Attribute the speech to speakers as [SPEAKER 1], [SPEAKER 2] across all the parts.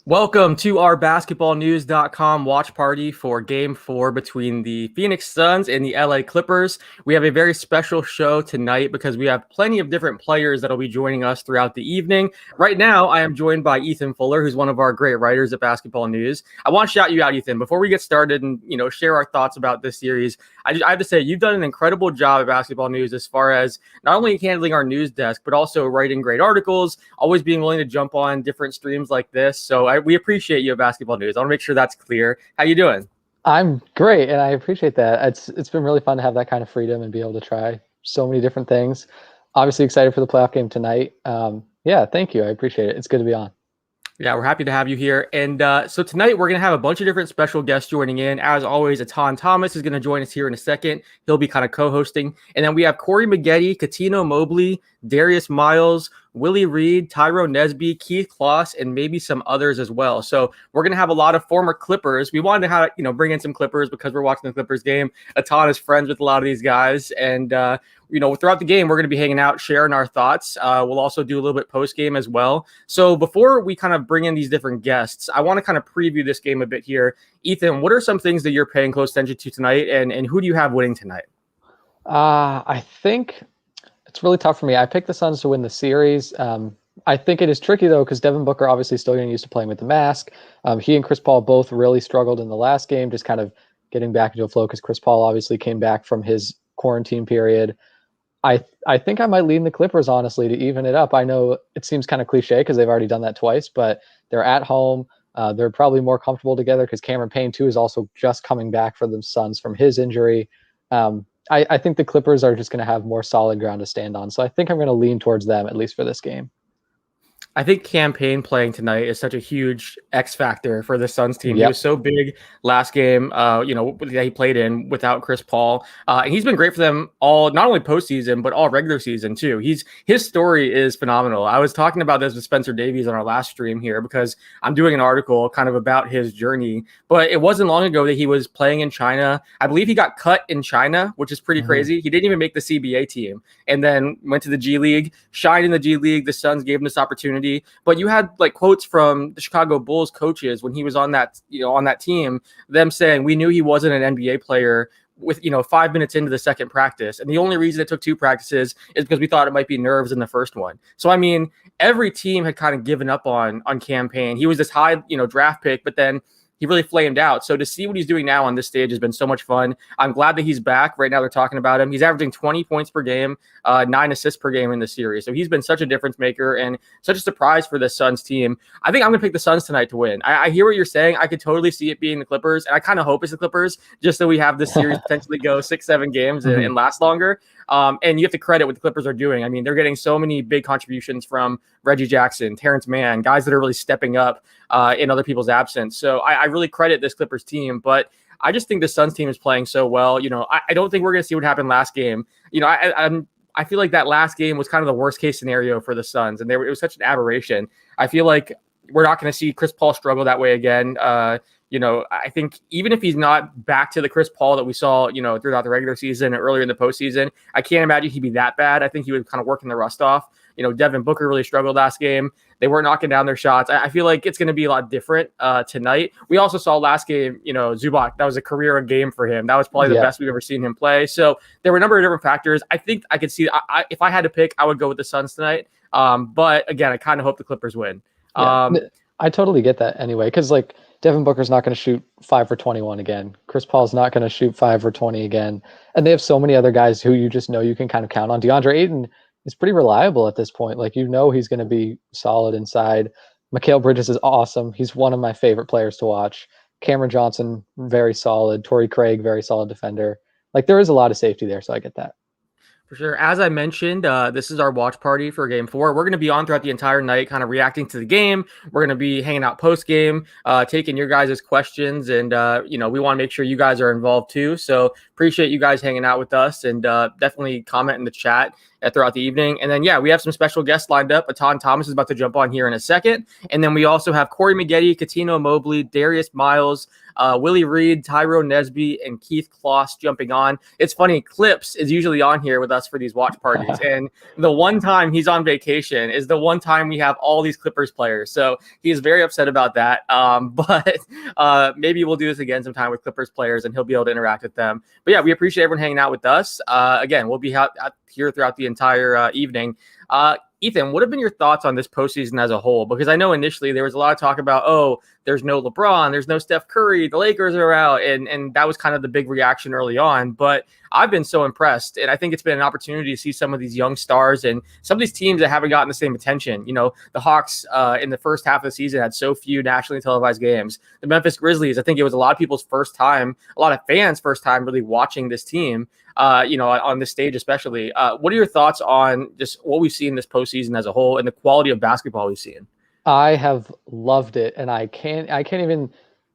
[SPEAKER 1] Welcome to our basketballnews.com watch party for Game 4 between the Phoenix Suns and the LA Clippers. We have a very special show tonight because we have plenty of different players that will be joining us throughout the evening. Right now, I am joined by Ethan Fuller, who's one of our great writers at Basketball News. I want to shout you out, Ethan. Before we get started and share our thoughts about this series, I have to say you've done an incredible job at Basketball News as far as not only handling our news desk, but also writing great articles, always being willing to jump on different streams like this. So we appreciate you at Basketball News. I want to make sure that's clear. How you doing?
[SPEAKER 2] I'm great, and I appreciate that. It's been really fun to have that kind of freedom and be able to try so many different things. Obviously excited for the playoff game tonight. Yeah, thank you. I appreciate it. It's good to be on.
[SPEAKER 1] Yeah, we're happy to have you here. And so tonight we're going to have a bunch of different special guests joining in. As always, Etan Thomas is going to join us here in a second. He'll be kind of co-hosting. And then we have Corey Maggette, Cuttino Mobley, Darius Miles, Willie Reed, Tyrone Nesby, Keith Kloss, and maybe some others as well. So we're going to have a lot of former Clippers. We wanted to have, bring in some Clippers because we're watching the Clippers game. Etan is friends with a lot of these guys. And, throughout the game, we're going to be hanging out, sharing our thoughts. We'll also do a little bit post-game as well. So before we kind of bring in these different guests, I want to kind of preview this game a bit here. Ethan, what are some things that you're paying close attention to tonight, and who do you have winning tonight?
[SPEAKER 2] I think it's really tough for me. I picked the Suns to win the series. I think it is tricky, though, because Devin Booker obviously still getting used to playing with the mask. He and Chris Paul both really struggled in the last game, just kind of getting back into a flow because Chris Paul obviously came back from his quarantine period. I think I might lean the Clippers, honestly, to even it up. I know it seems kind of cliche because they've already done that twice, but they're at home. They're probably more comfortable together because Cameron Payne, too, is also just coming back for the Suns from his injury. I think the Clippers are just going to have more solid ground to stand on. So I think I'm going to lean towards them, at least for this game.
[SPEAKER 1] I think Cam Payne playing tonight is such a huge X factor for the Suns team. Yep. He was so big last game, that he played in without Chris Paul. And he's been great for them all, not only postseason, but all regular season too. His story is phenomenal. I was talking about this with Spencer Davies on our last stream here because I'm doing an article kind of about his journey, but it wasn't long ago that he was playing in China. I believe he got cut in China, which is pretty crazy. He didn't even make the CBA team and then went to the G League, shined in the G League. The Suns gave him this opportunity. But you had like quotes from the Chicago Bulls coaches when he was on that, on that team, them saying, we knew he wasn't an NBA player with, 5 minutes into the second practice. And the only reason it took 2 practices is because we thought it might be nerves in the first one. So, I mean, every team had kind of given up on Cam Payne. He was this high, draft pick, but then he really flamed out. So to see what he's doing now on this stage has been so much fun. I'm glad that he's back. Right now they're talking about him. He's averaging 20 points per game, 9 assists per game in the series. So he's been such a difference maker and such a surprise for the Suns team. I think I'm going to pick the Suns tonight to win. I hear what you're saying. I could totally see it being the Clippers, and I kind of hope it's the Clippers just so we have this series potentially go 6-7 games and last longer. And you have to credit what the Clippers are doing. I mean, they're getting so many big contributions from Reggie Jackson, Terrence Mann, guys that are really stepping up in other people's absence. So I really credit this Clippers team, but I just think the Suns team is playing so well. I don't think we're going to see what happened last game. I feel like that last game was kind of the worst case scenario for the Suns, and it was such an aberration. I feel like we're not going to see Chris Paul struggle that way again. I think even if he's not back to the Chris Paul that we saw, throughout the regular season and earlier in the postseason, I can't imagine he'd be that bad. I think he was kind of working the rust off. Devin Booker really struggled last game. They weren't knocking down their shots. I feel like it's going to be a lot different tonight. We also saw last game, Zubac, that was a career game for him. That was probably the best we've ever seen him play. So there were a number of different factors. I think I could see, if I had to pick, I would go with the Suns tonight. But again, I kind of hope the Clippers win.
[SPEAKER 2] I totally get that anyway, because Devin Booker's not going to shoot 5 for 21 again. Chris Paul's not going to shoot 5 for 20 again. And they have so many other guys who you just know you can kind of count on. DeAndre Ayton is pretty reliable at this point. He's going to be solid inside. Mikal Bridges is awesome. He's one of my favorite players to watch. Cameron Johnson, very solid. Torrey Craig, very solid defender. There is a lot of safety there, so I get that.
[SPEAKER 1] For sure. As I mentioned, this is our watch party for Game 4. We're going to be on throughout the entire night, kind of reacting to the game. We're going to be hanging out post-game, taking your guys' questions, and, we want to make sure you guys are involved too. So appreciate you guys hanging out with us, and definitely comment in the chat throughout the evening. And then, we have some special guests lined up. Etan Thomas is about to jump on here in a second. And then we also have Corey Maggette, Cuttino Mobley, Darius Miles, Willie Reed, Tyrone Nesby, and Keith Kloss jumping on. It's funny, Clips is usually on here with us for these watch parties, and the one time he's on vacation is the one time we have all these Clippers players. So he's very upset about that. But maybe we'll do this again sometime with Clippers players, and he'll be able to interact with them. But yeah, we appreciate everyone hanging out with us. Again, we'll be out here throughout the entire evening. Ethan, what have been your thoughts on this postseason as a whole? Because I know initially there was a lot of talk about, oh, there's no LeBron, there's no Steph Curry, the Lakers are out, and that was kind of the big reaction early on. But I've been so impressed, and I think it's been an opportunity to see some of these young stars and some of these teams that haven't gotten the same attention. You know, the Hawks in the first half of the season had so few nationally televised games. The Memphis Grizzlies, I think it was a lot of people's first time, a lot of fans' first time really watching this team. On this stage especially. What are your thoughts on just what we've seen this postseason as a whole and the quality of basketball we've seen?
[SPEAKER 2] I have loved it, and I can't even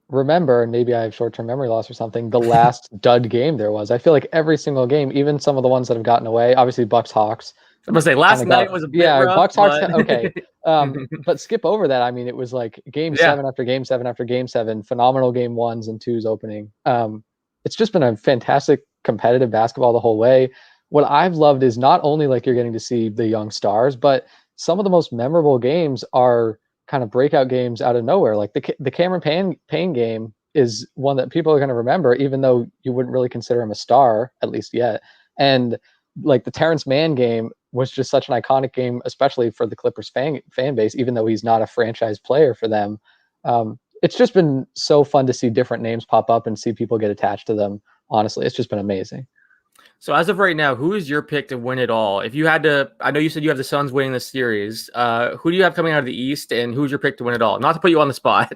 [SPEAKER 2] remember, and maybe I have short-term memory loss or something, the last dud game there was. I feel like every single game, even some of the ones that have gotten away, obviously Bucks Hawks.
[SPEAKER 1] I'm gonna say last night was a bit rough,
[SPEAKER 2] Bucks Hawks. Okay, but skip over that. I mean, it was like game 7 after game 7 after game 7, phenomenal game 1s and 2s opening. It's just been a fantastic competitive basketball the whole way. What I've loved is not only like you're getting to see the young stars, but some of the most memorable games are kind of breakout games out of nowhere. Like the Cameron Payne game is one that people are going to remember, even though you wouldn't really consider him a star, at least yet. And like the Terrence Mann game was just such an iconic game, especially for the Clippers fan base, even though he's not a franchise player for them. It's just been so fun to see different names pop up and see people get attached to them. Honestly, it's just been amazing.
[SPEAKER 1] So as of right now, who is your pick to win it all? If you had to, I know you said you have the Suns winning the series. Who do you have coming out of the East, and who's your pick to win it all? Not to put you on the spot.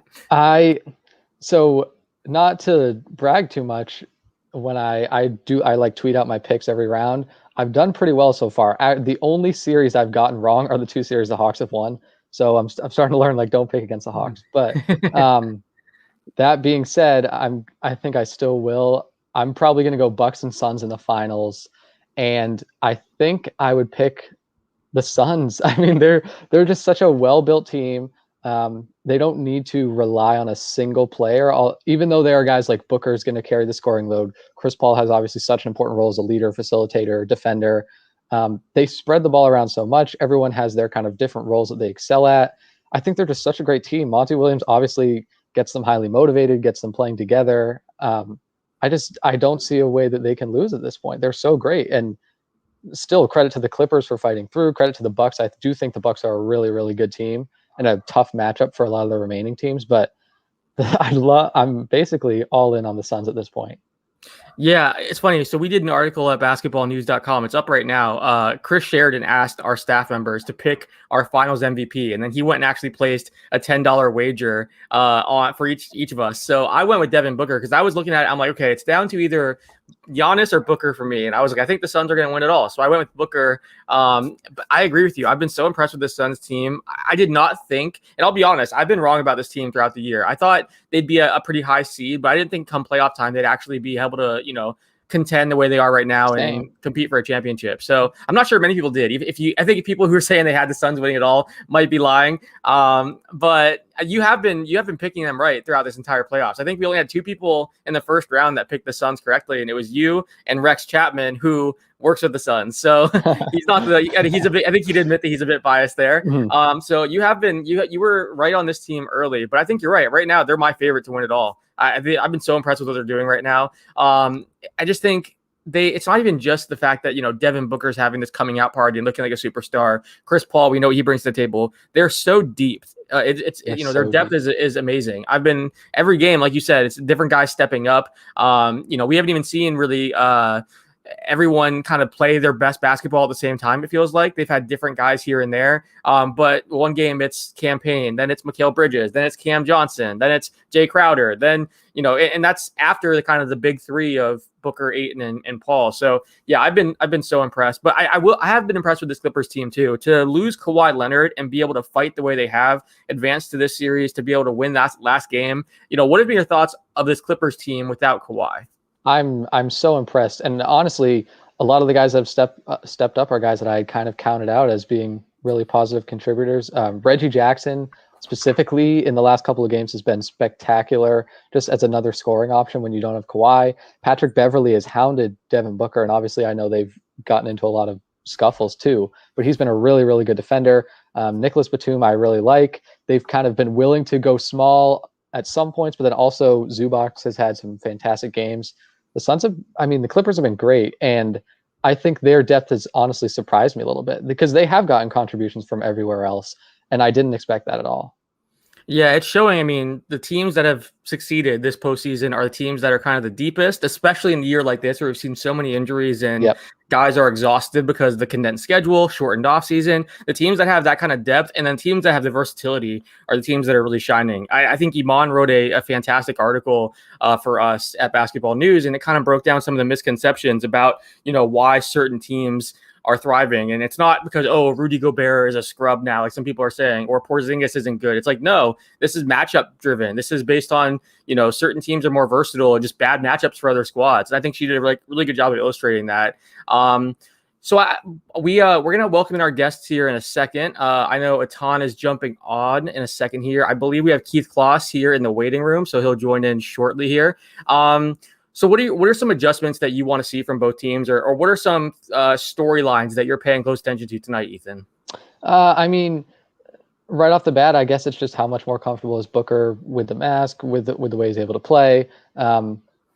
[SPEAKER 2] So not to brag too much, when I like tweet out my picks every round. I've done pretty well so far. The only series I've gotten wrong are the 2 series the Hawks have won. So I'm starting to learn, like, don't pick against the Hawks. But that being said, I think I still will. I'm probably going to go Bucks and Suns in the finals, and I think I would pick the Suns. I mean, they're just such a well-built team. They don't need to rely on a single player. Even though there are guys like Booker is going to carry the scoring load, Chris Paul has obviously such an important role as a leader, facilitator, defender. They spread the ball around so much. Everyone has their kind of different roles that they excel at. I think they're just such a great team. Monty Williams obviously gets them highly motivated, gets them playing together. I don't see a way that they can lose at this point. They're so great. And still, credit to the Clippers for fighting through, credit to the Bucks. I do think the Bucks are a really, really good team and a tough matchup for a lot of the remaining teams, but I'm basically all in on the Suns at this point.
[SPEAKER 1] Yeah, it's funny. So we did an article at basketballnews.com. It's up right now. Chris Sheridan asked our staff members to pick our finals MVP, and then he went and actually placed a $10 wager for each of us. So I went with Devin Booker because I was looking at it. I'm like, okay, it's down to either Giannis or Booker for me. And I was like, I think the Suns are going to win it all. So I went with Booker. But I agree with you. I've been so impressed with the Suns team. I did not think, and I'll be honest, I've been wrong about this team throughout the year. I thought they'd be a pretty high seed, but I didn't think come playoff time they'd actually be able to, contend the way they are right now and compete for a championship. So I'm not sure many people did. I think people who are saying they had the Suns winning it all might be lying. But you have been picking them right throughout this entire playoffs. I think we only had 2 people in the first round that picked the Suns correctly, and it was you and Rex Chapman, who works with the Suns. So he's not I think he'd admit that he's a bit biased there. Mm-hmm. So you were right on this team early, but I think you're right. Right now, they're my favorite to win it all. I've been so impressed with what they're doing right now. I just think it's not even just the fact that, Devin Booker's having this coming out party and looking like a superstar. Chris Paul, we know what he brings to the table. They're so deep. Their depth is amazing. I've been every game, like you said, it's different guys stepping up. We haven't even seen really everyone kind of play their best basketball at the same time. It feels like they've had different guys here and there. But one game it's Cam Payne, then it's Mikal Bridges, then it's Cam Johnson, then it's Jay Crowder, then, and that's after the kind of the big 3 of Booker, Ayton, and Paul. So yeah, I've been so impressed, but I have been impressed with this Clippers team too. To lose Kawhi Leonard and be able to fight the way they have, advance to this series, to be able to win that last game. What have been your thoughts of this Clippers team without Kawhi?
[SPEAKER 2] I'm so impressed, and honestly, a lot of the guys that have stepped up are guys that I kind of counted out as being really positive contributors. Reggie Jackson specifically in the last couple of games has been spectacular, just as another scoring option when you don't have Kawhi. Patrick Beverley has hounded Devin Booker, and obviously I know they've gotten into a lot of scuffles too, but he's been a really, really good defender. Nicholas Batum I really like. They've kind of been willing to go small at some points, but then also Zubac has had some fantastic games. The Clippers have been great, and I think their depth has honestly surprised me a little bit because they have gotten contributions from everywhere else, and I didn't expect that at all.
[SPEAKER 1] Yeah, it's showing. I mean, the teams that have succeeded this postseason are the teams that are kind of the deepest, especially in a year like this where we've seen so many injuries and guys are exhausted because of the condensed schedule, shortened offseason. The teams that have that kind of depth and then teams that have the versatility are the teams that are really shining. I think Iman wrote a fantastic article for us at Basketball News, and it kind of broke down some of the misconceptions about, why certain teams are thriving. And it's not because, Rudy Gobert is a scrub now, like some people are saying, or Porzingis isn't good. It's like, no, this is matchup driven. This is based on, certain teams are more versatile and just bad matchups for other squads. And I think she did a really good job of illustrating that. So we're going to welcome in our guests here in a second. I know Etan is jumping on in a second here. I believe we have Keith Kloss here in the waiting room, so he'll join in shortly here. So what are some adjustments that you want to see from both teams, or what are some storylines that you're paying close attention to tonight, Ethan?
[SPEAKER 2] Right off the bat, I guess it's just how much more comfortable is Booker with the mask, with the way he's able to play.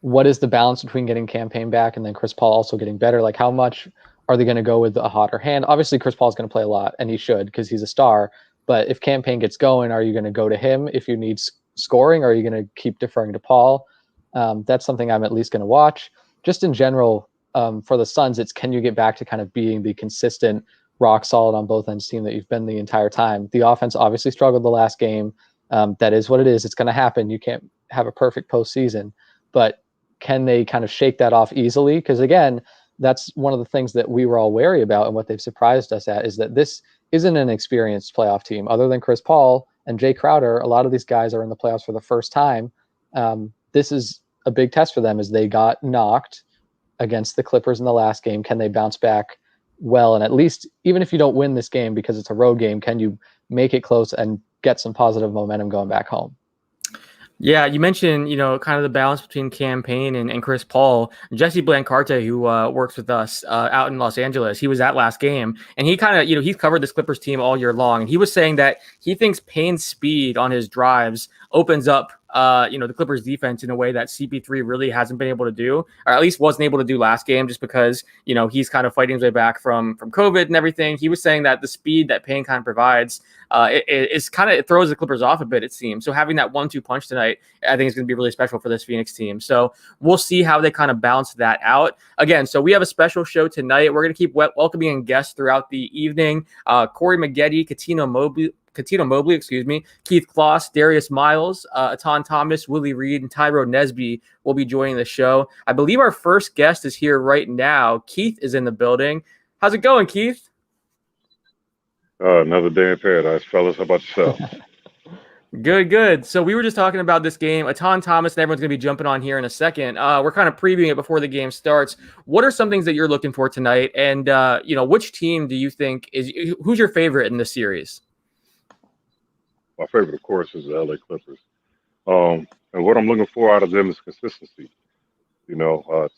[SPEAKER 2] What is the balance between getting campaign back and then Chris Paul also getting better? Like, how much are they going to go with a hotter hand? Obviously, Chris Paul's going to play a lot, and he should because he's a star. But if campaign gets going, are you going to go to him if you need scoring, or are you going to keep deferring to Paul? That's something I'm at least going to watch. Just in general, for the Suns, it's can you get back to kind of being the consistent, rock solid on both ends team that you've been the entire time. The offense obviously struggled the last game. That is what it is. It's going to happen. You can't have a perfect postseason. But can they kind of shake that off easily? Because, again, that's one of the things that we were all wary about, and what they've surprised us at is that this isn't an experienced playoff team. Other than Chris Paul and Jay Crowder, a lot of these guys are in the playoffs for the first time. This is a big test for them as they got knocked against the Clippers in the last game. Can they bounce back well? And at least, even if you don't win this game because it's a road game, can you make it close and get some positive momentum going back home?
[SPEAKER 1] Yeah, you mentioned, kind of the balance between campaign and Chris Paul. Jesse Blancarte, who works with us out in Los Angeles, he was at last game, and he kind of, he's covered this Clippers team all year long, and he was saying that he thinks Payne's speed on his drives opens up the Clippers defense in a way that CP3 really hasn't been able to do, or at least wasn't able to do last game, just because, he's kind of fighting his way back from COVID and everything. He was saying that the speed that Payne kind of provides, it throws the Clippers off a bit, it seems. So having that 1-2 punch tonight, I think is going to be really special for this Phoenix team. So we'll see how they kind of balance that out. Again, so we have a special show tonight. We're going to keep welcoming in guests throughout the evening. Corey Maggette, Cuttino Mobley, Keith Kloss, Darius Miles, Etan Thomas, Willie Reed, and Tyro Nesby will be joining the show. I believe our first guest is here right now. Keith is in the building. How's it going, Keith?
[SPEAKER 3] Another day in paradise, fellas. How about yourself?
[SPEAKER 1] Good. So we were just talking about this game. Etan Thomas and everyone's going to be jumping on here in a second. We're kind of previewing it before the game starts. What are some things that you're looking for tonight? And, which team do you think who's your favorite in this series?
[SPEAKER 3] My favorite, of course, is the LA Clippers. And what I'm looking for out of them is consistency.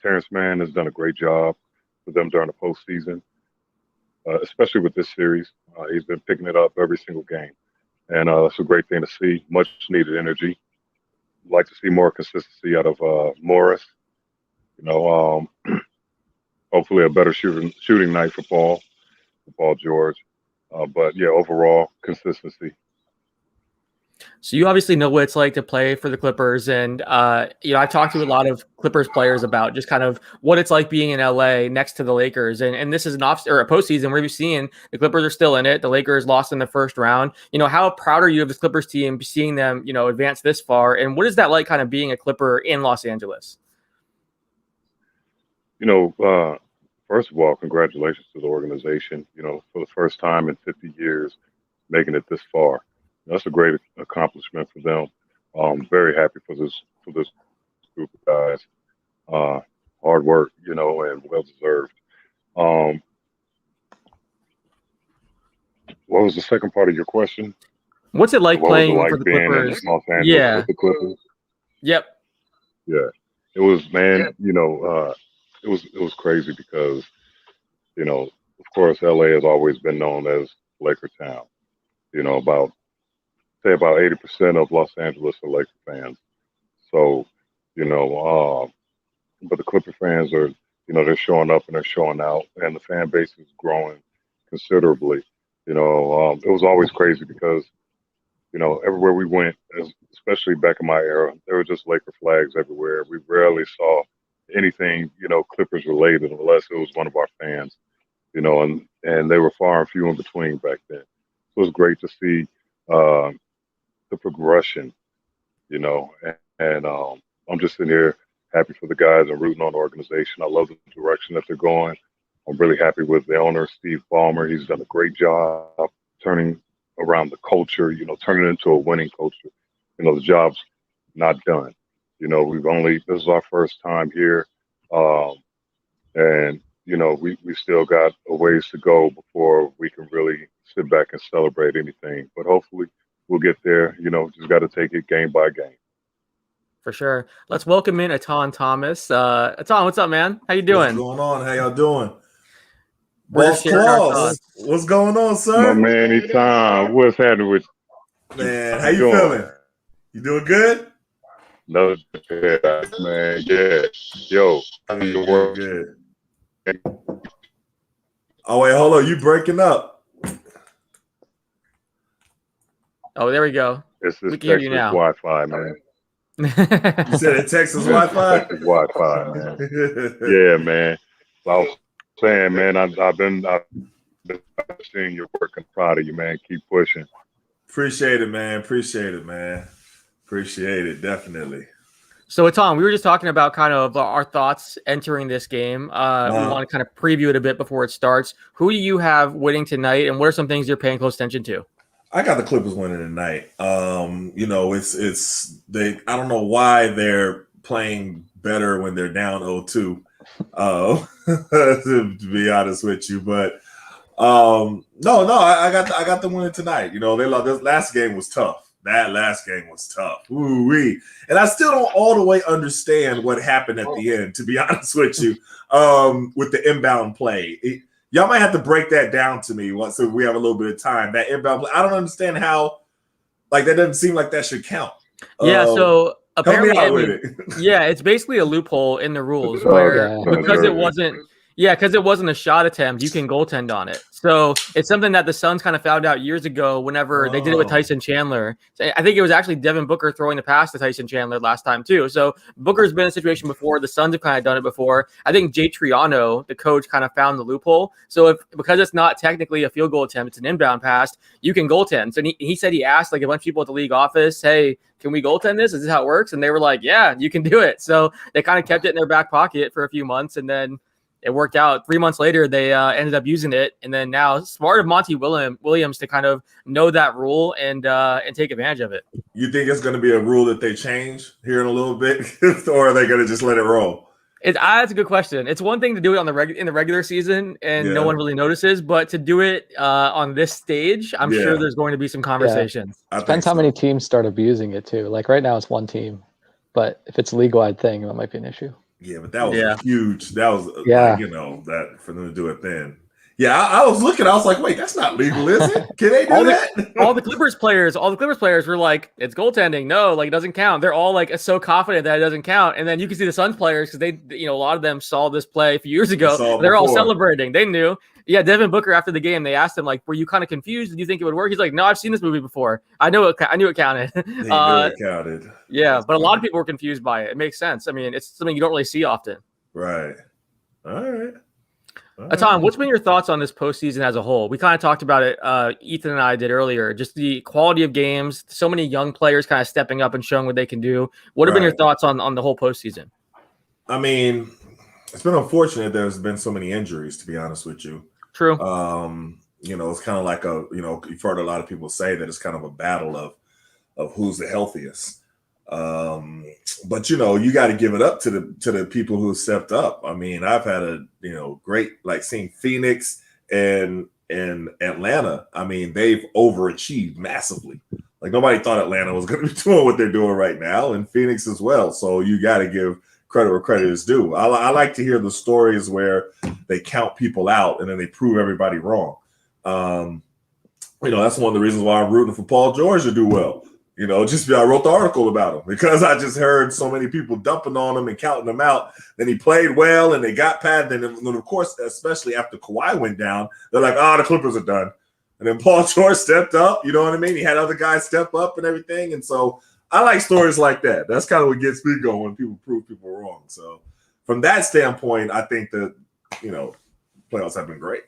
[SPEAKER 3] Terrence Mann has done a great job with them during the postseason, especially with this series. He's been picking it up every single game. And that's a great thing to see. Much needed energy. Like to see more consistency out of Morris. Hopefully a better shooting night for Paul George. But yeah, overall consistency.
[SPEAKER 1] So you obviously know what it's like to play for the Clippers, and I've talked to a lot of Clippers players about just kind of what it's like being in LA next to the Lakers, and this is a postseason where we've seen the Clippers are still in it. The Lakers lost in the first round. How proud are you of this Clippers team, seeing them advance this far, and what is that like, kind of being a Clipper in Los Angeles?
[SPEAKER 3] First of all, congratulations to the organization. For the first time in 50 years, making it this far. That's a great accomplishment for them. Very happy for this group of guys. Hard work, and well deserved. What was the second part of your question?
[SPEAKER 1] What's it like
[SPEAKER 3] What was it
[SPEAKER 1] playing
[SPEAKER 3] like
[SPEAKER 1] for the
[SPEAKER 3] being in
[SPEAKER 1] Clippers?
[SPEAKER 3] Los Angeles
[SPEAKER 1] Yeah.
[SPEAKER 3] with the Clippers?
[SPEAKER 1] Yep.
[SPEAKER 3] Yeah, it was, man. It was crazy because of course, LA has always been known as Laker town. About 80% of Los Angeles are Laker fans. So, you know, but the Clipper fans are, they're showing up and they're showing out, and the fan base is growing considerably. It was always crazy because, everywhere we went, especially back in my era, there were just Laker flags everywhere. We rarely saw anything, Clippers related unless it was one of our fans, and they were far and few in between back then. So it was great to see the progression, and I'm just sitting here happy for the guys and rooting on the organization. I love the direction that they're going. I'm really happy with the owner, Steve Ballmer. He's done a great job turning around the culture, turning it into a winning culture. The job's not done. This is our first time here. And, we still got a ways to go before we can really sit back and celebrate anything. But hopefully we'll get there. Just got to take it game by game.
[SPEAKER 1] For sure. Let's welcome in Etan Thomas. Etan, what's up, man? How you doing?
[SPEAKER 4] What's going on? How y'all doing?
[SPEAKER 1] We're
[SPEAKER 4] Boss
[SPEAKER 1] just sharing our
[SPEAKER 4] Kloss,
[SPEAKER 1] thoughts.
[SPEAKER 4] what's going on,
[SPEAKER 3] My
[SPEAKER 4] sir?
[SPEAKER 3] man, Etan, what's happening with you?
[SPEAKER 4] Man, how you feeling? You doing good?
[SPEAKER 3] No, man. Yeah. Yo,
[SPEAKER 4] Good. Oh, wait, hold on. You breaking up.
[SPEAKER 1] Oh, there we go.
[SPEAKER 3] It's this
[SPEAKER 1] We can hear you
[SPEAKER 3] Texas
[SPEAKER 1] now.
[SPEAKER 3] Wi-Fi, man.
[SPEAKER 4] You said it Texas Wi-Fi?
[SPEAKER 3] Texas Wi-Fi, man. Yeah, man. So I was saying, man, I've been seeing your work and proud of you, man. Keep pushing.
[SPEAKER 4] Appreciate it, man. Appreciate it, definitely.
[SPEAKER 1] So, Etan, we were just talking about kind of our thoughts entering this game. We want to kind of preview it a bit before it starts. Who do you have winning tonight, and what are some things you're paying close attention to?
[SPEAKER 4] I got the Clippers winning tonight. I don't know why they're playing better when they're down 0-2. To be honest with you, but I got them winning tonight. They love this last game was tough. That last game was tough. Ooh-wee. And I still don't all the way understand what happened at the end, to be honest with you, with the inbound play. Y'all might have to break that down to me once so we have a little bit of time. That inbound play, I don't understand how, that doesn't seem like that should count.
[SPEAKER 1] Yeah, so apparently,
[SPEAKER 4] help me out with it.
[SPEAKER 1] Yeah, it's basically a loophole in the rules where because it wasn't a shot attempt, you can goaltend on it. So it's something that the Suns kind of found out years ago whenever they did it with Tyson Chandler. I think it was actually Devin Booker throwing the pass to Tyson Chandler last time too. So Booker's been in a situation before. The Suns have kind of done it before. I think Jay Triano, the coach, kind of found the loophole. So because it's not technically a field goal attempt, it's an inbound pass, you can goaltend. So he said he asked a bunch of people at the league office, hey, can we goaltend this? Is this how it works? And they were like, yeah, you can do it. So they kind of kept it in their back pocket for a few months, and then it worked out. 3 months later, they ended up using it, and then now smart of Monty Williams to kind of know that rule and take advantage of it.
[SPEAKER 4] You think it's going to be a rule that they change here in a little bit, or are they going to just let it roll?
[SPEAKER 1] That's a good question. It's one thing to do it in the regular season and no one really notices, but to do it on this stage, I'm sure there's going to be some conversations.
[SPEAKER 2] Yeah. Depends how many teams start abusing it too. Like right now, it's one team, but if it's a league-wide thing, that might be an issue.
[SPEAKER 4] Yeah, but that was huge. That was that for them to do it then. Yeah, I was looking. I was like, wait, that's not legal, is it? Can they do that?
[SPEAKER 1] All the Clippers players were like, it's goaltending. No, it doesn't count. They're all so confident that it doesn't count. And then you can see the Suns players because they, a lot of them saw this play a few years ago. They're all celebrating. They knew. Yeah, Devin Booker after the game, they asked him were you kind of confused? Did you think it would work? He's like, no, I've seen this movie before. I knew it counted.
[SPEAKER 4] He knew it counted.
[SPEAKER 1] Yeah, but a lot of people were confused by it. It makes sense. I mean, it's something you don't really see often.
[SPEAKER 4] Right. All right.
[SPEAKER 1] Etan, what's been your thoughts on this postseason as a whole? We kind of talked about it. Ethan and I did earlier. Just the quality of games, so many young players kind of stepping up and showing what they can do. What have been your thoughts on the whole postseason?
[SPEAKER 4] I mean, it's been unfortunate there's been so many injuries, to be honest with you.
[SPEAKER 1] True.
[SPEAKER 4] It's kind of like you've heard a lot of people say that it's kind of a battle of who's the healthiest. But you got to give it up to the people who stepped up. I mean, I've had a great seeing Phoenix and in Atlanta, I mean, they've overachieved massively. Like nobody thought Atlanta was going to be doing what they're doing right now, and Phoenix as well. So you got to give credit where credit is due. I like to hear the stories where they count people out and then they prove everybody wrong. That's one of the reasons why I'm rooting for Paul George to do well. I wrote the article about him because I just heard so many people dumping on him and counting him out. Then he played well and they got past. Then of course, especially after Kawhi went down, they're like, the Clippers are done. And then Paul George stepped up. You know what I mean? He had other guys step up and everything. And so I like stories like that. That's kind of what gets me going when people prove people wrong. So from that standpoint, I think that, playoffs have been great.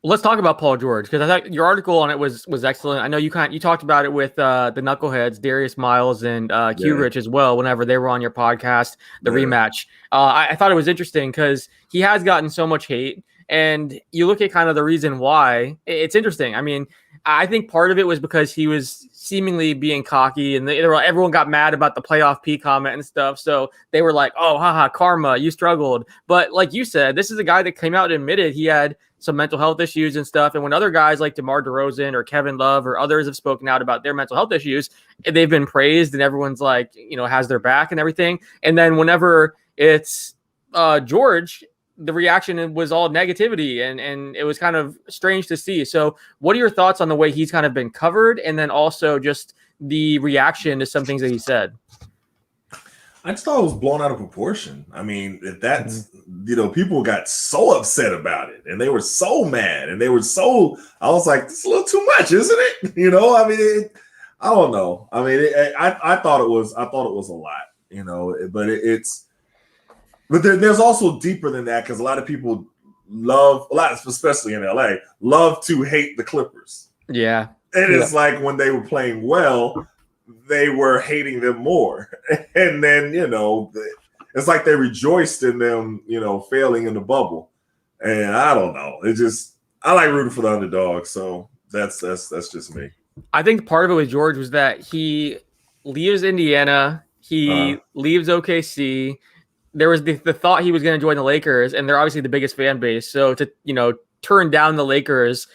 [SPEAKER 1] Let's talk about Paul George, because I thought your article on it was excellent. I know you talked about it with the Knuckleheads, Darius Miles and Q Rich as well, whenever they were on your podcast, the rematch. I thought it was interesting because he has gotten so much hate, and you look at kind of the reason why. It's interesting. I mean, I think part of it was because he was seemingly being cocky, and everyone got mad about the playoff P comment and stuff. So they were like, "Oh, haha, karma, you struggled." But like you said, this is a guy that came out and admitted he had some mental health issues and stuff. And when other guys like DeMar DeRozan or Kevin Love or others have spoken out about their mental health issues, they've been praised and everyone's like, has their back and everything. And then whenever it's George, the reaction was all negativity, and it was kind of strange to see. So what are your thoughts on the way he's kind of been covered, and then also just the reaction to some things that he said?
[SPEAKER 4] I just thought it was blown out of proportion. I mean, that's, people got so upset about it, and they were so mad, and I was like, it's a little too much, isn't it? I mean, I don't know. I mean, I thought it was a lot, but there's also deeper than that, because a lot of people especially in LA, love to hate the Clippers.
[SPEAKER 1] Yeah.
[SPEAKER 4] And it's like when they were playing well, they were hating them more. And then, it's like they rejoiced in them, failing in the bubble. And I don't know. I like rooting for the underdog. So that's just me.
[SPEAKER 1] I think part of it with George was that he leaves Indiana. He leaves OKC. There was the thought he was going to join the Lakers, and they're obviously the biggest fan base. So to, turn down the Lakers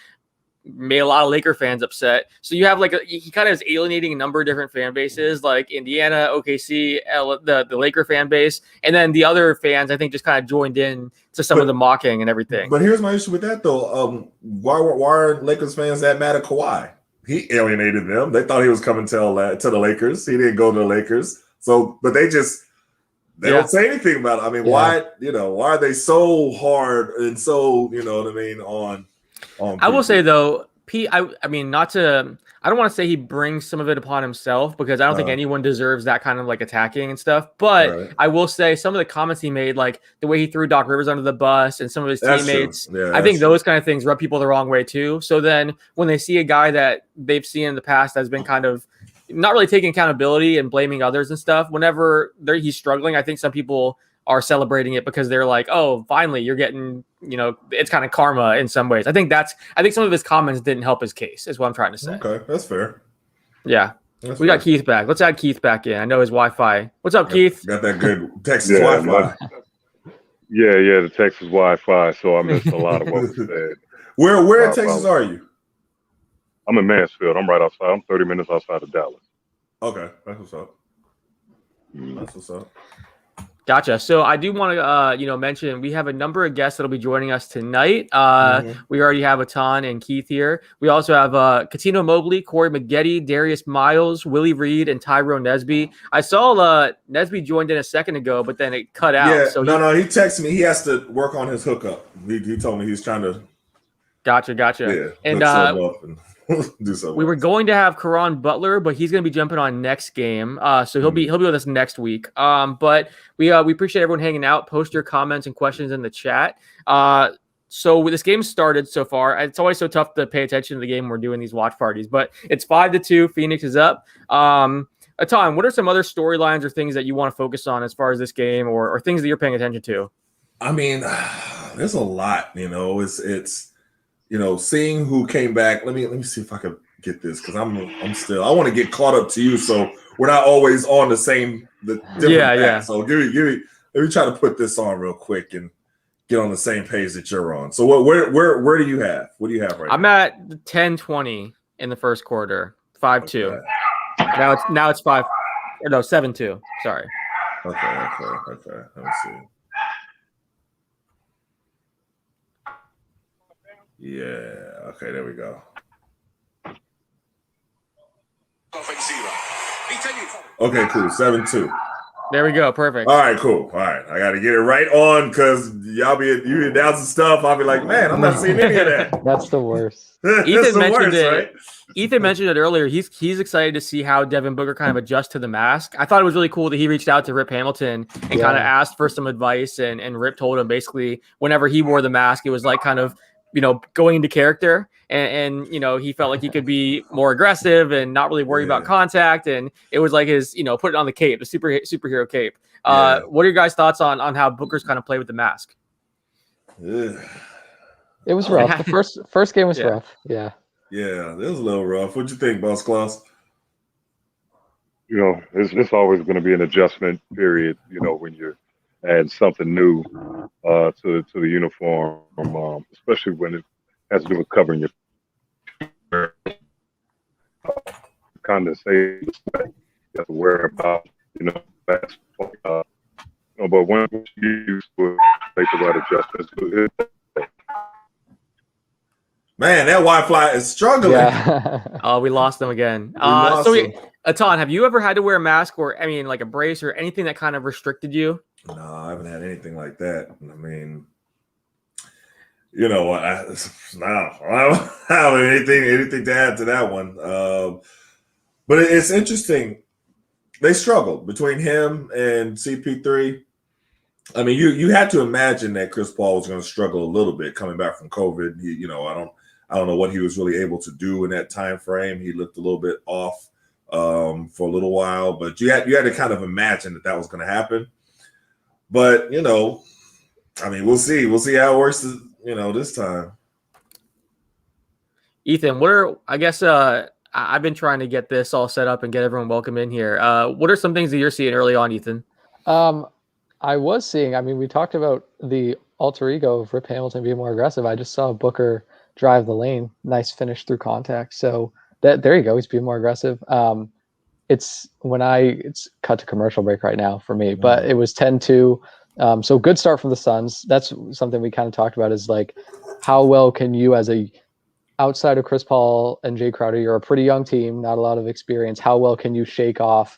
[SPEAKER 1] made a lot of Laker fans upset. So you have he kind of is alienating a number of different fan bases, like Indiana, OKC, the Laker fan base, and then the other fans I think just kind of joined in to some of the mocking and everything.
[SPEAKER 4] But here's my issue with that though. Why are Lakers fans that mad at Kawhi? He alienated them. They thought he was coming to the Lakers. He didn't go to the Lakers. So, but they don't say anything about it. I mean, why are they so hard and so, on
[SPEAKER 1] I will say though, I mean, I don't want to say he brings some of it upon himself, because I don't think anyone deserves that kind of attacking and stuff. But I will say some of the comments he made, like the way he threw Doc Rivers under the bus and some of his teammates, I think those kind of things rub people the wrong way too. So then when they see a guy that they've seen in the past that's been kind of not really taking accountability and blaming others and stuff, whenever he's struggling, I think some people are celebrating it because they're like, oh, finally you're getting, it's kind of karma in some ways. I think some of his comments didn't help his case, is what I'm trying to say.
[SPEAKER 4] Okay, that's fair.
[SPEAKER 1] Yeah. We got Keith back. Let's add Keith back in. I know his Wi-Fi. What's up, Keith?
[SPEAKER 4] Got that good Texas Wi-Fi.
[SPEAKER 3] The Texas Wi-Fi, so I missed a lot of what was said.
[SPEAKER 4] Where in Texas are you?
[SPEAKER 3] I'm in Mansfield. I'm right outside. I'm 30 minutes outside of Dallas.
[SPEAKER 4] Okay, that's what's up. That's what's up.
[SPEAKER 1] Gotcha. So I do want to, mention we have a number of guests that'll be joining us tonight. We already have Etan and Keith here. We also have Cuttino Mobley, Corey Maggette, Darius Miles, Willie Reed, and Tyrone Nesby. I saw Nesby joined in a second ago, but then it cut out.
[SPEAKER 4] Yeah,
[SPEAKER 1] so
[SPEAKER 4] he texted me. He has to work on his hookup. He told me he's trying to.
[SPEAKER 1] Gotcha.
[SPEAKER 4] Yeah,
[SPEAKER 1] and
[SPEAKER 4] do something.
[SPEAKER 1] We were going to have Caron Butler, but he's going to be jumping on next game. So he'll be with us next week. But we appreciate everyone hanging out. Post your comments and questions in the chat. So this game started so far. It's always so tough to pay attention to the game when we're doing these watch parties, but it's 5-2. Phoenix is up. Etan, what are some other storylines or things that you want to focus on as far as this game, or things that you're paying attention to?
[SPEAKER 4] I mean, there's a lot. It's seeing who came back. Let me see if I can get this, because I'm still. I want to get caught up to you, so we're not always on the different. So give me. Let me try to put this on real quick and get on the same page that you're on. So where do you have? What do you have right
[SPEAKER 1] I'm
[SPEAKER 4] now?
[SPEAKER 1] at 10-20 in the first quarter, 5-2.
[SPEAKER 4] Okay.
[SPEAKER 1] Now it's 5 or no 7-2. Sorry.
[SPEAKER 4] Okay. Let me see. Yeah. Okay. There we go. Okay. Cool. 7-2.
[SPEAKER 1] There we go. Perfect.
[SPEAKER 4] All right. Cool. All right. I got to get it right on because you be announcing stuff. I'll be like, man, I'm not seeing any of that.
[SPEAKER 2] That's the worst.
[SPEAKER 1] Ethan mentioned it. Right? Ethan mentioned it earlier. He's excited to see how Devin Booker kind of adjusts to the mask. I thought it was really cool that he reached out to Rip Hamilton and kind of asked for some advice. And Rip told him basically whenever he wore the mask, it was like kind of, going into character. And he felt like he could be more aggressive and not really worry about contact. And it was like his, put it on the cape, the superhero cape. What are your guys' thoughts on how Booker's kind of played with the mask?
[SPEAKER 2] It was rough. The first game was rough. Yeah.
[SPEAKER 4] Yeah, it was a little rough. What'd you think, Boss Kloss?
[SPEAKER 3] It's always going to be an adjustment period, when you're adding something new to the uniform, especially when it has to do with covering your condensation. You have to worry about, basketball. But when you use to make the right adjustments,
[SPEAKER 4] man, that Wi-Fi is struggling.
[SPEAKER 2] Yeah.
[SPEAKER 1] Oh, we lost them again. Etan, have you ever had to wear a mask or, like a brace or anything that kind of restricted you?
[SPEAKER 4] No, I haven't had anything like that. I mean, I don't have anything to add to that one. But it's interesting. They struggled between him and CP3. I mean, you had to imagine that Chris Paul was going to struggle a little bit coming back from COVID. I don't know what he was really able to do in that time frame. He looked a little bit off for a little while, but you had to kind of imagine that was going to happen. But we'll see. We'll see how it works. This time.
[SPEAKER 1] Ethan, I've been trying to get this all set up and get everyone welcome in here. What are some things that you're seeing early on, Ethan?
[SPEAKER 2] I was seeing. We talked about the alter ego of Rip Hamilton being more aggressive. I just saw Booker drive the lane. Nice finish through contact. So there you go. He's being more aggressive. It's cut to commercial break right now for me, but it was 10-2. So good start from the Suns. That's something we kind of talked about is like, how well can you as outside of Chris Paul and Jay Crowder, you're a pretty young team, not a lot of experience. How well can you shake off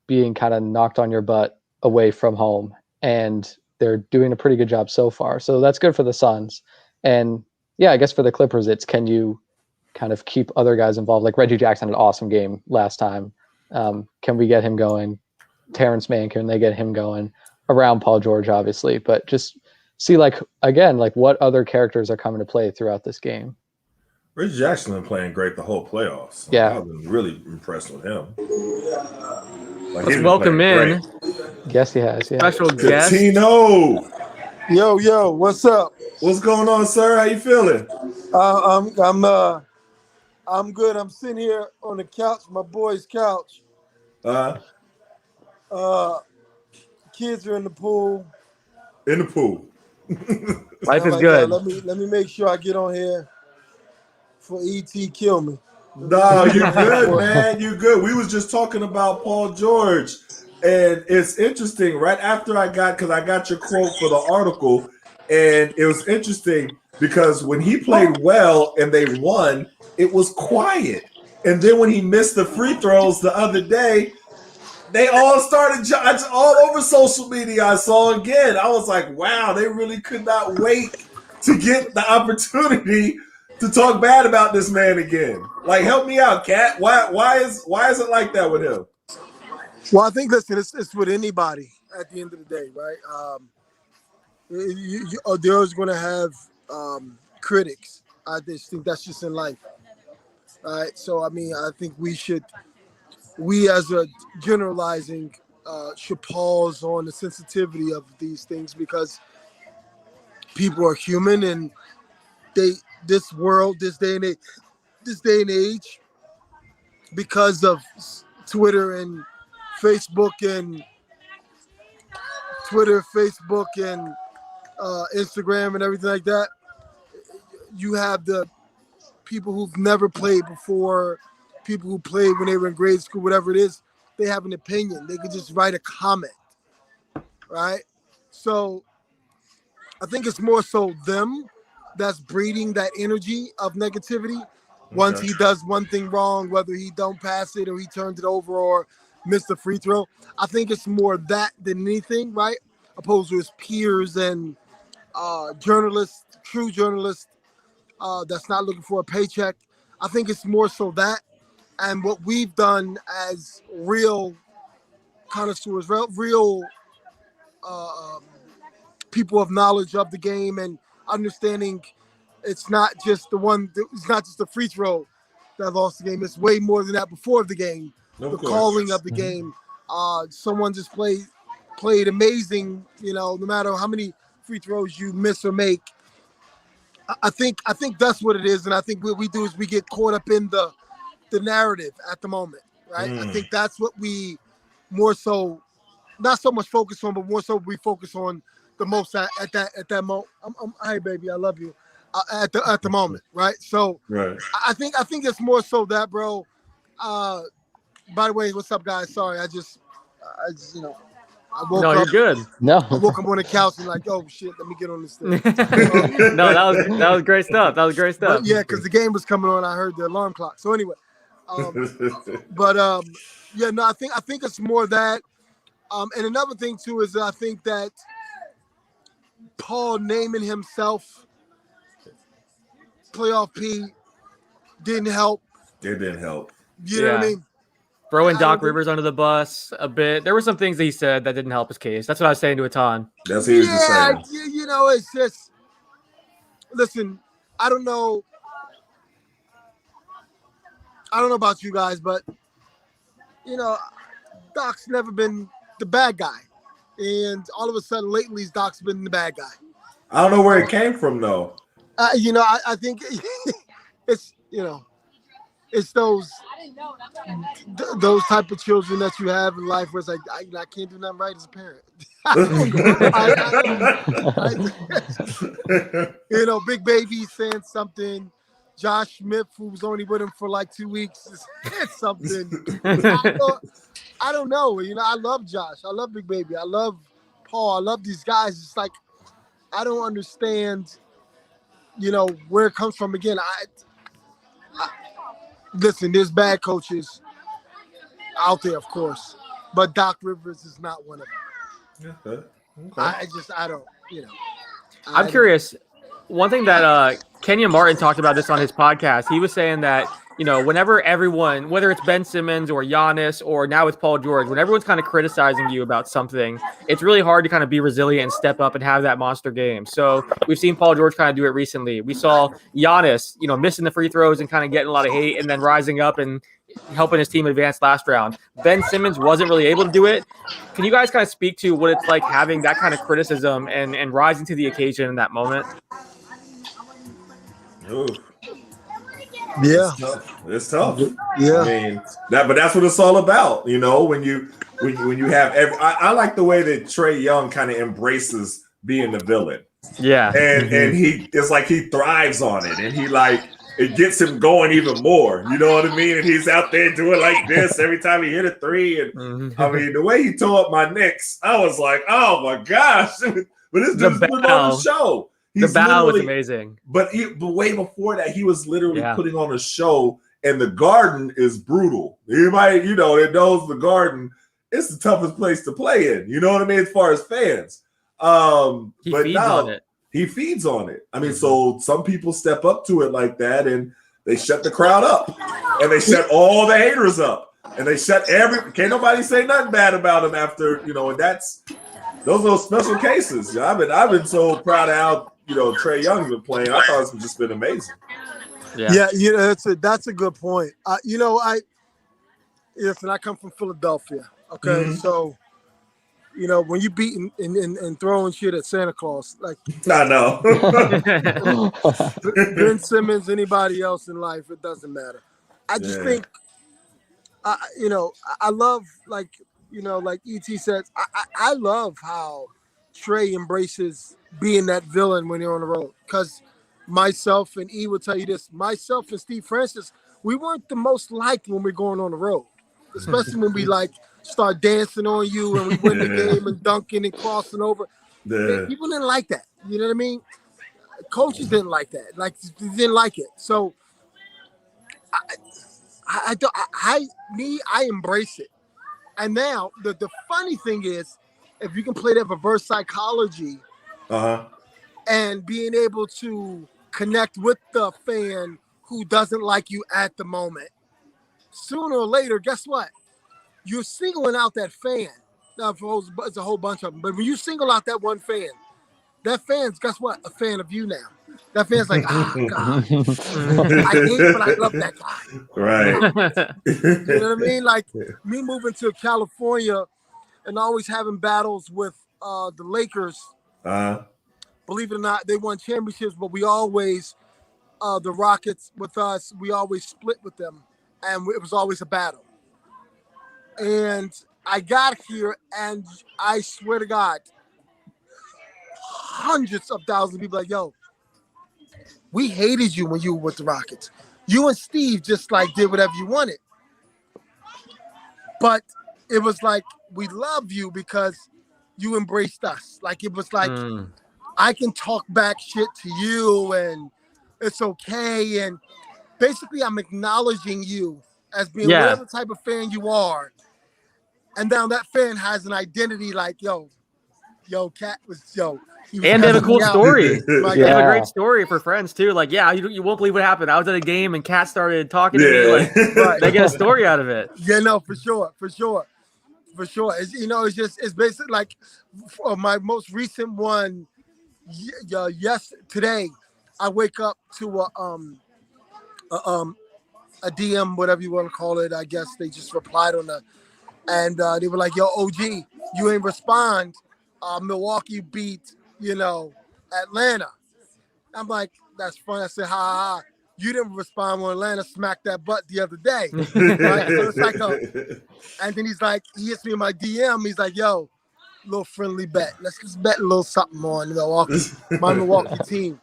[SPEAKER 2] being kind of knocked on your butt away from home? And they're doing a pretty good job so far. So that's good for the Suns. And I guess for the Clippers, it's can you kind of keep other guys involved? Like Reggie Jackson had an awesome game last time. Can we get him going? Terrence Mann, can they get him going? Around Paul George, obviously. But just see, what other characters are coming to play throughout this game.
[SPEAKER 4] Reggie Jackson been playing great the whole playoffs.
[SPEAKER 2] Yeah.
[SPEAKER 4] I've been really impressed with him.
[SPEAKER 1] Let's welcome in.
[SPEAKER 2] Yes, he has. Yeah.
[SPEAKER 1] Special guest.
[SPEAKER 4] Cuttino.
[SPEAKER 5] Yo, what's up?
[SPEAKER 4] What's going on, sir? How you feeling?
[SPEAKER 5] I'm good. I'm sitting here on the couch, my boy's couch. Kids are in the pool.
[SPEAKER 4] In the pool.
[SPEAKER 1] Life is good.
[SPEAKER 5] Let me make sure I get on here for ET kill me.
[SPEAKER 4] No, you're good, man. You're good. We was just talking about Paul George, and it's interesting. Right after because I got your quote for the article, and it was interesting because when he played well and they won, it was quiet. And then when he missed the free throws the other day, they all started all over social media. I saw again. I was like, wow, they really could not wait to get the opportunity to talk bad about this man again. Like, help me out, Kat. Why is it like that with him?
[SPEAKER 5] Well, I think, listen, it's with anybody at the end of the day, right? They're always going to have critics. I just think that's just in life. All right. So, I think we as a generalizing, should pause on the sensitivity of these things because people are human and this day and age, because of Twitter, Facebook, and Instagram and everything like that, you have the people who've never played before, people who played when they were in grade school, whatever it is, they have an opinion. They could just write a comment, right? So I think it's more so them that's breeding that energy of negativity. Once he does one thing wrong, whether he don't pass it or he turns it over or missed a free throw, I think it's more that than anything, right? Opposed to his peers and journalists, true journalists, that's not looking for a paycheck. I think it's more so that, and what we've done as real connoisseurs, real people of knowledge of the game and understanding it's not just the free throw that lost the game. It's way more than that before the game. The calling of the game. Someone just played amazing, no matter how many free throws you miss or make. I think that's what it is, and I think what we do is we get caught up in the narrative at the moment, right? I think that's what we more so, not so much focus on, but more so we focus on the most at that moment. Hey baby, I love you. At the moment, right? So
[SPEAKER 4] right.
[SPEAKER 5] I think it's more so that, bro. By the way, what's up, guys? Sorry, I just I woke up.
[SPEAKER 1] You're good.
[SPEAKER 2] No,
[SPEAKER 5] I woke up on the couch and like, oh shit, let me get on this thing.
[SPEAKER 1] No, that was great stuff. That was great stuff.
[SPEAKER 5] But, yeah, because the game was coming on, I heard the alarm clock. So anyway, I think it's more that. And another thing too is that I think that Paul naming himself Playoff P didn't help.
[SPEAKER 4] It didn't help.
[SPEAKER 5] You know what I mean?
[SPEAKER 1] Throwing Doc Rivers under the bus a bit. There were some things that he said that didn't help his case. That's what I was saying to Etan.
[SPEAKER 4] That's what he was just saying.
[SPEAKER 5] It's just, listen, I don't know about you guys, but, Doc's never been the bad guy. And all of a sudden, lately, Doc's been the bad guy.
[SPEAKER 4] I don't know where it came from, though.
[SPEAKER 5] I think it's, it's those type of children that you have in life where it's like, I can't do nothing right as a parent. Big Baby saying something. Josh Smith, who was only with him for like 2 weeks, said something. I don't know. I love Josh. I love Big Baby. I love Paul. I love these guys. It's like, I don't understand, where it comes from. Again, listen, there's bad coaches out there, of course, but Doc Rivers is not one of them.
[SPEAKER 4] Okay.
[SPEAKER 5] I don't,
[SPEAKER 1] I'm curious. One thing that Kenya Martin talked about this on his podcast. He was saying that, whenever everyone, whether it's Ben Simmons or Giannis or now it's Paul George, when everyone's kind of criticizing you about something, it's really hard to kind of be resilient and step up and have that monster game. So we've seen Paul George kind of do it recently. We saw Giannis, missing the free throws and kind of getting a lot of hate and then rising up and helping his team advance last round. Ben Simmons wasn't really able to do it. Can you guys kind of speak to what it's like having that kind of criticism and rising to the occasion in that moment?
[SPEAKER 4] Ooh.
[SPEAKER 5] Yeah,
[SPEAKER 4] it's tough.
[SPEAKER 5] Yeah,
[SPEAKER 4] I mean but that's what it's all about. When you have I like the way that Trae Young kind of embraces being the villain.
[SPEAKER 1] Yeah,
[SPEAKER 4] and it's like he thrives on it, and it gets him going even more. You know what I mean? And he's out there doing like this every time he hit a three. And I mean, the way he tore up my Knicks, I was like, oh my gosh! But it's just putting on the show.
[SPEAKER 1] The bow was amazing.
[SPEAKER 4] But way before that, he was literally putting on a show, and the Garden is brutal. Anybody, that knows the Garden, it's the toughest place to play in. You know what I mean? As far as fans. He feeds on it. I mean, so some people step up to it like that, and they shut the crowd up. And they shut all the haters up. And they shut can't nobody say nothing bad about him after, and those are special cases. I've been so proud of how Trae Young's been playing. I thought it's just been amazing.
[SPEAKER 5] Yeah, that's a good point. Listen, I come from Philadelphia. Okay, so when you beating and throwing shit at Santa Claus, like
[SPEAKER 4] I know.
[SPEAKER 5] Ben Simmons, anybody else in life, it doesn't matter. I just think, I love like ET says. I love how Trey embraces being that villain when they're on the road. Because myself and E will tell you this, myself and Steve Francis, we weren't the most liked when we're going on the road, especially when we like start dancing on you and we win the game and dunking and crossing over. Man, people didn't like that. You know what I mean? Coaches didn't like that. Like, they didn't like it. So I embrace it. And now the funny thing is, if you can play that reverse psychology and being able to connect with the fan who doesn't like you at the moment, sooner or later, guess what? You're singling out that fan. Now, it's a whole bunch of them, but when you single out that one fan, that fan's, guess what? A fan of you now. That fan's like, God, I hate, but I love that guy.
[SPEAKER 4] Right.
[SPEAKER 5] You know what I mean? Like me moving to California and always having battles with the Lakers. Believe it or not, they won championships, but we always, the Rockets with us, we always split with them, and it was always a battle. And I got here, and I swear to God, hundreds of thousands of people like, yo, we hated you when you were with the Rockets. You and Steve just like did whatever you wanted. But it was like, we love you because you embraced us. Like, it was like, I can talk back shit to you and it's okay. And basically I'm acknowledging you as being whatever type of fan you are. And now that fan has an identity like, yo, Cat was,
[SPEAKER 1] and they have a cool story.
[SPEAKER 5] Like,
[SPEAKER 1] They have a great story for friends too. Like, you won't believe what happened. I was at a game and Cat started talking to me. Like, they get a story out of it.
[SPEAKER 5] Yeah, no, for sure. It's, it's basically like my most recent one. Today, I wake up to a DM, whatever you want to call it. I guess they just replied on and they were like, "Yo, OG, you ain't respond. Milwaukee beat, Atlanta." I'm like, "That's funny." I said, "Ha ha ha. You didn't respond when Atlanta smacked that butt the other day." Right? So it's like, and then he hits me in my DM. He's like, "Yo, little friendly bet. Let's just bet a little something on Milwaukee, my Milwaukee team."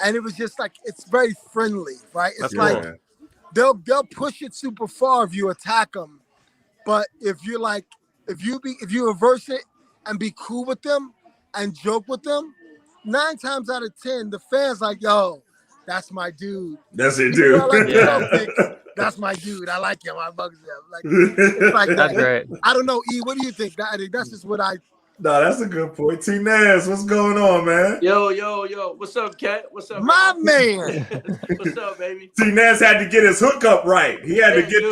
[SPEAKER 5] And it was just like, it's very friendly, right? It's like they'll push it super far if you attack them, but if you reverse it and be cool with them and joke with them, 9 times out of 10, the fans like, "Yo, that's my dude.
[SPEAKER 4] That's it, dude.
[SPEAKER 5] That's my dude. I like him. I bugs him." Like, it's like
[SPEAKER 1] that's great.
[SPEAKER 5] I don't know, E. What do you think? That's just what I.
[SPEAKER 4] No, that's a good point. T-Naz, what's going on, man?
[SPEAKER 6] Yo. What's up, Cat? What's up,
[SPEAKER 5] my man?
[SPEAKER 6] What's up, baby?
[SPEAKER 4] T-Naz had to get his hookup right. He had to get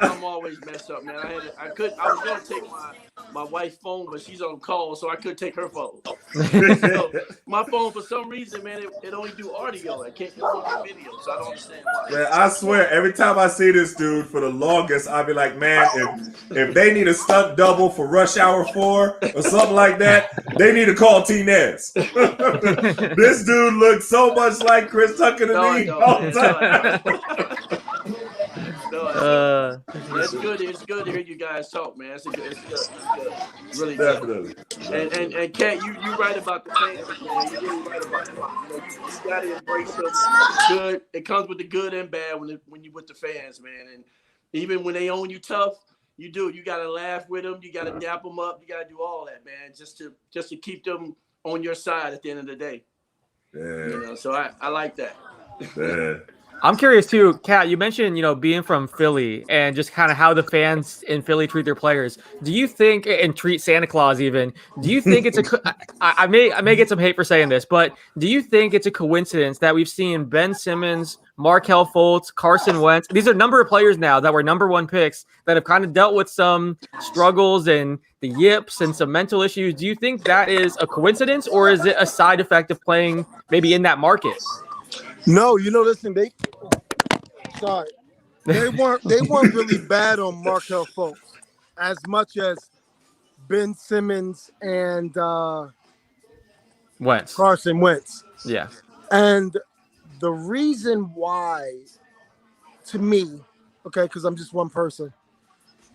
[SPEAKER 6] I'm always messed up, man. I was gonna take my wife's phone, but she's on call, so I couldn't take her phone. So my phone, for some reason, man, it only do audio. It can't do video, so I don't understand why.
[SPEAKER 4] Man, I swear, every time I see this dude, for the longest, I'll be like, man, if they need a stunt double for Rush Hour 4 or something like that, they need to call T-Naz. This dude looks so much like Chris Tucker to me all the time.
[SPEAKER 6] It's good. It's good to hear you guys talk, man. It's good. Really
[SPEAKER 4] Definitely.
[SPEAKER 6] good. And Kat, you right about the fans, man. You're really right about it. You gotta embrace them. Good. It comes with the good and bad when you're with the fans, man. And even when they own you tough, you gotta laugh with them. You gotta dap them up. You gotta do all that, man, just to keep them on your side at the end of the day.
[SPEAKER 4] Yeah.
[SPEAKER 6] So I like that.
[SPEAKER 4] Yeah.
[SPEAKER 1] I'm curious too, Kat, you mentioned, being from Philly and just kind of how the fans in Philly treat their players. Do you think, and treat Santa Claus even, do you think it's I may get some hate for saying this, but do you think it's a coincidence that we've seen Ben Simmons, Markelle Fultz, Carson Wentz, these are a number of players now that were number 1 picks that have kind of dealt with some struggles and the yips and some mental issues. Do you think that is a coincidence, or is it a side effect of playing maybe in that market?
[SPEAKER 5] No, listen, they weren't really bad on Markelle Fultz as much as Ben Simmons and Carson Wentz.
[SPEAKER 1] Yeah.
[SPEAKER 5] And the reason why, to me, okay, because I'm just one person,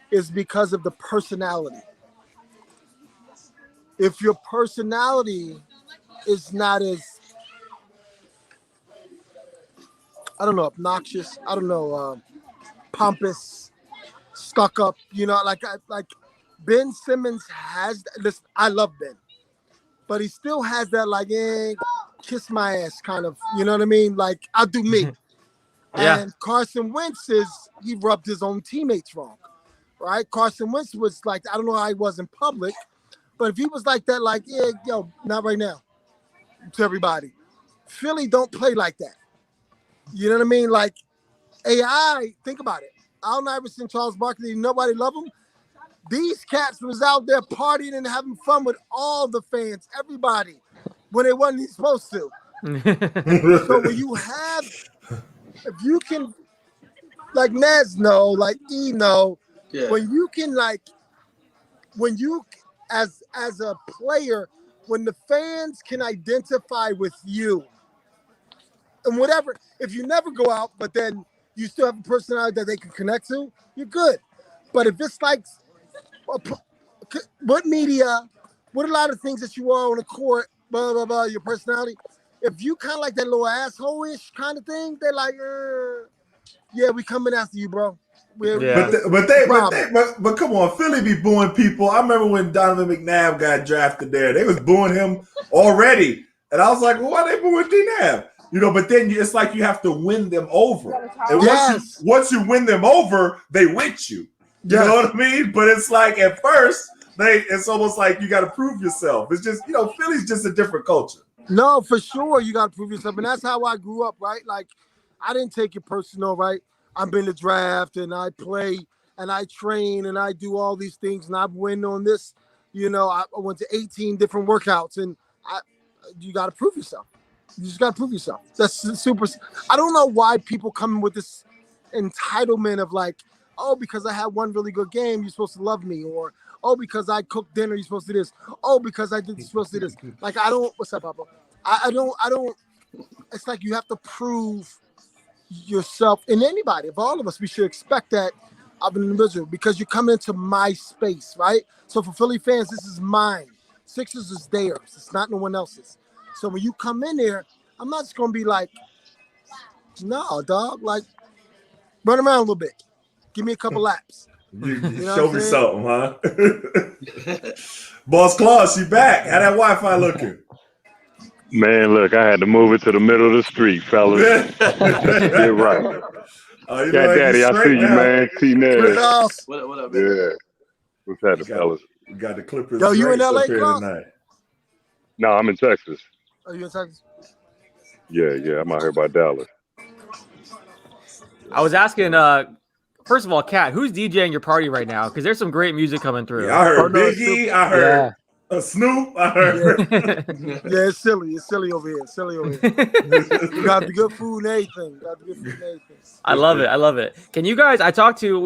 [SPEAKER 5] is because of the personality. if your personality is not as, I don't know, obnoxious, I don't know, pompous, stuck up, like Ben Simmons has. Listen, I love Ben, but he still has that like, kiss my ass kind of, you know what I mean? Like, I'll do me.
[SPEAKER 1] Yeah.
[SPEAKER 5] And Carson Wentz he rubbed his own teammates wrong, right? Carson Wentz was like, I don't know how he was in public, but if he was like that, like, yeah, yo, not right now, to everybody. Philly don't play like that. You know what I mean? Like, AI, think about it. Allen Iverson, Charles Barkley, nobody love them. These cats was out there partying and having fun with all the fans, everybody, when they wasn't supposed to. So when you have, if you can, like Nez know, like E know, when you can, like, when you, as a player, when the fans can identify with you, and whatever, if you never go out, but then you still have a personality that they can connect to, you're good. But if it's like, what media, what a lot of things that you are on the court, blah, blah, blah, your personality, if you kind of like that little asshole-ish kind of thing, they're like, yeah, we coming after you, bro.
[SPEAKER 1] Yeah.
[SPEAKER 4] But come on, Philly be booing people. I remember when Donovan McNabb got drafted there, they was booing him already, and I was like, well, why they booing D-Nab? But then it's like you have to win them over, and once you win them over, they with you. You know what I mean? But it's like at first, it's almost like you got to prove yourself. It's just, Philly's just a different culture.
[SPEAKER 5] No, for sure, you got to prove yourself, and that's how I grew up, right? Like, I didn't take it personal, right? I've been to draft and I play and I train and I do all these things and I've win on this. I went to 18 different workouts and you got to prove yourself. You just got to prove yourself. That's super. I don't know why people come with this entitlement of like, oh, because I had one really good game, you're supposed to love me, or oh, because I cooked dinner, you're supposed to do this. Oh, because I did, you're supposed to do this. Like, I don't. What's up, Papa? I don't. It's like you have to prove yourself, and anybody, of all of us, we should expect that of an individual because you're coming into my space, right? So for Philly fans, this is mine. Sixers is theirs. It's not no one else's. So when you come in there, I'm not just gonna be like, no, dog, like run around a little bit. Give me a couple laps.
[SPEAKER 4] You show me something, huh? Boss Kloss, you back. How that Wi-Fi looking?
[SPEAKER 3] Man, look, I had to move it to the middle of the street, fellas. Get right.
[SPEAKER 4] Oh,
[SPEAKER 3] Daddy, I see you, man. T-Nez.
[SPEAKER 6] What up,
[SPEAKER 3] man?
[SPEAKER 6] man?
[SPEAKER 3] Yeah. What's happening, fellas?
[SPEAKER 4] We got the Clippers.
[SPEAKER 5] Yo, you in LA,
[SPEAKER 4] tonight.
[SPEAKER 3] No, I'm in Texas.
[SPEAKER 5] Are you in Texas?
[SPEAKER 3] Yeah, I'm out here by Dallas.
[SPEAKER 1] I was asking, first of all, Kat, who's DJing your party right now? Because there's some great music coming through.
[SPEAKER 4] Yeah, I heard Biggie. I heard Snoop. I heard.
[SPEAKER 5] Yeah, it's silly. It's silly over here. You got the good food and everything.
[SPEAKER 1] I love it. Can you guys, I talked to,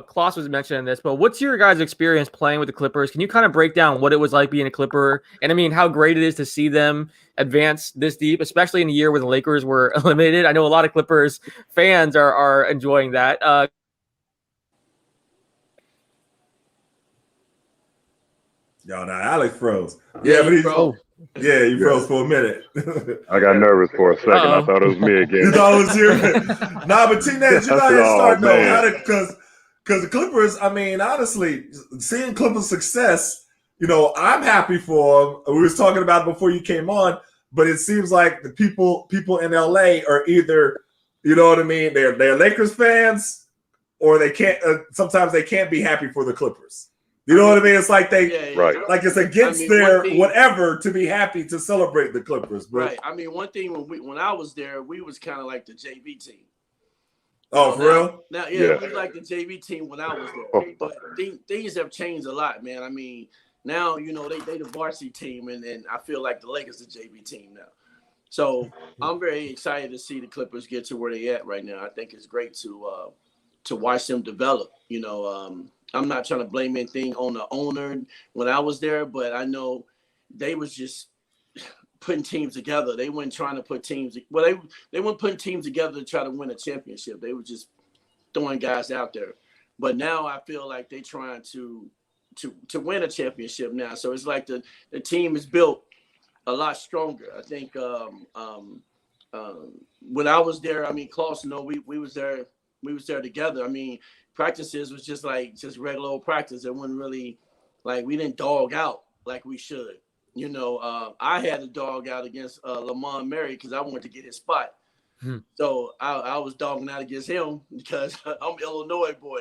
[SPEAKER 1] Kloss was mentioning this, but what's your guys' experience playing with the Clippers? Can you kind of break down what it was like being a Clipper? And I mean, how great it is to see them advance this deep, especially in a year where the Lakers were eliminated. I know a lot of Clippers fans are enjoying that.
[SPEAKER 4] Y'all, now Alex froze. Yeah, but he froze. Yeah, he froze for a minute.
[SPEAKER 3] I got nervous for a second. I thought it was me again.
[SPEAKER 4] You thought it was you? Nah, but T-Nez, you gotta start knowing how to, because the Clippers, I mean, honestly, seeing Clippers' success, I'm happy for them. We was talking about it before you came on, but it seems like the people in LA are either, you know what I mean, they're Lakers fans, or they can't. Sometimes they can't be happy for the Clippers. You know what I mean? It's like like it's against their whatever to be happy to celebrate the Clippers. But.
[SPEAKER 6] Right. I mean, one thing when I was there, we was kind of like the JV team.
[SPEAKER 4] Oh, for real?
[SPEAKER 6] Now, we like the JV team when I was there. But things have changed a lot, man. I mean, now they the varsity team, and I feel like the Lakers the JV team now. So I'm very excited to see the Clippers get to where they at right now. I think it's great to watch them develop. I'm not trying to blame anything on the owner when I was there, but I know they was just putting teams together. They weren't trying to put teams. Well, they weren't putting teams together to try to win a championship. They were just throwing guys out there. But now I feel like they're trying to to win a championship now. So it's like the team is built a lot stronger. I think when I was there, I mean, Kloss, we was there together. I mean, practices was just regular old practice. It wasn't really like we didn't dog out like we should. I had to dog out against Lamont Mary because I wanted to get his spot. So I was dogging out against him because I'm Illinois boy.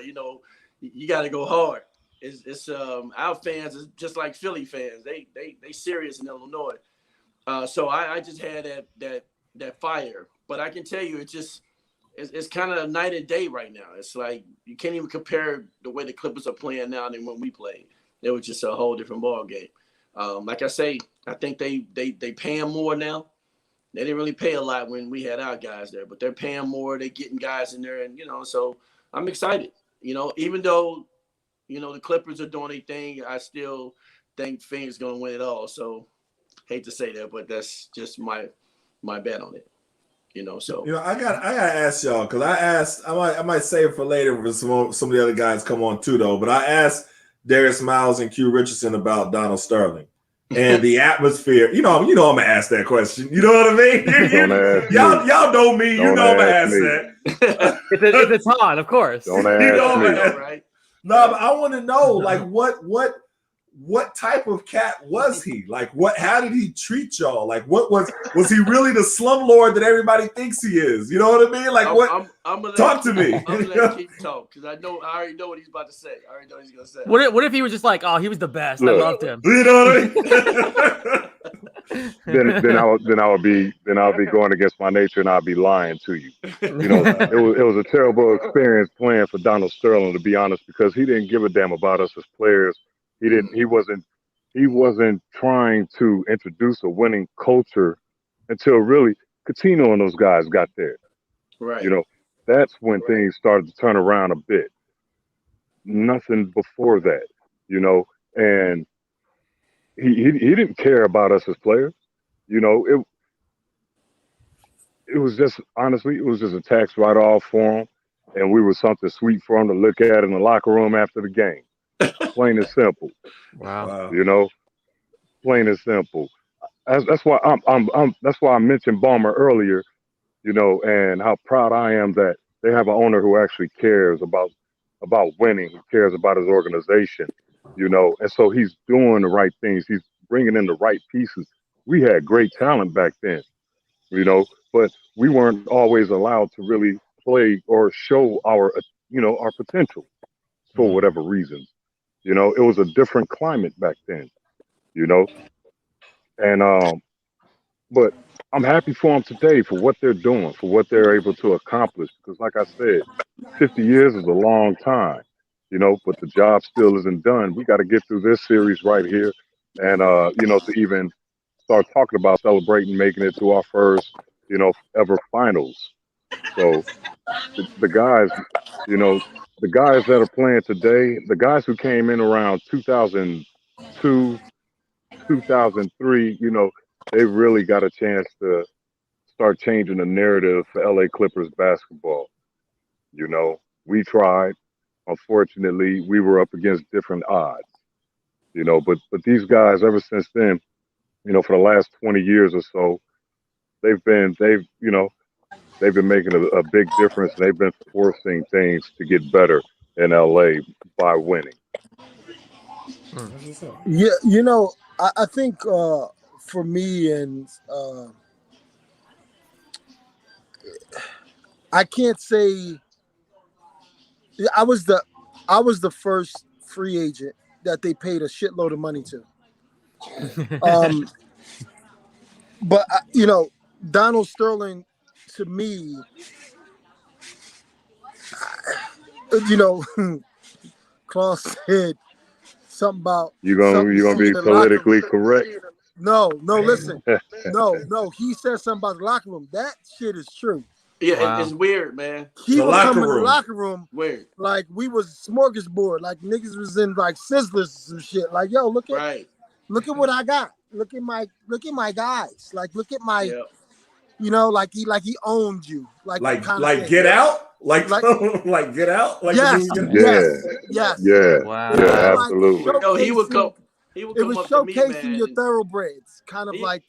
[SPEAKER 6] You got to go hard. It's our fans is just like Philly fans. They serious in Illinois. So I just had that fire. But I can tell you, it's kind of night and day right now. It's like you can't even compare the way the Clippers are playing now than when we played. It was just a whole different ball game. Like I say, I think they paying more now. They didn't really pay a lot when we had our guys there, but they're paying more. They're getting guys in there, and so I'm excited. Even though the Clippers are doing their thing, I still think Phoenix is going to win it all. So hate to say that, but that's just my bet on it. So
[SPEAKER 4] I gotta ask y'all because I might save it for later when some of the other guys come on too though. But I asked Darius Miles and Q Richardson about Donald Sterling and the atmosphere. I'm gonna ask that question. You know what I mean? Y'all know me. I'm gonna ask that.
[SPEAKER 1] It's on, of course.
[SPEAKER 3] Don't ask me.
[SPEAKER 6] Right?
[SPEAKER 4] No, but I want to know what type of cat was he? Like how did he treat y'all? Like was he really the slumlord that everybody thinks he is? You know what I mean? Like
[SPEAKER 6] I'm gonna
[SPEAKER 4] talk to me.
[SPEAKER 6] I'm gonna let Keith talk because I already know what he's about to say. I already know what he's gonna say.
[SPEAKER 1] What if he was just like, oh, he was the best.
[SPEAKER 3] Look,
[SPEAKER 1] I loved him.
[SPEAKER 4] You know what I mean?
[SPEAKER 3] then I'll be going against my nature and I'll be lying to you. It was a terrible experience playing for Donald Sterling, to be honest, because he didn't give a damn about us as players. He wasn't trying to introduce a winning culture until really Cuttino and those guys got there.
[SPEAKER 6] Right.
[SPEAKER 3] That's when things started to turn around a bit. Nothing before that, and he didn't care about us as players. It was just, honestly, it was just a tax write-off for him, and we were something sweet for him to look at in the locker room after the game. Plain and simple.
[SPEAKER 1] Wow.
[SPEAKER 3] Plain and simple. That's why that's why I mentioned Ballmer earlier, and how proud I am that they have an owner who actually cares about winning, who cares about his organization, and so he's doing the right things. He's bringing in the right pieces. We had great talent back then, but we weren't always allowed to really play or show our potential for whatever reasons. It was a different climate back then, and but I'm happy for them today for what they're doing, for what they're able to accomplish. Because like I said, 50 years is a long time, but the job still isn't done. We got to get through this series right here and, to even start talking about celebrating making it to our first, ever finals. So the guys, the guys that are playing today, the guys who came in around 2002, 2003, they really got a chance to start changing the narrative for LA Clippers basketball. We tried. Unfortunately, we were up against different odds. But these guys, ever since then, for the last 20 years or so, they've been making a big difference. They've been forcing things to get better in LA by winning.
[SPEAKER 5] Yeah, I think for me, and I can't say I was the first free agent that they paid a shitload of money to. But Donald Sterling, to me, Kloss said something about
[SPEAKER 3] you're gonna be politically correct.
[SPEAKER 5] No, listen. No, he said something about the locker room. That shit is true.
[SPEAKER 6] Yeah,
[SPEAKER 1] wow.
[SPEAKER 6] It's weird, man.
[SPEAKER 5] He would come in the locker room
[SPEAKER 6] weird.
[SPEAKER 5] Like we was smorgasbord, like niggas was in like Sizzlers and some shit. Like, yo, look at what I got. Look at my guys. Like, look at my like he owned you. Like
[SPEAKER 4] Get Out? Like Get Out? Like
[SPEAKER 5] yes,
[SPEAKER 4] the movie Get Out?
[SPEAKER 5] yes.
[SPEAKER 3] Yeah.
[SPEAKER 1] Wow.
[SPEAKER 3] Yeah,
[SPEAKER 5] Like
[SPEAKER 3] absolutely.
[SPEAKER 6] No, he would come.
[SPEAKER 5] It was
[SPEAKER 6] up to me,
[SPEAKER 5] showcasing
[SPEAKER 6] man.
[SPEAKER 5] your thoroughbreds, kind of like,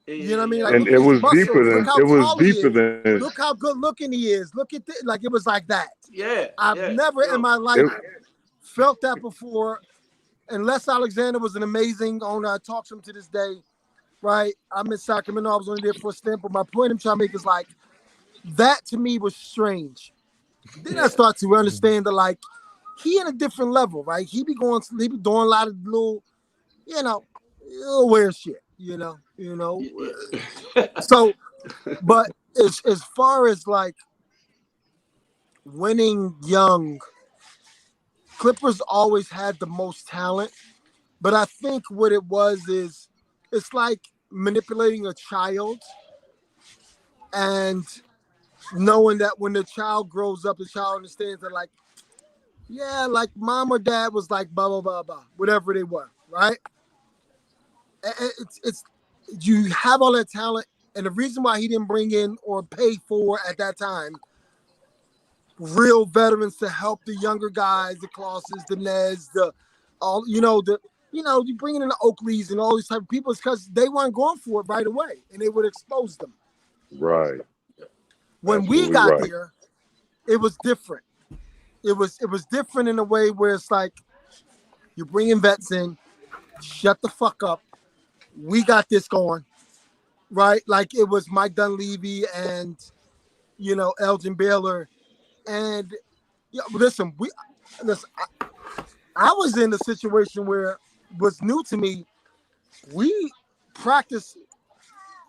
[SPEAKER 5] you know what I mean? Like,
[SPEAKER 3] And
[SPEAKER 5] look
[SPEAKER 3] it
[SPEAKER 5] at his
[SPEAKER 3] was
[SPEAKER 5] muscles.
[SPEAKER 3] deeper
[SPEAKER 5] Look
[SPEAKER 3] than
[SPEAKER 5] how
[SPEAKER 3] it was
[SPEAKER 5] tall he
[SPEAKER 3] deeper
[SPEAKER 5] is.
[SPEAKER 3] than
[SPEAKER 5] Look how good looking he is. Look at this. Like, it was like that.
[SPEAKER 6] Yeah.
[SPEAKER 5] I've never in my life felt that before. And Les Alexander was an amazing owner. I talk to him to this day, right? I'm in Sacramento. I was only there for a stint. But my point I'm trying to make is like, that to me was strange. Then I start to understand that, like, he in a different level, right? He be doing a lot of little, little weird shit, So, but as far as like winning young, Clippers always had the most talent, but I think what it was is it's like manipulating a child and knowing that when the child grows up, the child understands that, like, yeah, like mom or dad was like blah blah blah blah, whatever they were, right? It's you have all that talent, and the reason why he didn't bring in or pay for at that time real veterans to help the younger guys, the Klosses, the Neds, you bringing in the Oakleys and all these type of people is because they weren't going for it right away, and they would expose them.
[SPEAKER 3] right.
[SPEAKER 5] When
[SPEAKER 3] Absolutely
[SPEAKER 5] we got
[SPEAKER 3] right.
[SPEAKER 5] here, it was different. It was different in a way where it's like you're bringing vets in, shut the fuck up. We got this going, right? Like it was Mike Dunleavy and Elgin Baylor, and listen, I was in a situation where what's new to me. We practiced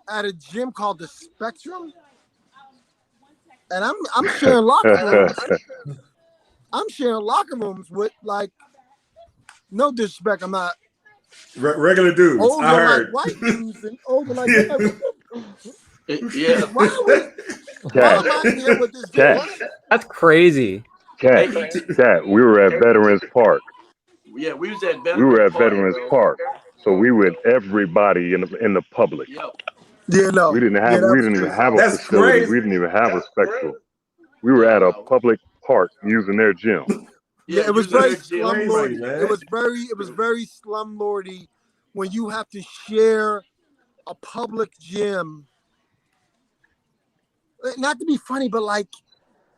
[SPEAKER 5] at a gym called the Spectrum, and I'm sharing locker rooms. I'm sharing locker rooms with, like, no disrespect, I'm not
[SPEAKER 4] Regular dudes.
[SPEAKER 5] older
[SPEAKER 4] I heard.
[SPEAKER 5] like white dudes and older like
[SPEAKER 6] Yeah.
[SPEAKER 5] why am I here with this dude?
[SPEAKER 1] That's crazy.
[SPEAKER 3] Cat, we were at Veterans Park.
[SPEAKER 6] Yeah, we was at
[SPEAKER 3] Veterans Park. So we were everybody in the public.
[SPEAKER 6] Yep.
[SPEAKER 5] Yeah, no.
[SPEAKER 3] We didn't even have a
[SPEAKER 4] That's
[SPEAKER 3] facility.
[SPEAKER 4] crazy.
[SPEAKER 3] We didn't even have a spectral. We were at a public park using their gym.
[SPEAKER 5] Yeah, it was very
[SPEAKER 4] slumlordy,
[SPEAKER 5] slumlordy. It was very slumlordy when you have to share a public gym. Not to be funny, but like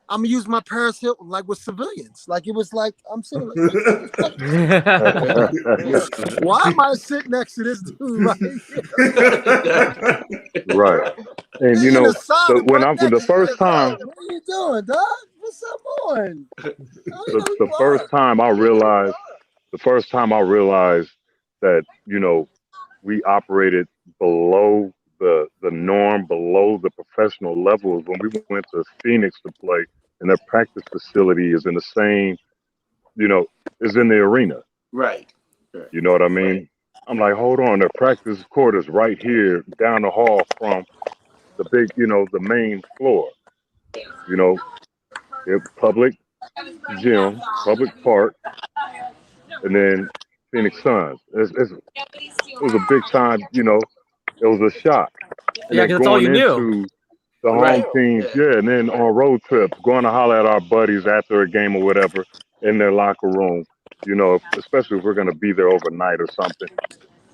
[SPEAKER 5] I'm gonna use my Paris Hilton like with civilians. Like it was like I'm sitting like, why am I sitting next to this dude right here?
[SPEAKER 3] Right. And the first time,
[SPEAKER 5] what are you doing, dog? What's up on?
[SPEAKER 3] the first time I realized that we operated below the norm, below the professional levels when we went to Phoenix to play, and their practice facility is in the same, is in the arena.
[SPEAKER 6] Right.
[SPEAKER 3] You know what I mean? Right. I'm like, hold on, their practice court is right here down the hall from the big, the main floor. Public gym, public park, and then Phoenix Suns. It was a big time, it was a shock. And
[SPEAKER 1] yeah, because that's all you knew.
[SPEAKER 3] The home teams, and then on road trips, going to holler at our buddies after a game or whatever in their locker room, especially if we're going to be there overnight or something.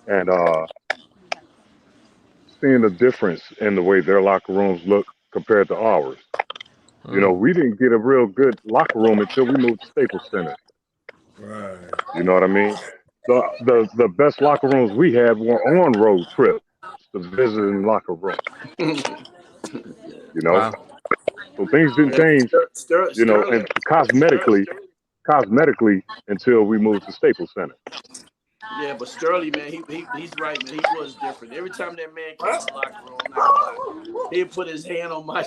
[SPEAKER 3] And seeing the difference in the way their locker rooms look compared to ours. We didn't get a real good locker room until we moved to Staples Center.
[SPEAKER 4] Right.
[SPEAKER 3] You know what I mean? The best locker rooms we had were on road trips, the visiting locker room.
[SPEAKER 1] Wow.
[SPEAKER 3] So things didn't change, and cosmetically until we moved to Staples Center.
[SPEAKER 6] Yeah, but Sterling, man, he's right, man. He was different. Every time that man came in the locker room, I'm not gonna lie, he'd put his hand on my.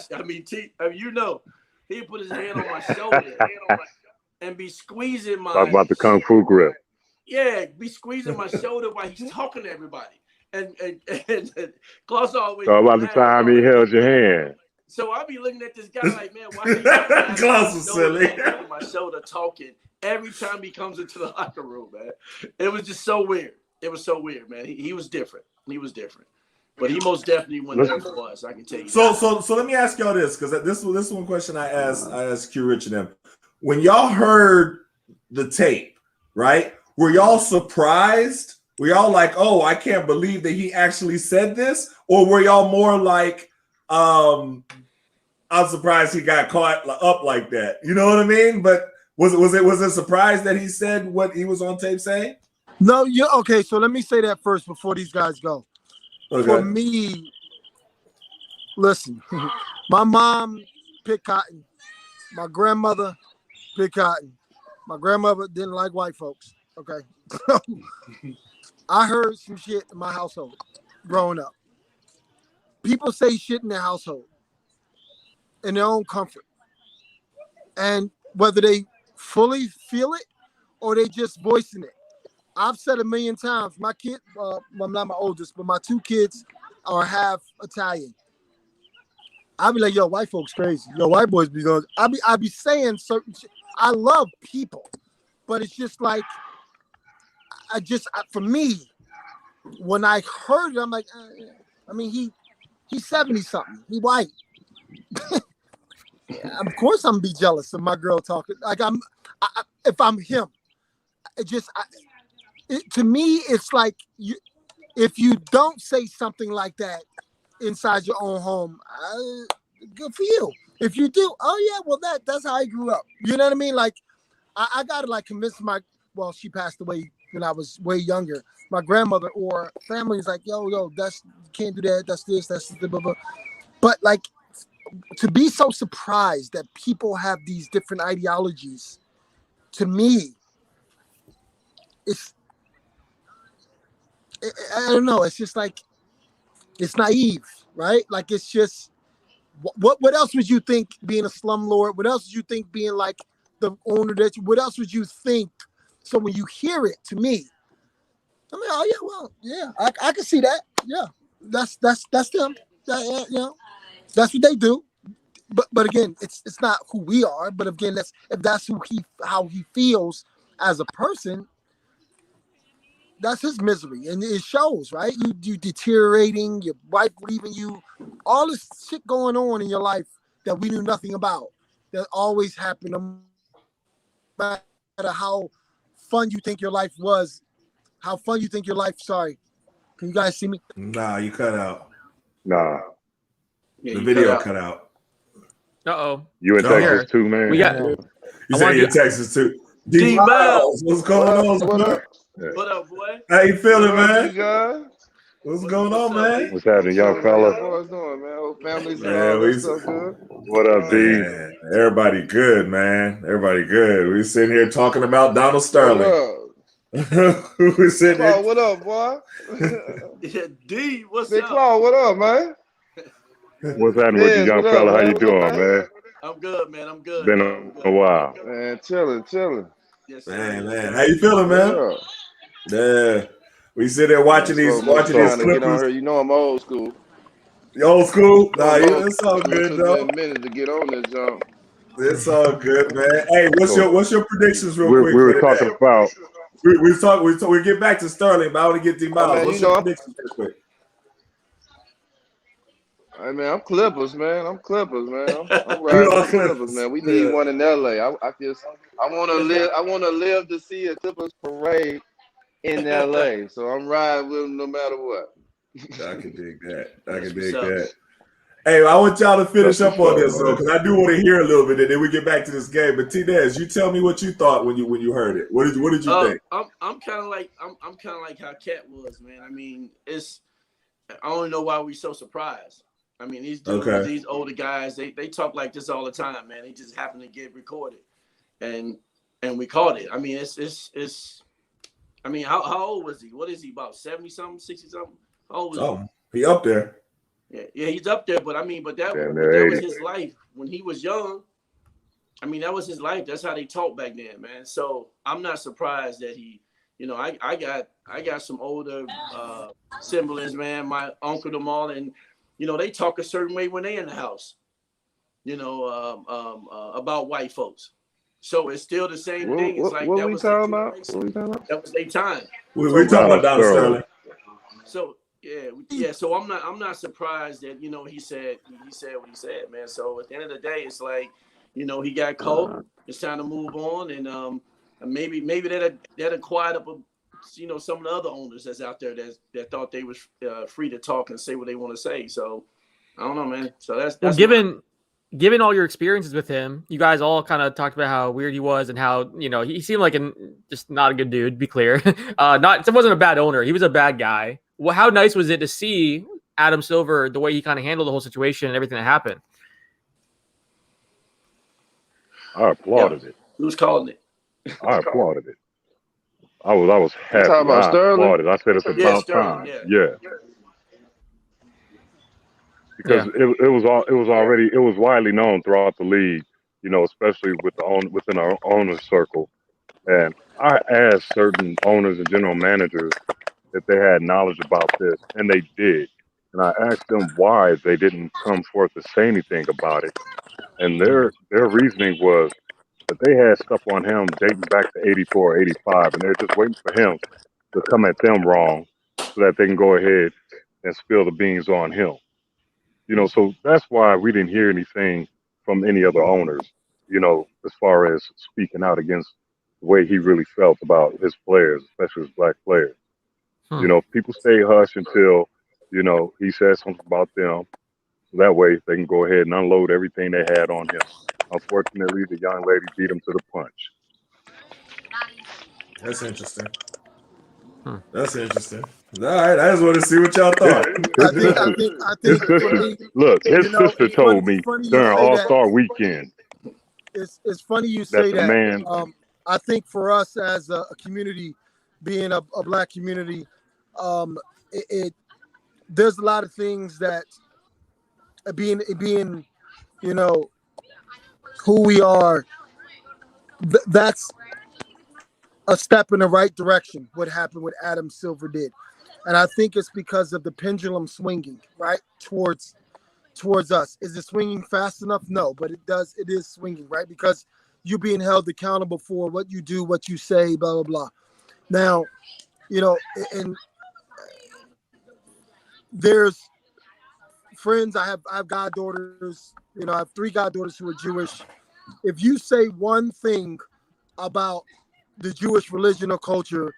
[SPEAKER 6] He'd put his hand on my shoulder and be squeezing my.
[SPEAKER 3] Talk about the kung fu grip.
[SPEAKER 6] Yeah, be squeezing my shoulder while he's talking to everybody. And Kloss always.
[SPEAKER 3] So about the time he held your hand.
[SPEAKER 6] So I'll be looking at this guy like, man, why
[SPEAKER 4] Kloss was silly.
[SPEAKER 6] My shoulder talking every time he comes into the locker room, man. It was just so weird. It was so weird, man. He was different. He was different. But he most definitely went there for us. I can tell you.
[SPEAKER 4] So let me ask y'all this, because this one question I asked Q Rich and them. When y'all heard the tape, right? Were y'all surprised? Were y'all like, oh, I can't believe that he actually said this? Or were y'all more like, I'm surprised he got caught up like that? You know what I mean? But was it a surprise that he said what he was on tape saying?
[SPEAKER 5] No, yeah, okay. So let me say that first before these guys go.
[SPEAKER 4] Okay.
[SPEAKER 5] For me, listen, my mom picked cotton. My grandmother picked cotton. My grandmother didn't like white folks. Okay. I heard some shit in my household growing up. People say shit in their household in their own comfort. And whether they fully feel it or they just voicing it. I've said a million times, my kid, well, not my oldest, but my 2 kids are half Italian. I be like, yo, white folks crazy. Yo, white boys be going. I be saying certain shit. I love people, but it's just like, for me, when I heard it, I'm like, I mean, he's 70 something. He white. Yeah, of course, I'm gonna be jealous of my girl talking. Like if I'm him, to me, it's like if you don't say something like that inside your own home, good for you. If you do, oh yeah, well that's how I grew up. You know what I mean? Like I gotta like convince she passed away when I was way younger. My grandmother or family is like, yo, that's you can't do that. That's this. That's the blah blah. But like to be so surprised that people have these different ideologies, to me, I don't know. It's just like it's naive, right? Like it's just what else would you think being a slumlord? What else would you think being like the owner what else would you think? So when you hear it, to me, I mean, oh yeah, well, yeah, I can see that. Yeah, that's them. Yeah, you know, that's what they do. But again, it's not who we are. But again, if that's how he feels as a person, that's his misery, and it shows, right? You deteriorating, your wife leaving you, all this shit going on in your life that we knew nothing about, that always happened, no matter how fun you think your life was, Sorry, can you guys see me?
[SPEAKER 4] Nah, you cut out.
[SPEAKER 3] Nah.
[SPEAKER 6] Yeah,
[SPEAKER 4] The video cut out.
[SPEAKER 1] Uh-oh.
[SPEAKER 3] You in Texas too, man?
[SPEAKER 1] We got.
[SPEAKER 4] You say you're in Texas too.
[SPEAKER 6] D Miles,
[SPEAKER 4] what's going on, man?
[SPEAKER 6] what up, boy?
[SPEAKER 4] How you feeling,
[SPEAKER 7] What up,
[SPEAKER 4] man?
[SPEAKER 7] you guys?
[SPEAKER 4] What's going on,
[SPEAKER 6] up,
[SPEAKER 4] man?
[SPEAKER 6] D?
[SPEAKER 3] What's happening, young
[SPEAKER 7] How y'all
[SPEAKER 3] fella?
[SPEAKER 7] boys doing, man? Hope families and
[SPEAKER 4] Man,
[SPEAKER 7] all that stuff good.
[SPEAKER 3] What up, D?
[SPEAKER 4] Man, everybody good, man. Everybody good. We sitting here talking about Donald
[SPEAKER 7] What
[SPEAKER 4] Sterling.
[SPEAKER 7] up?
[SPEAKER 4] We're sitting
[SPEAKER 7] Claw,
[SPEAKER 4] here.
[SPEAKER 7] what up, boy?
[SPEAKER 6] Yeah, D, what's
[SPEAKER 7] Big
[SPEAKER 6] up?
[SPEAKER 7] Claw, what up, man?
[SPEAKER 3] What's happening with you,
[SPEAKER 7] Yes,
[SPEAKER 3] young
[SPEAKER 7] what up,
[SPEAKER 3] fella? How
[SPEAKER 7] man?
[SPEAKER 3] you
[SPEAKER 7] What up,
[SPEAKER 3] doing, man?
[SPEAKER 6] I'm good, man. I'm good.
[SPEAKER 3] Been
[SPEAKER 6] Man. I'm
[SPEAKER 3] a
[SPEAKER 6] good.
[SPEAKER 3] while.
[SPEAKER 7] Man, chilling.
[SPEAKER 6] Yes, sir.
[SPEAKER 4] Man, how you feeling, man?
[SPEAKER 7] What up?
[SPEAKER 4] Yeah, we sit there watching these
[SPEAKER 7] Trying to get on
[SPEAKER 4] Clippers.
[SPEAKER 7] here. You know I'm old school.
[SPEAKER 4] The old school? Nah,
[SPEAKER 7] I'm old
[SPEAKER 4] it's all
[SPEAKER 7] school.
[SPEAKER 4] good
[SPEAKER 7] It took me
[SPEAKER 4] though.
[SPEAKER 7] a minute to get on this jump.
[SPEAKER 4] It's all good, man. Hey, what's your predictions, real
[SPEAKER 3] We
[SPEAKER 4] quick?
[SPEAKER 3] were talking about.
[SPEAKER 4] We get back to Sterling, but I want to get D Miles.
[SPEAKER 7] man,
[SPEAKER 4] What's
[SPEAKER 7] you
[SPEAKER 4] your
[SPEAKER 7] know,
[SPEAKER 4] predictions, real quick?
[SPEAKER 7] I mean, I'm Clippers, man. I'm
[SPEAKER 4] You
[SPEAKER 7] riding
[SPEAKER 4] are
[SPEAKER 7] with the Clippers, man. We need one in LA. I want to live to see a Clippers parade in LA. So I'm riding with them no matter what.
[SPEAKER 4] I can dig that.
[SPEAKER 6] That's what's up.
[SPEAKER 4] Hey, I want y'all to finish
[SPEAKER 3] That's
[SPEAKER 4] up on
[SPEAKER 3] what's
[SPEAKER 4] this
[SPEAKER 3] up,
[SPEAKER 4] though,
[SPEAKER 3] man.
[SPEAKER 4] because I do want to hear a little bit, and then we get back to this game. But T-Dez, you tell me what you thought when you heard it. What did you think?
[SPEAKER 6] I'm kind of like how Cat was, man. I mean, I don't know why we so surprised. I mean, these dudes, these older guys, they talk like this all the time, man. They just happen to get recorded, and we caught it. I mean, it's. I mean, how old was he? What is he, about 70 something, 60 something? How old was
[SPEAKER 4] he up there.
[SPEAKER 6] Yeah, he's up there, but I mean, that was his life when he was young. I mean, that was his life. That's how they talk back then, man. So I'm not surprised that he, I got some older siblings, man. My uncle, them all, and they talk a certain way when they in the house. About white folks. So it's still the same thing. It's like
[SPEAKER 7] what we talking about?
[SPEAKER 6] That was their time.
[SPEAKER 4] We're talking about Donald Sterling.
[SPEAKER 6] So Yeah. So I'm not surprised that he said what he said, man. So at the end of the day, it's like he got caught. It's time to move on, and maybe that'll quiet up some of the other owners that's out there that thought they was free to talk and say what they want to say. So I don't know, man. So that's
[SPEAKER 1] given all your experiences with him, you guys all kind of talked about how weird he was and how he seemed like just not a good dude. To be clear, it wasn't a bad owner. He was a bad guy. Well, how nice was it to see Adam Silver, the way he kind of handled the whole situation and everything that happened?
[SPEAKER 3] I applauded it.
[SPEAKER 6] Who's calling it?
[SPEAKER 3] I applauded it. I was happy.
[SPEAKER 7] Talking about
[SPEAKER 3] I
[SPEAKER 7] Sterling?
[SPEAKER 3] applauded. I said it's about
[SPEAKER 6] Sterling,
[SPEAKER 3] time.
[SPEAKER 6] yeah.
[SPEAKER 3] Because it was widely known throughout the league, especially within our owner circle. And I asked certain owners and general managers if they had knowledge about this, and they did. And I asked them why they didn't come forth to say anything about it. And their reasoning was that they had stuff on him dating back to 84, 85, and they're just waiting for him to come at them wrong so that they can go ahead and spill the beans on him. So that's why we didn't hear anything from any other owners, as far as speaking out against the way he really felt about his players, especially his black players. People stay hush until, he says something about them. So that way they can go ahead and unload everything they had on him. Unfortunately, the young lady beat him to the punch.
[SPEAKER 4] That's interesting. That's interesting. All right, I just want to see what y'all thought.
[SPEAKER 5] I think
[SPEAKER 3] his sister told me during All-Star Weekend.
[SPEAKER 5] It's funny you say that.
[SPEAKER 3] Man,
[SPEAKER 5] I think for us as a community, being a black community, there's a lot of things that being who we are. That's a step in the right direction. What happened, what Adam Silver did, and I think it's because of the pendulum swinging right towards us. Is it swinging fast enough? No, but it is swinging, right? Because you're being held accountable for what you do, what you say, blah blah blah. Now, and there's friends. I have goddaughters. I have 3 goddaughters who are Jewish. If you say one thing about the Jewish religion or culture,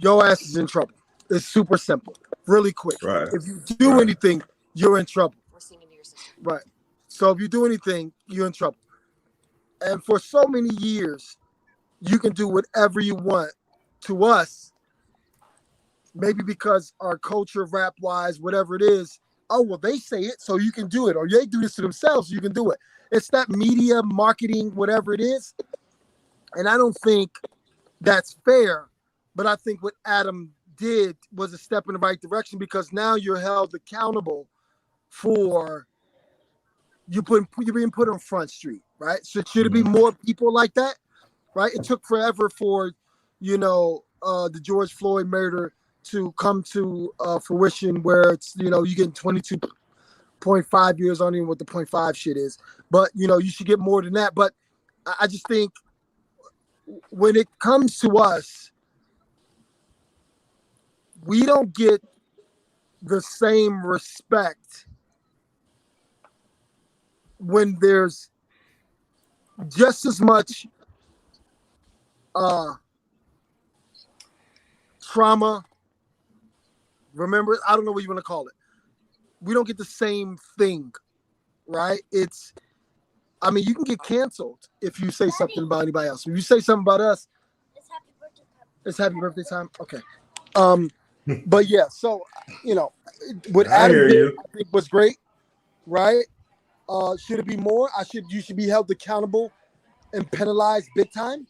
[SPEAKER 5] your ass is in trouble. It's super simple, really quick.
[SPEAKER 4] Right.
[SPEAKER 5] If you do anything, you're in trouble. Right. So if you do anything, you're in trouble. And for so many years, you can do whatever you want to us. Maybe because our culture, rap-wise, whatever it is, oh, well, they say it, so you can do it. Or they do this to themselves, so you can do it. It's that media, marketing, whatever it is. And I don't think that's fair. But I think what Adam did was a step in the right direction, because now you're held accountable for you're being put on Front Street, right? So should it be more people like that, right? It took forever for, the George Floyd murder to come to fruition, where it's, you get 22.5 years on even what the 0.5 shit is. But, you should get more than that. But I just think when it comes to us, we don't get the same respect when there's just as much trauma. Remember, I don't know what you want to call it. We don't get the same thing, right? You can get canceled if you say something about anybody else. If you say something about us, it's happy birthday time. Okay. But yeah, so what Adam did, I think, was great, right? Should it be more? You should be held accountable and penalized big time,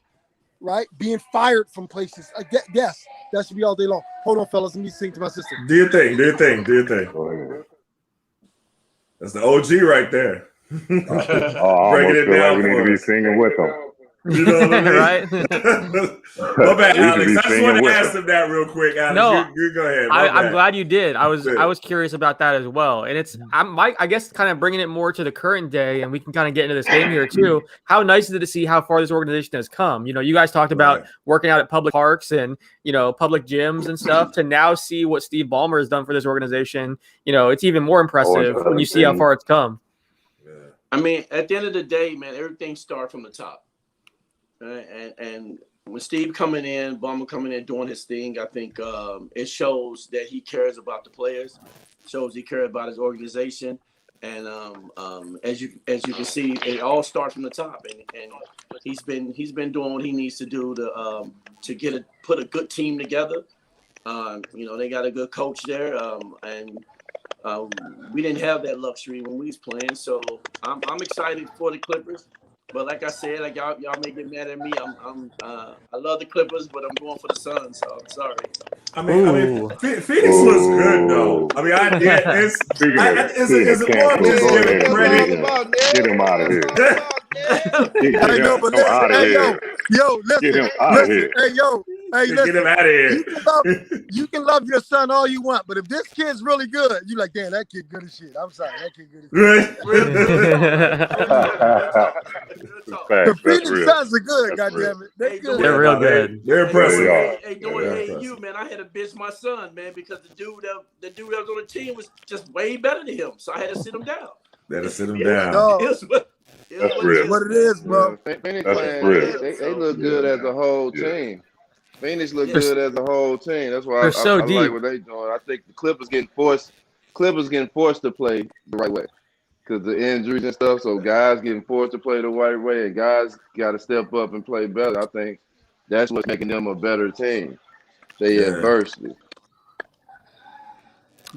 [SPEAKER 5] right? Being fired from places. Yes, that should be all day long. Hold on, fellas. Let me sing to my sister.
[SPEAKER 4] Do your thing. That's the OG right there.
[SPEAKER 3] I almost feel like we need to be singing with them.
[SPEAKER 4] You know what I mean?
[SPEAKER 1] Right?
[SPEAKER 4] My bad, Alex. I just want to ask him that real quick, Alex.
[SPEAKER 1] No,
[SPEAKER 4] you go ahead.
[SPEAKER 1] I'm glad you did. I was curious about that as well. And it's I guess kind of bringing it more to the current day, and we can kind of get into this game here too. How nice is it to see how far this organization has come? You know, you guys talked about working out at public parks and, you know, public gyms and stuff, to now see what Steve Ballmer has done for this organization. You know, it's even more impressive when you see how far it's come.
[SPEAKER 6] I mean, at the end of the day, man, everything starts from the top. And when Steve Ballmer coming in, doing his thing, I think it shows that he cares about the players, shows he cares about his organization. And as you can see, it all starts from the top. And he's been doing what he needs to do to put a good team together. You know, they got a good coach there, and we didn't have that luxury when we was playing. So I'm excited for the Clippers. But like I said, like y'all may get mad at me. I love the Clippers, but I'm going for the Suns. So I'm sorry.
[SPEAKER 4] I mean, Phoenix looks good though. I mean, is it more of just giving credit?
[SPEAKER 3] Get him out of here.
[SPEAKER 5] Get him out of here. Yo, listen.
[SPEAKER 3] Get him out of here.
[SPEAKER 5] Hey, listen.
[SPEAKER 4] Get him out of here.
[SPEAKER 5] You can love your son all you want, but if this kid's really good, you like, damn, that kid good as shit. I'm sorry, that kid good as shit. The Phoenix Suns are good, goddammit. They're good.
[SPEAKER 1] They're real good.
[SPEAKER 4] They're impressive.
[SPEAKER 6] Hey, doing AAU, man, I had to bitch my son, man, because the dude that was on the team was just way better than him. So I had to sit him down.
[SPEAKER 4] That's real.
[SPEAKER 5] What it is, bro.
[SPEAKER 7] Phoenix they look good as a whole team. Phoenix look good as a whole team. That's why I like what they doing. I think the Clippers getting forced to play the right way because the injuries and stuff. So guys getting forced to play the right way, and guys got to step up and play better. I think that's what's making them a better team. Adversity.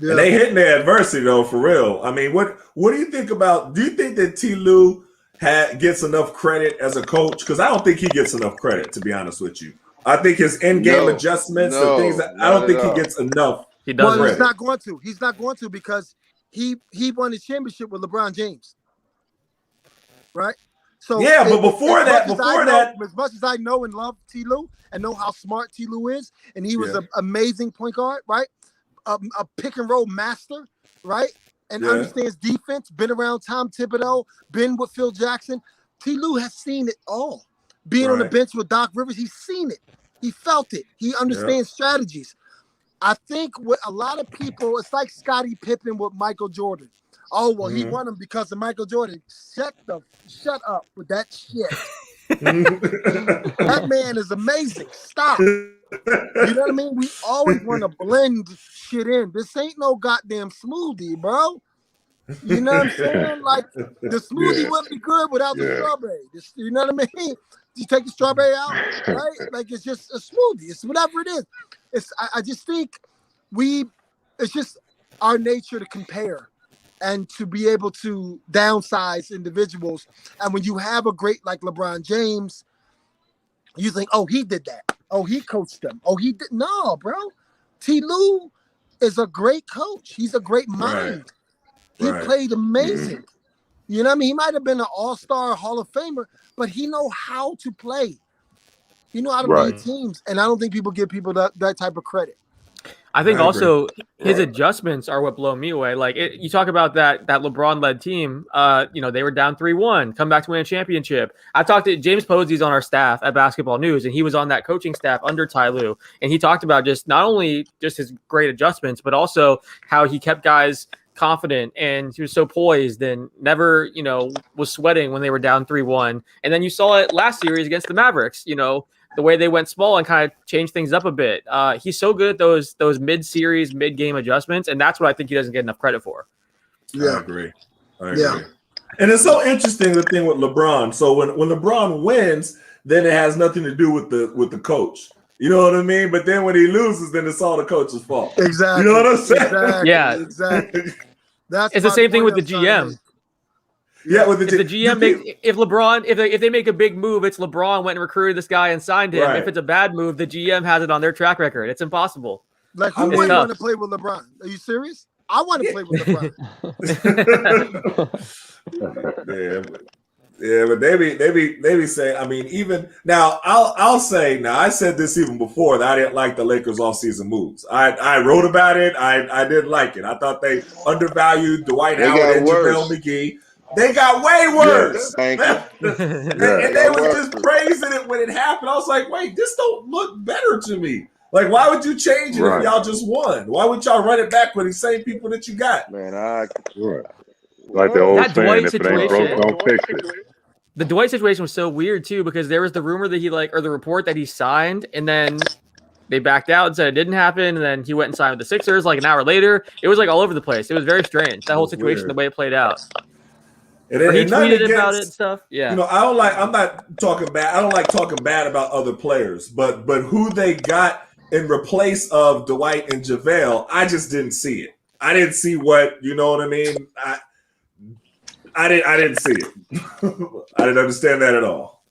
[SPEAKER 4] Yeah. And they hitting their adversity though, for real. I mean, what do you think about? Do you think that T. Lue gets enough credit as a coach? Because I don't think he gets enough credit, to be honest with you. I think his in-game adjustments and things that I don't think he gets enough.
[SPEAKER 1] He does.
[SPEAKER 5] Well, he's not going to. He's not going to because he won his championship with LeBron James, right? So
[SPEAKER 4] yeah, but before that,
[SPEAKER 5] as much as I know and love T. Lue and know how smart T. Lue is, and he was an amazing point guard, right? A pick and roll master, right? And understands defense. Been around Tom Thibodeau. Been with Phil Jackson. T. Lue has seen it all. Being on the bench with Doc Rivers, he's seen it. He felt it. He understands strategies. I think with a lot of people, it's like Scottie Pippen with Michael Jordan. Oh, well, he won him because of Michael Jordan. Shut up with that shit. That man is amazing. Stop. You know what I mean? We always want to blend shit in. This ain't no goddamn smoothie, bro. You know what I'm saying? Like, the smoothie wouldn't be good without the strawberry. You know what I mean? You take the strawberry out, right? Like, it's just a smoothie. It's whatever it is. I just think it's just our nature to compare and to be able to downsize individuals. And when you have a great like LeBron James, you think, oh, he did that. Oh, he coached them. Oh, he did. No, bro. T. Lue is a great coach. He's a great mind. He played amazing. You know what I mean? He might have been an all-star Hall of Famer, but he know how to play. He know how to lead teams. And I don't think people give people that type of credit.
[SPEAKER 1] I think also his adjustments are what blow me away. Like you talk about that LeBron-led team. You know, they were down 3-1, come back to win a championship. I talked to James Posey's on our staff at Basketball News, and he was on that coaching staff under Ty Lue, and he talked about just not only just his great adjustments, but also how he kept guys confident, and he was so poised and never, you know, was sweating when they were down 3-1. And then you saw it last series against the Mavericks. You know, the way they went small and kind of changed things up a bit. He's so good at those mid-series, mid-game adjustments, and that's what I think he doesn't get enough credit for.
[SPEAKER 4] Yeah, I agree. Yeah. And it's so interesting, the thing with LeBron. So when LeBron wins, then it has nothing to do with the coach. You know what I mean? But then when he loses, then it's all the coach's fault.
[SPEAKER 5] Exactly.
[SPEAKER 4] You know what I'm saying?
[SPEAKER 5] Exactly.
[SPEAKER 1] Yeah.
[SPEAKER 5] Exactly.
[SPEAKER 1] It's the same thing with the GM.
[SPEAKER 4] Yeah, with
[SPEAKER 1] the GM if they make a big move, it's LeBron went and recruited this guy and signed him. If it's a bad move, the GM has it on their track record. It's impossible.
[SPEAKER 5] Like, who wouldn't want to play with LeBron? Are you serious? I want to play with LeBron.
[SPEAKER 4] Yeah, but they be saying. I mean, even now, I'll say now. I said this even before that I didn't like the Lakers offseason moves. I wrote about it. I didn't like it. I thought they undervalued Dwight Howard and JaVale McGee. They got way worse.
[SPEAKER 7] Thank you.
[SPEAKER 4] and they was just praising it when it happened. I was like, wait, this don't look better to me. Like, why would you change it if y'all just won? Why would y'all run it back with the same people that you got?
[SPEAKER 7] Man,
[SPEAKER 3] like the old
[SPEAKER 1] that
[SPEAKER 3] saying,
[SPEAKER 1] Dwight
[SPEAKER 3] if it ain't broke,
[SPEAKER 1] situation,
[SPEAKER 3] don't fix it.
[SPEAKER 1] the Dwight situation was so weird too, because there was the rumor that or the report that he signed, and then they backed out and said it didn't happen, and then he went and signed with the Sixers like an hour later. It was like all over the place. It was very strange, that whole situation, the way it played out.
[SPEAKER 4] And
[SPEAKER 1] he tweeted about it and stuff. Yeah,
[SPEAKER 4] you know, I'm not talking bad. I don't like talking bad about other players, but who they got in replace of Dwight and JaVale, I just didn't see it. I didn't see what, you know what I mean? I didn't see it. I didn't understand that at all.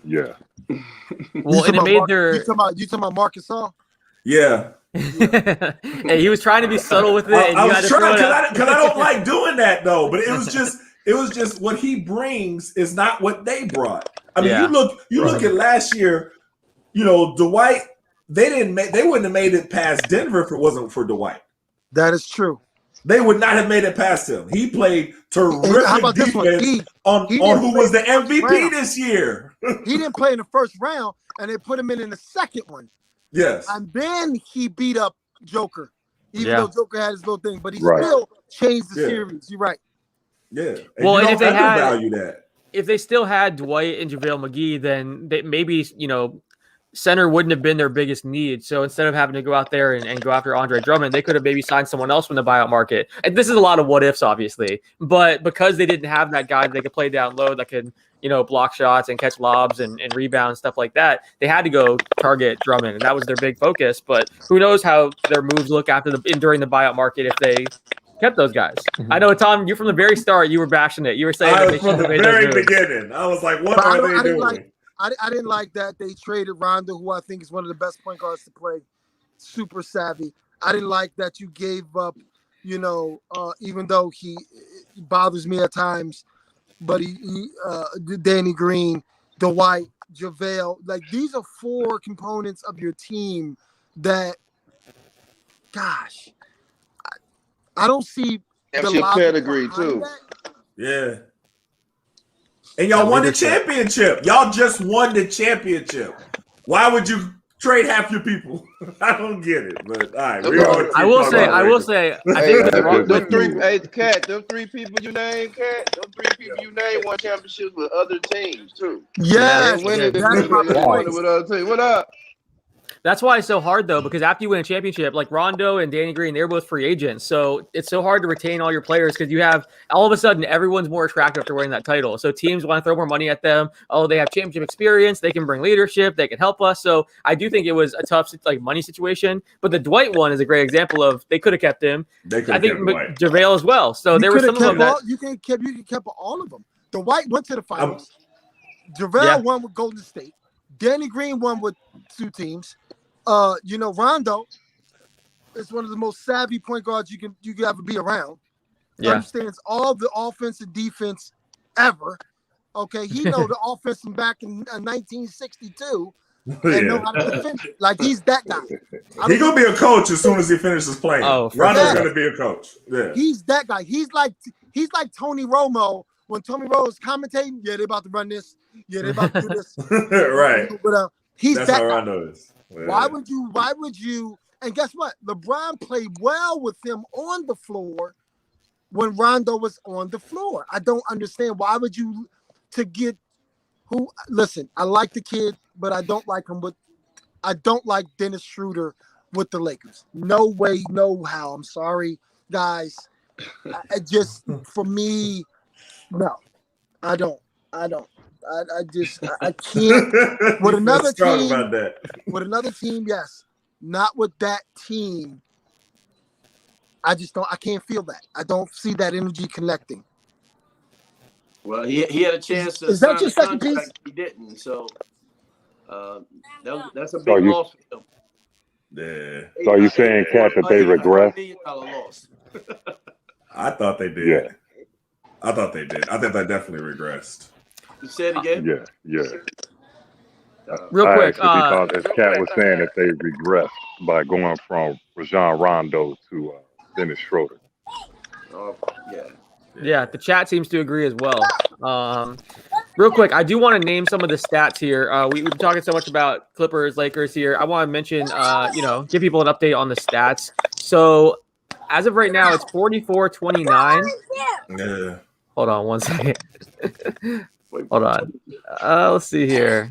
[SPEAKER 3] Yeah.
[SPEAKER 1] Well, and it made their.
[SPEAKER 5] You talking about Marcus All?
[SPEAKER 4] Yeah.
[SPEAKER 1] Hey, he was trying to be subtle with it.
[SPEAKER 4] I was trying because I don't like doing that though. But it was just what he brings is not what they brought. I mean, you look at last year. You know, Dwight. They wouldn't have made it past Denver if it wasn't for Dwight.
[SPEAKER 5] That is true.
[SPEAKER 4] They would not have made it past him. He played terrific defense on who was the MVP this year.
[SPEAKER 5] He didn't play in the first round, and they put him in the second one.
[SPEAKER 4] Yes.
[SPEAKER 5] And then he beat up Joker, even though Joker had his little thing, but he still changed the series. You're right.
[SPEAKER 4] Yeah.
[SPEAKER 1] Well, and
[SPEAKER 4] if
[SPEAKER 1] they still had Dwight and JaVale McGee, then maybe, you know, center wouldn't have been their biggest need. So instead of having to go out there and go after Andre Drummond, they could have maybe signed someone else from the buyout market. And this is a lot of what ifs, obviously. But because they didn't have that guy they could play down low, that could, you know, block shots and catch lobs and rebound, stuff like that, they had to go target Drummond. And that was their big focus. But who knows how their moves look during the buyout market if they kept those guys. I know, Tom, you from the very start, you were bashing it. You were saying
[SPEAKER 4] that from the very beginning. I was like, what are they doing?
[SPEAKER 5] I didn't like that they traded Rondo, who I think is one of the best point guards to play, super savvy. I didn't like that you gave up, you know, even though he bothers me at times, but Danny Green, Dwight, JaVale, like these are four components of your team that, gosh, I don't see.
[SPEAKER 7] That's your pedigree too.
[SPEAKER 4] Yeah. And y'all won the championship. Y'all just won the championship. Why would you trade half your people? I don't get it. But all right,
[SPEAKER 1] I will say, I think
[SPEAKER 7] them three people you named, won championships with other teams too.
[SPEAKER 5] Yes,
[SPEAKER 7] with other teams. What up?
[SPEAKER 1] That's why it's so hard, though, because after you win a championship, like Rondo and Danny Green, they're both free agents. So it's so hard to retain all your players because you have all of a sudden everyone's more attractive after winning that title. So teams want to throw more money at them. Oh, they have championship experience. They can bring leadership. They can help us. So I do think it was a tough money situation. But the Dwight one is a great example of they could have kept him. I think JaVale as well. So there were some of them that
[SPEAKER 5] you can keep all of them. Dwight went to the finals. JaVale won with Golden State. Danny Green won with two teams. You know, Rondo is one of the most savvy point guards you can ever be around. He understands all the offense and defense ever. Okay, he know the offense from back in 1962 and know how to defend it. Like he's that guy.
[SPEAKER 4] He's gonna be a coach as soon as he finishes playing. Rondo's gonna be a coach. Yeah,
[SPEAKER 5] he's that guy. He's like Tony Romo. When Tony Romo is commentating, they about to run this. Yeah, they about to do this.
[SPEAKER 4] Right.
[SPEAKER 5] But that's
[SPEAKER 4] how Rondo is.
[SPEAKER 5] Yeah. Why would you? And guess what? LeBron played well with him on the floor when Rondo was on the floor. I don't understand. Why would you listen, I like the kid, but I don't like him I don't like Dennis Schroeder with the Lakers. No way, no how. I'm sorry, guys. For me, no, I don't. I can't. With another team, with another team, yes. Not with that team. I can't feel that. I don't see that energy connecting.
[SPEAKER 6] Well, he had a chance to
[SPEAKER 5] sign that your second piece?
[SPEAKER 6] He didn't. So that's a big loss for him.
[SPEAKER 3] Yeah. So you're saying, Kat, that they regress?
[SPEAKER 6] $1 million loss.
[SPEAKER 4] I thought they did.
[SPEAKER 3] Yeah.
[SPEAKER 4] I thought they did. I think they definitely regressed.
[SPEAKER 6] You said it again?
[SPEAKER 3] Yeah.
[SPEAKER 1] Real quick,
[SPEAKER 3] thought, as Kat was saying, that they regressed by going from Rajon Rondo to Dennis Schroeder.
[SPEAKER 6] Oh, yeah.
[SPEAKER 1] Yeah, the chat seems to agree as well. Real quick, I do want to name some of the stats here. We've been talking so much about Clippers, Lakers here. I want to mention, give people an update on the stats. So as of right now, it's 44-29.
[SPEAKER 4] Yeah.
[SPEAKER 1] Hold on one second. Hold on. Let's see here.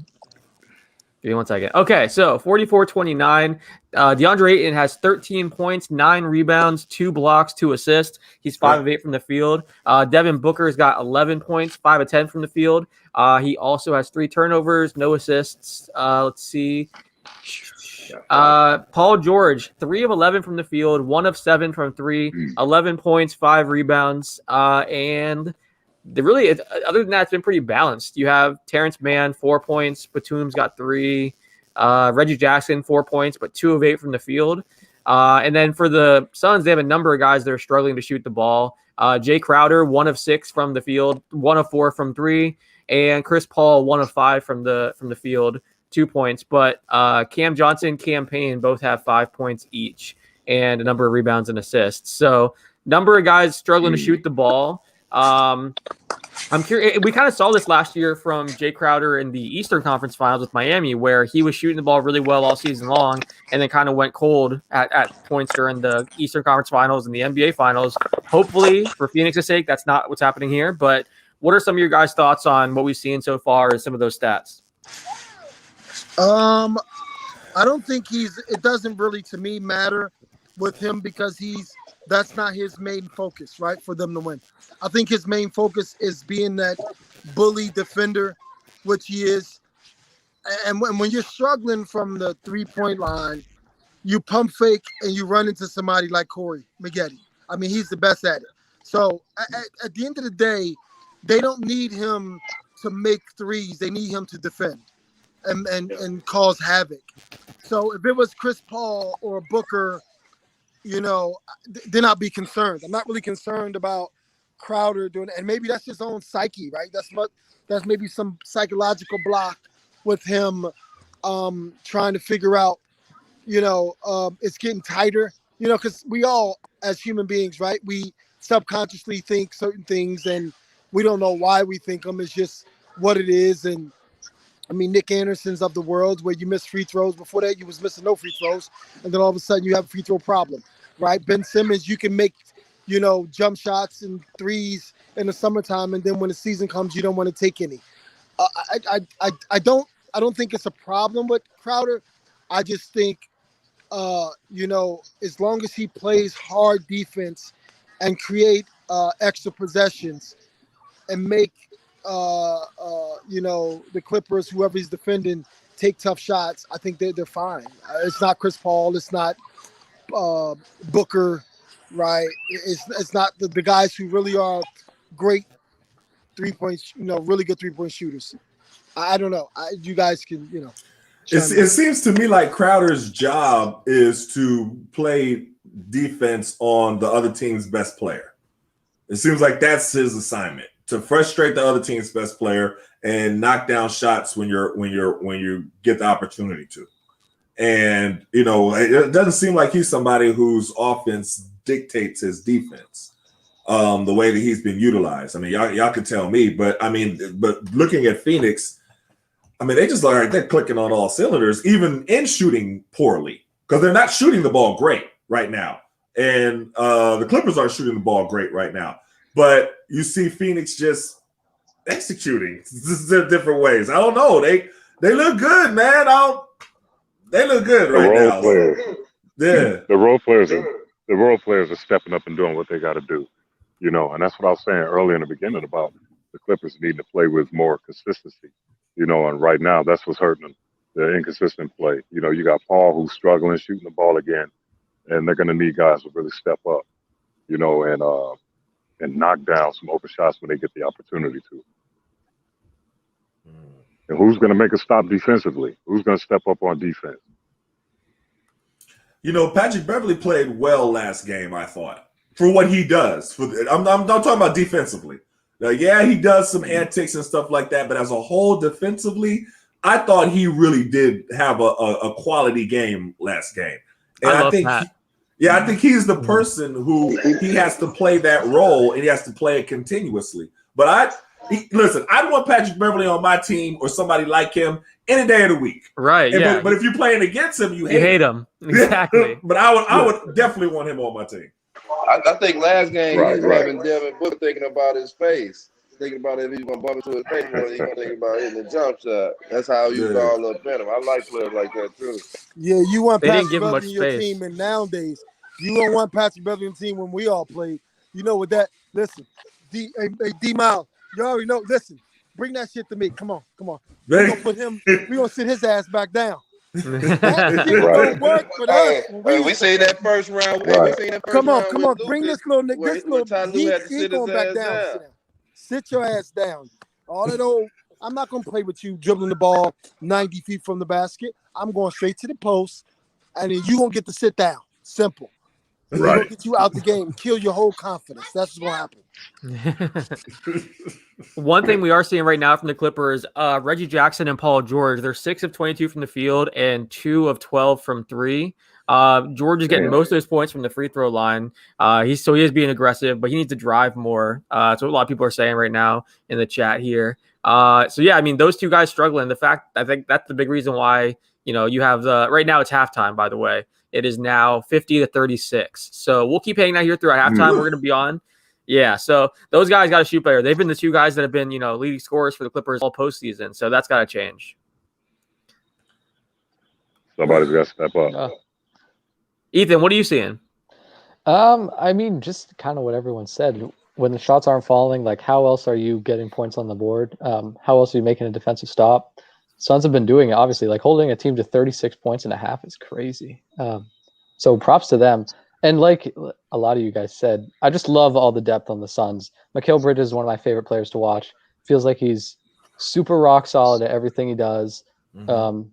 [SPEAKER 1] Give me 1 second. Okay, so 44-29. DeAndre Ayton has 13 points, 9 rebounds, 2 blocks, 2 assists. He's 5 of 8 from the field. Devin Booker's got 11 points, 5 of 10 from the field. He also has 3 turnovers, no assists. Let's see. Paul George, 3 of 11 from the field, 1 of 7 from 3, 11 points, 5 rebounds. And other than that, it's been pretty balanced. You have Terrence Mann, 4 points. Batum's got 3. Reggie Jackson, 4 points, but 2 of 8 from the field. And then for the Suns, they have a number of guys that are struggling to shoot the ball. Jay Crowder, 1 of 6 from the field, 1 of 4 from 3, and Chris Paul, 1 of 5 from the field, 2 points. But Cam Johnson, Cam Payne both have 5 points each and a number of rebounds and assists. So number of guys struggling to shoot the ball. I'm curious. We kind of saw this last year from Jay Crowder in the Eastern Conference Finals with Miami, where he was shooting the ball really well all season long, and then kind of went cold at points during the Eastern Conference Finals and the NBA Finals. Hopefully, for Phoenix's sake, that's not what's happening here. But what are some of your guys' thoughts on what we've seen so far and some of those stats?
[SPEAKER 5] I don't think it doesn't really, to me, matter with him because that's not his main focus, right, for them to win. I think his main focus is being that bully defender, which he is. And when you're struggling from the three-point line, you pump fake and you run into somebody like Corey Maggette. I mean, he's the best at it. So at the end of the day, they don't need him to make threes. They need him to defend and cause havoc. So if it was Chris Paul or Booker, then I'd be concerned. I'm not really concerned about Crowder doing it. And maybe that's his own psyche, right? That's maybe some psychological block with him trying to figure out, it's getting tighter, because we all, as human beings, right, we subconsciously think certain things and we don't know why we think them. It's just what it is. And I mean, Nick Anderson's of the world where you miss free throws. Before that, you was missing no free throws. And then all of a sudden you have a free throw problem, right? Ben Simmons, you can make, jump shots and threes in the summertime. And then when the season comes, you don't want to take any. I don't think it's a problem with Crowder. I just think, as long as he plays hard defense and create extra possessions and make, the Clippers, whoever he's defending, take tough shots, I think they're fine. It's not Chris Paul. It's not Booker, right? It's not the guys who really are great really good three-point shooters. I don't know. You guys can,
[SPEAKER 4] It seems to me like Crowder's job is to play defense on the other team's best player. It seems like that's his assignment, to frustrate the other team's best player and knock down shots when you get the opportunity to. And it doesn't seem like he's somebody whose offense dictates his defense the way that he's been utilized. I mean, y'all can tell me, but looking at Phoenix, I mean, they're clicking on all cylinders, even in shooting poorly, because they're not shooting the ball great right now. And the Clippers aren't shooting the ball great right now. But you see Phoenix just executing different ways. I don't know. They look good, man. They look good right now. The
[SPEAKER 3] role players are stepping up and doing what they got to do. And that's what I was saying earlier in the beginning about the Clippers needing to play with more consistency. And right now that's what's hurting them, the inconsistent play. You got Paul who's struggling shooting the ball again, and they're going to need guys to really step up, and knock down some open shots when they get the opportunity to. And who's going to make a stop defensively? Who's going to step up on defense?
[SPEAKER 4] Patrick Beverley played well last game, I thought, for what he does. I'm talking about defensively. Yeah, he does some antics and stuff like that, but as a whole, defensively, I thought he really did have a quality game last game. And I think I think he's the person who he has to play that role, and he has to play it continuously. But listen, I'd want Patrick Beverley on my team or somebody like him any day of the week.
[SPEAKER 1] Right. Yeah.
[SPEAKER 4] But if you're playing against him, you hate
[SPEAKER 1] him. Exactly.
[SPEAKER 4] But I would definitely want him on my team.
[SPEAKER 7] I think last game he was having Devin Booker thinking about his face. Thinking about if he's going to bump into his face, or he's going to think about hitting the jump shot. That's how you was all up in him. I like players like that, too.
[SPEAKER 5] Yeah, you want Patrick Beverley in your
[SPEAKER 1] space.
[SPEAKER 5] team, and nowadays, you don't want Patrick Beverley in the team when we all played. You know what that – listen, D Miles, you already know. Listen, bring that shit to me. Come on. We're going to put him – we're going to sit his ass back down. That shit don't work for us.
[SPEAKER 7] We see that first round.
[SPEAKER 5] Come on. Bring this little nigga. This little he's going back down. Sit your ass down. All that old, I'm not going to play with you dribbling the ball 90 feet from the basket. I'm going straight to the post, and then you're going to get to sit down. Simple. We're going to get you out the game, kill your whole confidence. That's what's going to happen.
[SPEAKER 1] One thing we are seeing right now from the Clippers, Reggie Jackson and Paul George, they're 6 of 22 from the field and 2 of 12 from 3. George is getting most of his points from the free throw line. He is being aggressive, but he needs to drive more. That's what a lot of people are saying right now in the chat here. Those two guys struggling. I think that's the big reason why, you have right now it's halftime, by the way. It is now 50-36. So we'll keep hanging out here throughout halftime. We're going to be on. Yeah. So those guys got to shoot better. They've been the two guys that have been, leading scorers for the Clippers all postseason. So that's got to change.
[SPEAKER 3] Somebody's got to step up.
[SPEAKER 1] Ethan, what are you seeing?
[SPEAKER 2] Just kind of what everyone said. When the shots aren't falling, like how else are you getting points on the board? How else are you making a defensive stop? Suns have been doing it, obviously. Like holding a team to 36 points and a half is crazy. So props to them. And like a lot of you guys said, I just love all the depth on the Suns. Mikal Bridges is one of my favorite players to watch. Feels like he's super rock solid at everything he does. You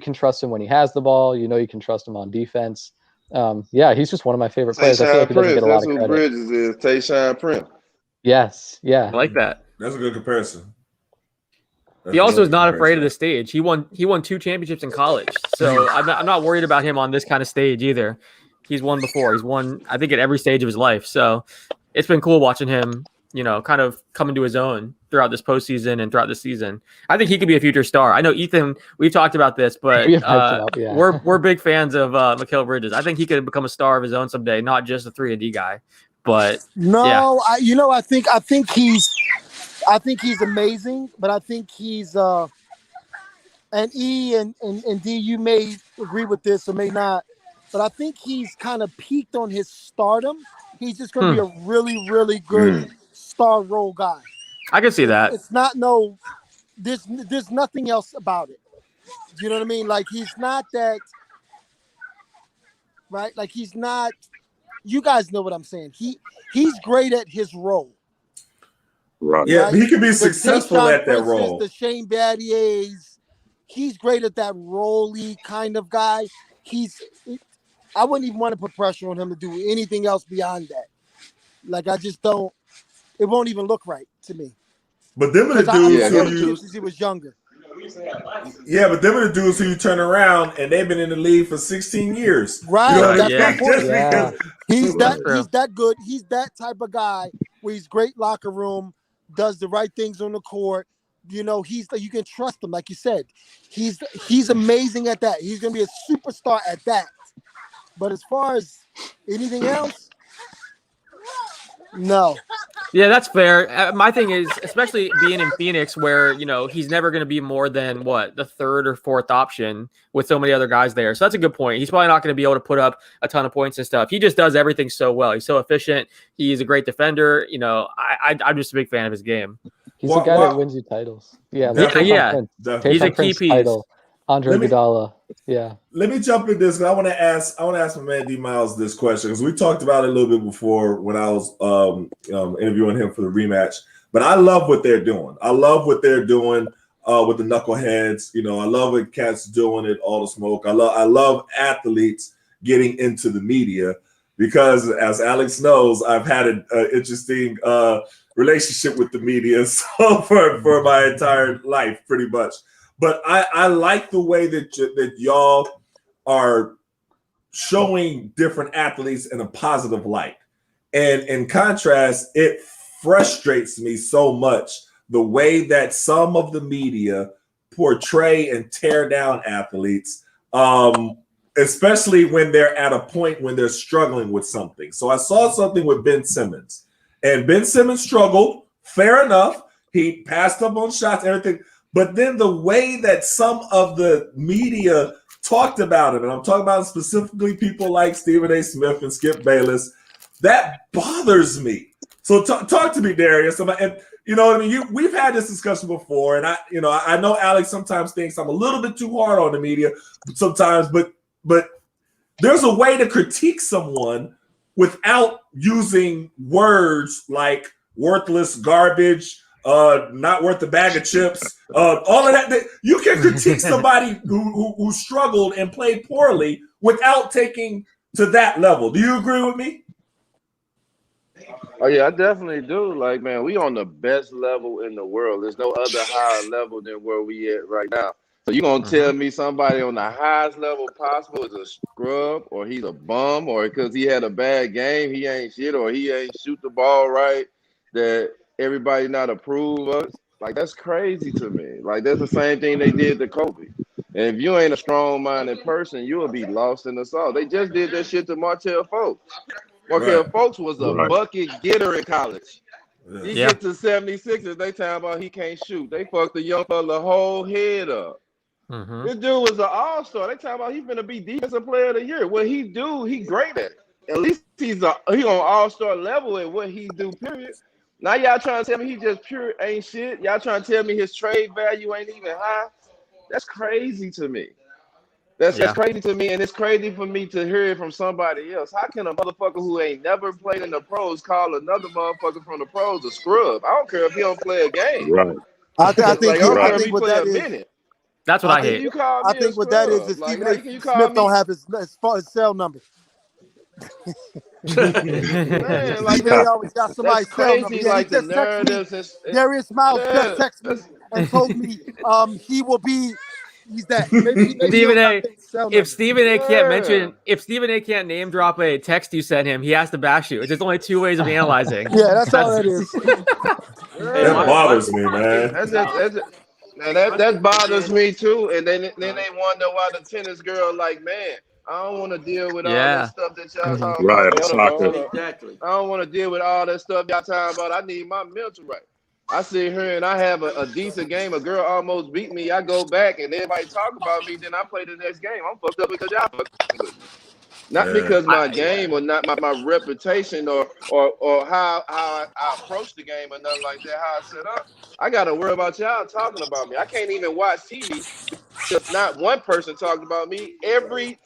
[SPEAKER 2] can trust him when he has the ball. You can trust him on defense. He's just one of my favorite players. I feel like he doesn't get a lot of credit.
[SPEAKER 7] That's who Bridges is, Tayshaun Prince.
[SPEAKER 2] Yes, yeah.
[SPEAKER 1] I like that.
[SPEAKER 4] That's a good comparison.
[SPEAKER 1] He also is not afraid of the stage. He won 2 championships in college, so I'm not worried about him on this kind of stage either. He's won before. He's won, I think, at every stage of his life. So it's been cool watching him, kind of come into his own throughout this postseason and throughout the season. I think he could be a future star. I know, Ethan, we've talked about this, but we're big fans of Mikal Bridges. I think he could become a star of his own someday, not just a 3-and-D guy. But
[SPEAKER 5] I think he's amazing, but I think he's and E and D, you may agree with this or may not, but I think he's kind of peaked on his stardom. He's just going to be a really, really good star role guy.
[SPEAKER 1] I can see that.
[SPEAKER 5] It's not there's nothing else about it. Do you know what I mean? Like he's not that, right? Like he's not. You guys know what I'm saying. He's great at his role.
[SPEAKER 3] Right.
[SPEAKER 4] Yeah, he can be successful at that role.
[SPEAKER 5] The Shane Battier's, he's great at that role-y kind of guy. I wouldn't even want to put pressure on him to do anything else beyond that. Like I just don't. It won't even look right to me.
[SPEAKER 4] But them are the dudes
[SPEAKER 5] who since he was younger.
[SPEAKER 4] Yeah, but them are the dudes who you turn around and they've been in the league for 16 years.
[SPEAKER 5] Right. That's my point. He's that good. He's that type of guy where he's great locker room, does the right things on the court. You can trust him, like you said. He's amazing at that. He's gonna be a superstar at that. But as far as anything else, no.
[SPEAKER 1] Yeah, that's fair. My thing is, especially being in Phoenix where, he's never going to be more than, the third or fourth option with so many other guys there. So that's a good point. He's probably not going to be able to put up a ton of points and stuff. He just does everything so well. He's so efficient. He's a great defender. I'm just a big fan of his game.
[SPEAKER 2] He's a guy that wins you titles. Yeah.
[SPEAKER 1] He's a key piece.
[SPEAKER 2] Title. Andre Iguodala. Yeah.
[SPEAKER 4] Let me jump in this. I want to ask my man D Miles this question because we talked about it a little bit before when I was interviewing him for the rematch. But I love what they're doing. I love what they're doing with the knuckleheads. I love what cats doing it, all the smoke. I love athletes getting into the media because, as Alex knows, I've had an interesting relationship with the media so for my entire life, pretty much. But I like the way that y'all are showing different athletes in a positive light. And in contrast, it frustrates me so much the way that some of the media portray and tear down athletes, especially when they're at a point when they're struggling with something. So I saw something with Ben Simmons, and Ben Simmons struggled. Fair enough. He passed up on shots, everything. But then the way that some of the media talked about him, and I'm talking about specifically people like Stephen A. Smith and Skip Bayless, that bothers me. So talk to me, Darius. And you know what I mean? We've had this discussion before, and I know Alex sometimes thinks I'm a little bit too hard on the media sometimes, but there's a way to critique someone without using words like worthless, garbage, not worth a bag of chips, all of that. You can critique somebody who struggled and played poorly without taking to that level. Do you agree with me?
[SPEAKER 7] Oh yeah, I definitely do. Like, man, we on the best level in the world. There's no other higher level than where we at right now. So you gonna tell me somebody on the highest level possible is a scrub, or he's a bum, or because he had a bad game, he ain't shit, or he ain't shoot the ball right, that everybody not approve of? Like, that's crazy to me. Like, that's the same thing they did to Kobe. And if you ain't a strong-minded person, you will be lost in the sauce. They just did that shit to Martell Fultz. Martell Fultz was a bucket getter in college. You get to 76ers, they talking about he can't shoot. They fucked the young fella whole head up. This dude was an all-star. They talking about he's gonna be defensive player of the year. What he do, he great at. At least he on all-star level at what he do, period. Now y'all trying to tell me he just pure ain't shit. Y'all trying to tell me his trade value ain't even high. That's crazy to me. That's crazy to me, and it's crazy for me to hear it from somebody else. How can a motherfucker who ain't never played in the pros call another motherfucker from the pros a scrub? I don't care if he don't play a game.
[SPEAKER 3] Right.
[SPEAKER 5] I think
[SPEAKER 7] I think what that is.
[SPEAKER 1] That's what I hate.
[SPEAKER 5] I think what that is Stephen A. Smith don't have his cell number.
[SPEAKER 7] Man, like
[SPEAKER 5] Stephen A. always got somebody's cell number.
[SPEAKER 7] Crazy, like the narratives.
[SPEAKER 5] Darius Miles just texted me and told me he will be. He's that. Maybe
[SPEAKER 1] Stephen A. If Stephen A. can't mention, if Stephen A. can't name drop a text you sent him, he has to bash you. There's only two ways of analyzing.
[SPEAKER 5] Yeah, that's all that is.
[SPEAKER 4] That bothers me, man.
[SPEAKER 7] That bothers me too. And then they wonder why the tennis girl like, man, I don't want to deal with all that stuff that y'all talking about.
[SPEAKER 6] Exactly.
[SPEAKER 7] I don't want to deal with all that stuff y'all talking about. I need my mental right. I sit here and I have a decent game. A girl almost beat me. I go back and everybody talk about me. Then I play the next game. I'm fucked up because y'all fucked with me. Not because my game or not my reputation or how I approach the game or nothing like that, how I set up. I got to worry about y'all talking about me. I can't even watch TV because not one person talking about me. Every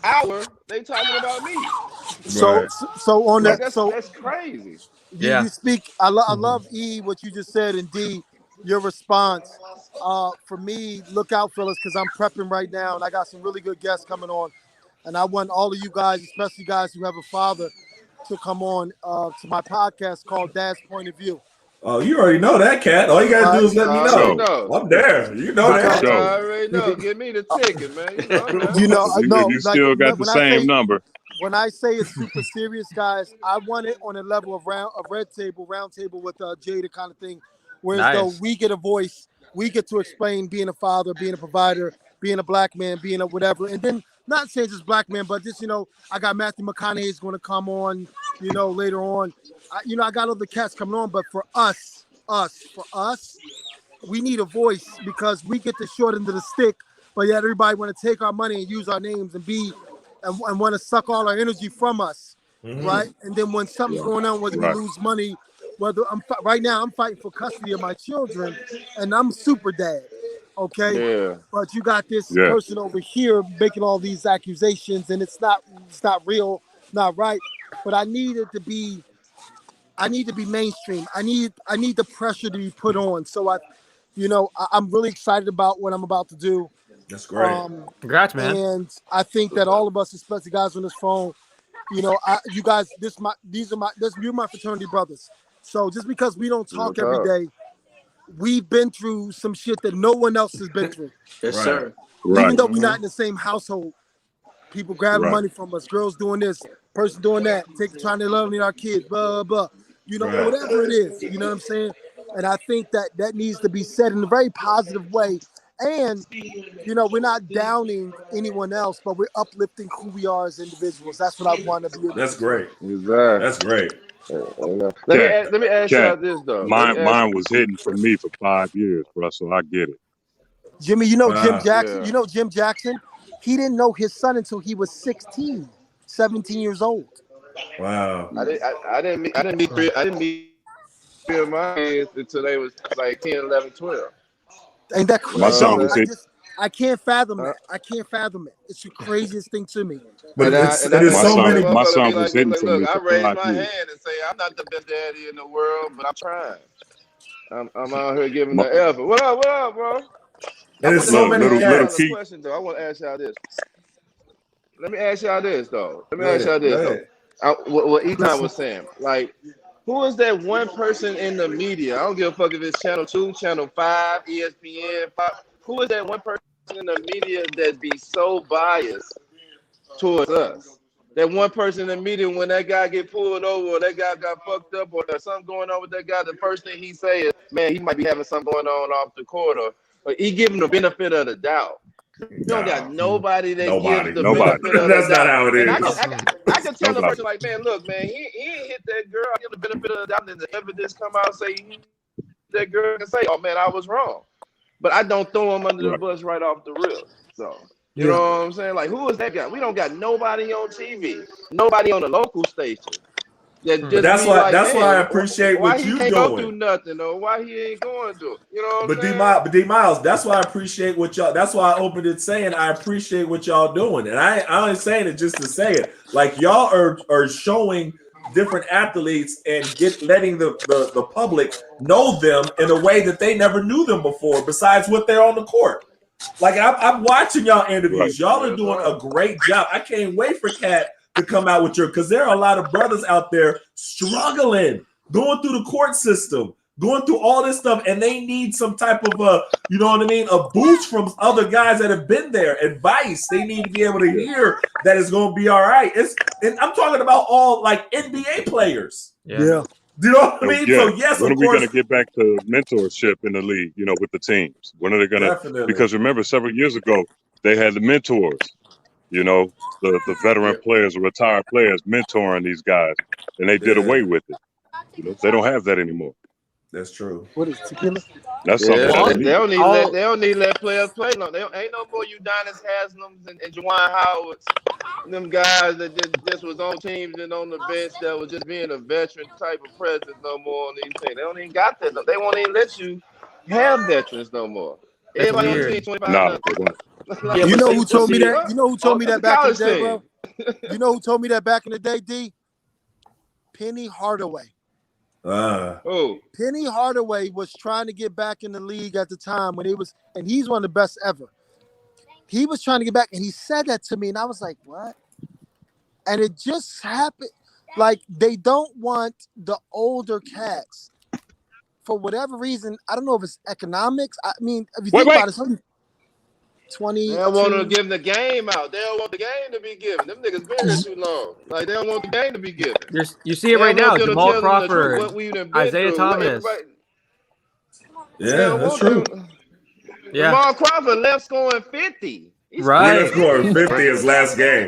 [SPEAKER 7] hour they talking about me.
[SPEAKER 5] So on that,
[SPEAKER 7] that's crazy.
[SPEAKER 5] You speak. I love E what you just said, and D your response. For me, look out, fellas, because I'm prepping right now, and I got some really good guests coming on, and I want all of you guys, especially guys who have a father, to come on to my podcast called Dad's Point of View.
[SPEAKER 4] Oh, you already know that, Cat. All you gotta do is let me know. I'm there. You know that.
[SPEAKER 7] I already know. Give me the ticket, man.
[SPEAKER 3] You still got the same number.
[SPEAKER 5] When I say it's super serious, guys, I want it on a level of round table with Jada kind of thing, whereas though we get a voice, we get to explain being a father, being a provider, being a black man, being a whatever, and then not saying just black man, but just I got Matthew McConaughey is going to come on, later on. I got other cats coming on, but for us, we need a voice because we get the short end of the stick, but yet everybody want to take our money and use our names and and want to suck all our energy from us, right? And then when something's going on, whether we lose money, right now I'm fighting for custody of my children, and I'm super dad, okay? Yeah. But you got this person over here making all these accusations, and it's not real, not right. But I need to be mainstream. I need the pressure to be put on. So I'm really excited about what I'm about to do.
[SPEAKER 4] That's great.
[SPEAKER 1] Congrats, man.
[SPEAKER 5] And I think that all of us, especially guys on this phone, you guys, you're my fraternity brothers. So just because we don't talk every day, we've been through some shit that no one else has been through.
[SPEAKER 6] Yes, sir.
[SPEAKER 5] Even though we're not in the same household, people grabbing money from us, girls doing this, person doing that, trying to love our kids, blah, blah, blah. You know, whatever it is, you know what I'm saying? And I think that needs to be said in a very positive way. And, you know, we're not downing anyone else, but we're uplifting who we are as individuals. That's what I want to be.
[SPEAKER 4] That's great.
[SPEAKER 7] Exactly.
[SPEAKER 4] That's great.
[SPEAKER 7] Let me ask y'all this, though.
[SPEAKER 3] Mine was hidden from me for 5 years, bro, so I get it.
[SPEAKER 5] Jimmy, you know Jim Jackson? Yeah. You know Jim Jackson? He didn't know his son until he was 16, 17 years old.
[SPEAKER 4] Wow.
[SPEAKER 7] I didn't meet my kids until they was like 10, 11, 12.
[SPEAKER 5] Ain't that crazy?
[SPEAKER 3] My son was
[SPEAKER 5] I can't fathom it. I can't fathom it. It's the craziest thing to me.
[SPEAKER 4] But there's so many.
[SPEAKER 3] My son was hidden from me.
[SPEAKER 7] I raised my hand and say, I'm not the best daddy in the world, but I'm trying. I'm out here giving the effort. What up, bro?
[SPEAKER 4] There's so many
[SPEAKER 7] question, though. I want to ask y'all this. Let me ask y'all this, though. What Etan was saying. Like, who is that one person in the media? I don't give a fuck if it's Channel 2, Channel 5, ESPN, 5. Who is that one person in the media that be so biased towards us? That one person in the media, when that guy get pulled over or that guy got fucked up or there's something going on with that guy, the first thing he say is, man, he might be having something going on off the court, or he give him the benefit of the doubt. You don't got nobody that gives the benefit of the doubt.
[SPEAKER 4] That's not how it is.
[SPEAKER 7] I can tell the person like, man, look, man, he ain't hit that girl. I give the benefit of the doubt, and the evidence come out say that girl can say, oh man, I was wrong. But I don't throw him under the bus right off the rip. So you know what I'm saying? Like, who is that guy? We don't got nobody on TV, nobody on the local station.
[SPEAKER 4] That's why I appreciate what you doing.
[SPEAKER 7] Go do nothing, or why he ain't going to? You know what I'm saying?
[SPEAKER 4] D Miles, that's why I appreciate what y'all. That's why I opened it saying I appreciate what y'all doing, and I ain't saying it just to say it. Like, y'all are showing different athletes and letting the public know them in a way that they never knew them before. Besides what they're on the court. Like, I'm watching y'all interviews. Y'all are doing a great job. I can't wait for Kat to come out with because there are a lot of brothers out there struggling, going through the court system, going through all this stuff, and they need some type of you know what I mean, a boost from other guys that have been there, advice. They need to be able to hear that it's going to be all right. And I'm talking about all like NBA players.
[SPEAKER 5] Yeah.
[SPEAKER 4] You know what I mean?
[SPEAKER 3] Yeah.
[SPEAKER 4] So yes,
[SPEAKER 3] when
[SPEAKER 4] of
[SPEAKER 3] are we
[SPEAKER 4] course.
[SPEAKER 3] going to get back to mentorship in the league? You know, with the teams. When are they going to? Because remember, several years ago they had the mentors. You know, the veteran players or retired players mentoring these guys, and they did away with it. You know, they don't have that anymore.
[SPEAKER 4] That's true.
[SPEAKER 5] What is tequila?
[SPEAKER 3] That's something.
[SPEAKER 7] They don't need let players play. No, ain't no more Udonis Haslams and Juwan Howards. Them guys that just was on teams and on the bench that was just being a veteran type of presence no more on these things. They don't even got that. They won't even let you have veterans no more.
[SPEAKER 1] That's
[SPEAKER 7] Everybody
[SPEAKER 1] weird.
[SPEAKER 7] on the team 25.
[SPEAKER 3] No, they won't.
[SPEAKER 5] Yeah, you know who told me that? You know who told me that back in the day,
[SPEAKER 7] team.
[SPEAKER 5] bro? You know who told me that back in the day, D? Penny Hardaway. Penny Hardaway was trying to get back in the league at the time when and he's one of the best ever. He was trying to get back, and he said that to me, and I was like, what? And it just happened. Like, they don't want the older cats for whatever reason. I don't know if it's economics. I mean, if you think about it, 20.
[SPEAKER 7] They don't want to give the game out. They don't want the game to be given. Them niggas been here too long. Like, they don't want the game to be given.
[SPEAKER 1] You see it right now. Jamal Crawford, Isaiah Thomas.
[SPEAKER 4] Yeah, that's true.
[SPEAKER 1] Yeah.
[SPEAKER 7] Jamal Crawford left scoring 50.
[SPEAKER 1] Right.
[SPEAKER 4] He left scoring 50 his last game.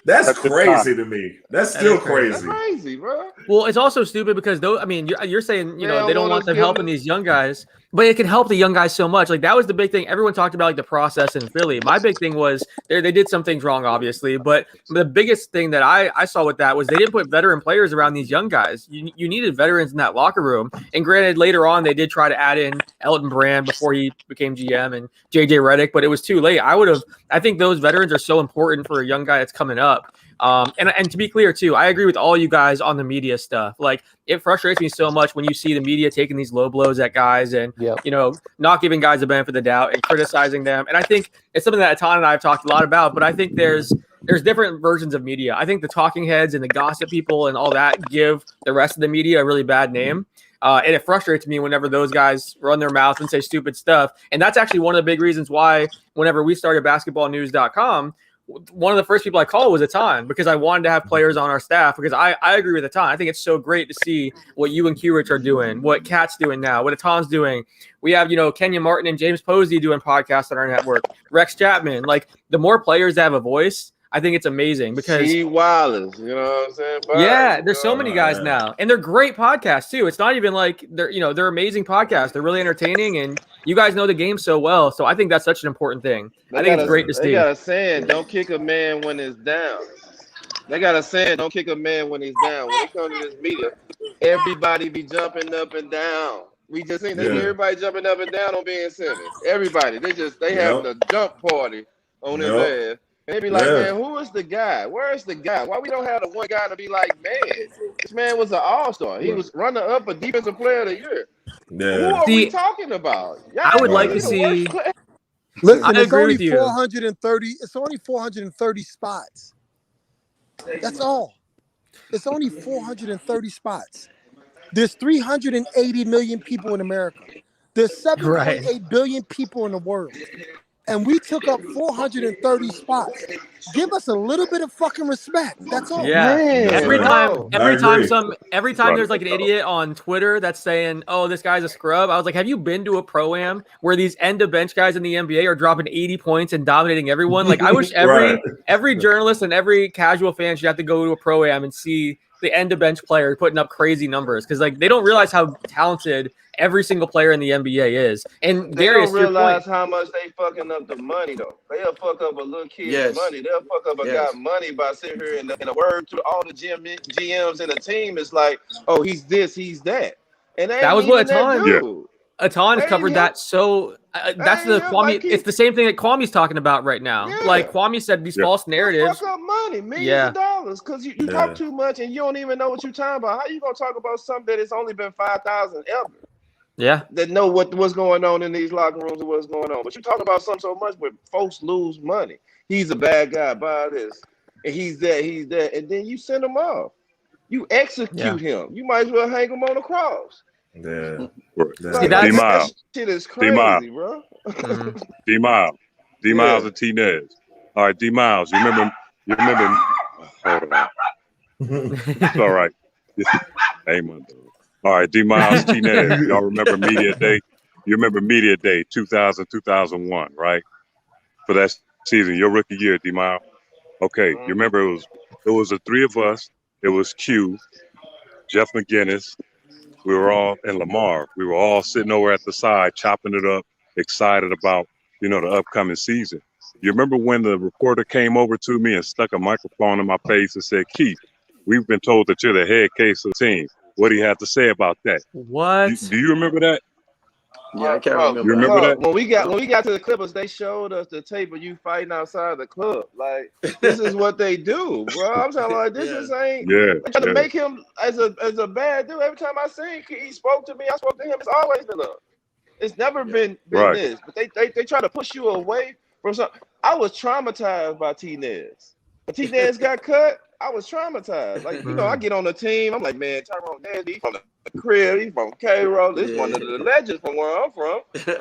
[SPEAKER 4] That's crazy to me. That's still crazy.
[SPEAKER 7] That's crazy, bro.
[SPEAKER 1] Well, it's also stupid because you're saying, you know, they don't want them helping these young guys, but it can help the young guys so much. Like, that was the big thing. Everyone talked about like the process in Philly. My big thing was they did some things wrong, obviously, but the biggest thing that I saw with that was they didn't put veteran players around these young guys. You needed veterans in that locker room. And granted, later on they did try to add in Elton Brand before he became GM and JJ Redick, but it was too late. I think those veterans are so important for a young guy that's coming up. And to be clear too, I agree with all you guys on the media stuff. Like, it frustrates me so much when you see the media taking these low blows at guys and, you know, not giving guys the benefit of the doubt and criticizing them. And I think it's something that Etan and I have talked a lot about, but I think there's there's different versions of media. I think the talking heads and the gossip people and all that give the rest of the media a really bad name. And it frustrates me whenever those guys run their mouth and say stupid stuff. And that's actually one of the big reasons why whenever we started basketballnews.com, one of the first people I called was Etan, because I wanted to have players on our staff, because I agree with Etan. I think it's so great to see what you and Q-Rich are doing, what Kat's doing now, what Etan's doing. We have, Kenya Martin and James Posey doing podcasts on our network, Rex Chapman. Like, the more players that have a voice, I think it's amazing because
[SPEAKER 7] Steve Wallace, you know what I'm saying?
[SPEAKER 1] Yeah, there's so many guys now, and they're great podcasts too. It's not even like they're amazing podcasts. They're really entertaining, and you guys know the game so well. So I think that's such an important thing. I think it's great to see.
[SPEAKER 7] They got a saying, don't kick a man when it's down. They got a saying, don't kick a man when he's down. When it comes to this media, everybody be jumping up and down. We just think everybody jumping up and down on Ben Simmons. Everybody, they having a jump party on his ass. And they be like, man, who is the guy? Where is the guy? Why we don't have the one guy to be like, man, this man was an all-star. He was running up a defensive player of the year.
[SPEAKER 4] Yeah.
[SPEAKER 7] Who are we talking about?
[SPEAKER 1] I would like to see.
[SPEAKER 5] Listen, it's only 430. It's only 430 spots. That's all. It's only 430 spots. There's 380 million people in America. There's 7.8 billion people in the world. And we took up 430 spots. Give us a little bit of fucking respect. That's all.
[SPEAKER 1] Yeah.
[SPEAKER 5] Man.
[SPEAKER 1] Every time there's like an idiot on Twitter that's saying, "Oh, this guy's a scrub," I was like, "Have you been to a pro-am where these end of bench guys in the NBA are dropping 80 points and dominating everyone?" Like, I wish every journalist and every casual fan should have to go to a pro-am and see the end of bench player putting up crazy numbers, because like they don't realize how talented every single player in the NBA is. And
[SPEAKER 7] they
[SPEAKER 1] Darius,
[SPEAKER 7] don't realize how much they fucking up the money though. They'll fuck up a little kid's money. They'll fuck up a guy's money by sitting here and a word to all the GMs and the team is like, oh, he's this, he's that. And that was what
[SPEAKER 1] Etan covered that. So that's the Kwame. It's the same thing that Kwame's talking about right now. Yeah. Like Kwame said, these false narratives.
[SPEAKER 7] Fuck up money, millions of dollars, because you talk too much and you don't even know what you're talking about. How you gonna talk about something that it's only been 5,000 ever?
[SPEAKER 1] Yeah,
[SPEAKER 7] that know what's going on in these locker rooms and what's going on. But you talk about something so much where folks lose money. He's a bad guy, buy this, and he's that, and then you send him off. You execute him. You might as well hang him on the cross.
[SPEAKER 3] Yeah.
[SPEAKER 7] Like, that shit is crazy, bro.
[SPEAKER 3] D-Miles and T-Nez. All right, D-Miles, you remember hold on. It's all right. Hey, my dude. All right, D-Miles, T-Nez. Y'all remember Media Day? You remember Media Day 2000, 2001, right? For that season, your rookie year, D-Miles. Okay, you remember it was the three of us. It was Q, Jeff McGinnis. We were all in Lamar. We were all sitting over at the side, chopping it up, excited about, the upcoming season. You remember when the reporter came over to me and stuck a microphone in my face and said, "Keith, we've been told that you're the head case of the team. What do you have to say about that?"
[SPEAKER 1] What?
[SPEAKER 3] Do you remember that?
[SPEAKER 6] Yeah, I can't remember.
[SPEAKER 3] You remember that?
[SPEAKER 7] When we got to the Clippers, they showed us the tape of you fighting outside the club. Like, this is what they do, bro. I'm telling like this is ain't.
[SPEAKER 3] Yeah.
[SPEAKER 7] They try to make him as a bad dude. Every time I seen he spoke to me, I spoke to him. It's always been up. It's never been this. But they try to push you away from something. I was traumatized by T-Nez. When T-Nez got cut, I was traumatized. Like, I get on the team. I'm like, man, Tyrone Nez, he's from the crib. He's from Caron. This one of the legends from where I'm from.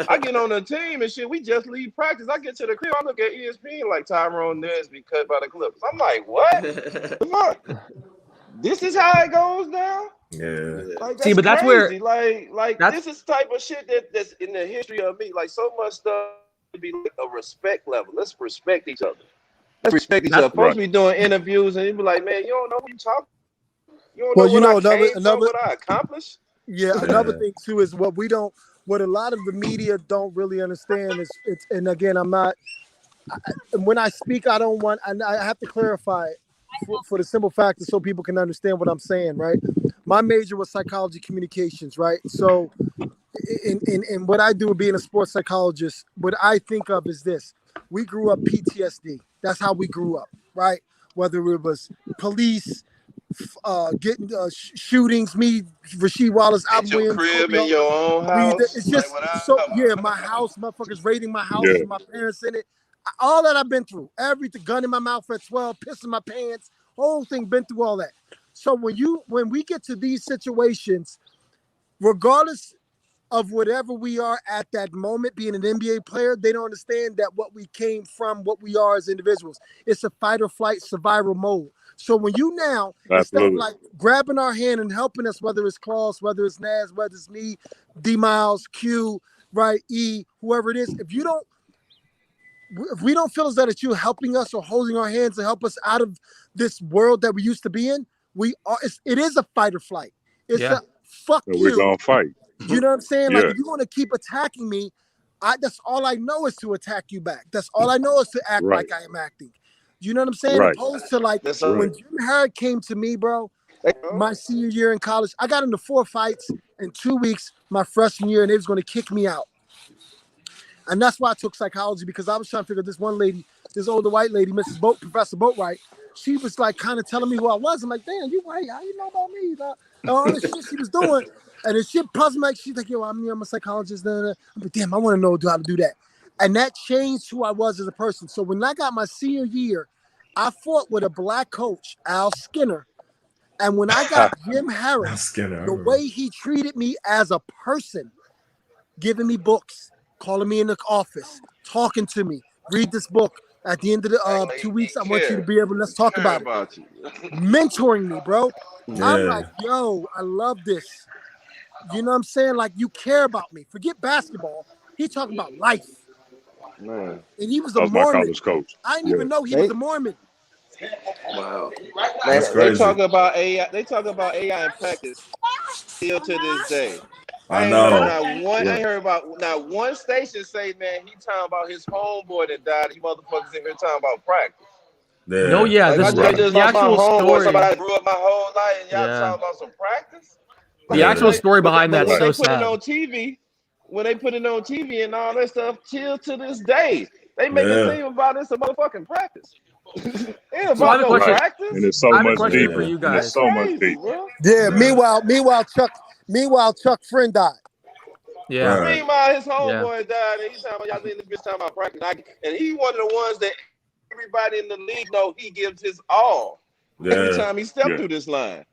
[SPEAKER 7] I get on the team and shit. We just leave practice. I get to the crib. I look at ESPN like Tyrone Nez be cut by the Clippers. I'm like, what? Fuck. This is how it goes down?
[SPEAKER 4] Yeah.
[SPEAKER 7] Like,
[SPEAKER 1] see, but that's
[SPEAKER 7] crazy.
[SPEAKER 1] where
[SPEAKER 7] like this is type of shit that's in the history of me. Like, so much stuff to be like a respect level. Let's respect each other. Let's respect each other. Folks be doing interviews and you be like, man, you don't know what you talking. You don't know what I accomplished.
[SPEAKER 5] Yeah, another thing too is what a lot of the media don't really understand is and again, when I speak, I don't want, and I have to clarify it for the simple fact that so people can understand what I'm saying, right? My major was psychology communications, right? So in what I do with being a sports psychologist, what I think of is this. We grew up PTSD. That's how we grew up, right? Whether it was police, getting shootings, me, Rasheed Wallace,
[SPEAKER 7] At your crib, in your own house.
[SPEAKER 5] It's just my house, motherfuckers raiding my house and my parents in it. all that I've been through, everything, gun in my mouth at 12, pissing my pants, whole thing, been through all that. So when we get to these situations, regardless of whatever we are at that moment, being an NBA player, they don't understand that what we came from, what we are as individuals. It's a fight or flight survival mode. So when you now, instead of like grabbing our hand and helping us, whether it's Kloss, whether it's Naz, whether it's me, D Miles, Q, right, E, whoever it is, if we don't feel as though that you're helping us or holding our hands to help us out of this world that we used to be in, it is a fight or flight. It's a fuck you.
[SPEAKER 3] We're gonna fight.
[SPEAKER 5] You know what I'm saying? Like, if you're gonna keep attacking me, that's all I know is to attack you back. That's all I know is to act like I am acting. You know what I'm saying? Opposed to like when Jim Harrod came to me, bro, my senior year in college, I got into 4 fights in 2 weeks my freshman year, and they was gonna kick me out. And that's why I took psychology, because I was trying to figure this one lady, this older white lady, Professor Boatwright, she was like kind of telling me who I was. I'm like, damn, you white, how you know about me? All this shit she was doing. And the shit puzzled me. Like, she's like, yo, I'm a psychologist. I'm like, damn, I want to know how to do that. And that changed who I was as a person. So when I got my senior year, I fought with a black coach, Al Skinner. And when I got Jim Harris, the way he treated me as a person, giving me books, calling me in the office, talking to me, read this book. At the end of the 2 weeks, I want you to be able, let's talk about it. Mentoring me, bro. I'm like, yo, I love this. You know what I'm saying? Like, you care about me. Forget basketball. He talking about life. Man. And he was a Mormon.
[SPEAKER 3] My college coach.
[SPEAKER 5] I didn't even know he was a Mormon.
[SPEAKER 7] Wow. They talk about AI. They talk about AI in practice still to this day.
[SPEAKER 4] I know.
[SPEAKER 7] I ain't heard about not one station say, man, he talking about his homeboy that died. You motherfuckers in here talking about practice.
[SPEAKER 1] Yeah. No, yeah,
[SPEAKER 7] like, the actual story. Somebody I grew up my whole life, and y'all talking about some practice.
[SPEAKER 1] The actual story behind that is so sad.
[SPEAKER 7] When they put it on TV and all that stuff, till to this day, they make it seem about this a motherfucking practice. Ain't about no practice.
[SPEAKER 3] And it's so much deeper.
[SPEAKER 1] For you guys.
[SPEAKER 3] It's so much deeper.
[SPEAKER 5] Yeah. Meanwhile, Chuck Friend died.
[SPEAKER 1] Yeah.
[SPEAKER 7] Right. Meanwhile, his homeboy died, and he's talking about y'all think this bitch talking about practice. And he one of the ones that everybody in the league know he gives his all every time he stepped through this line.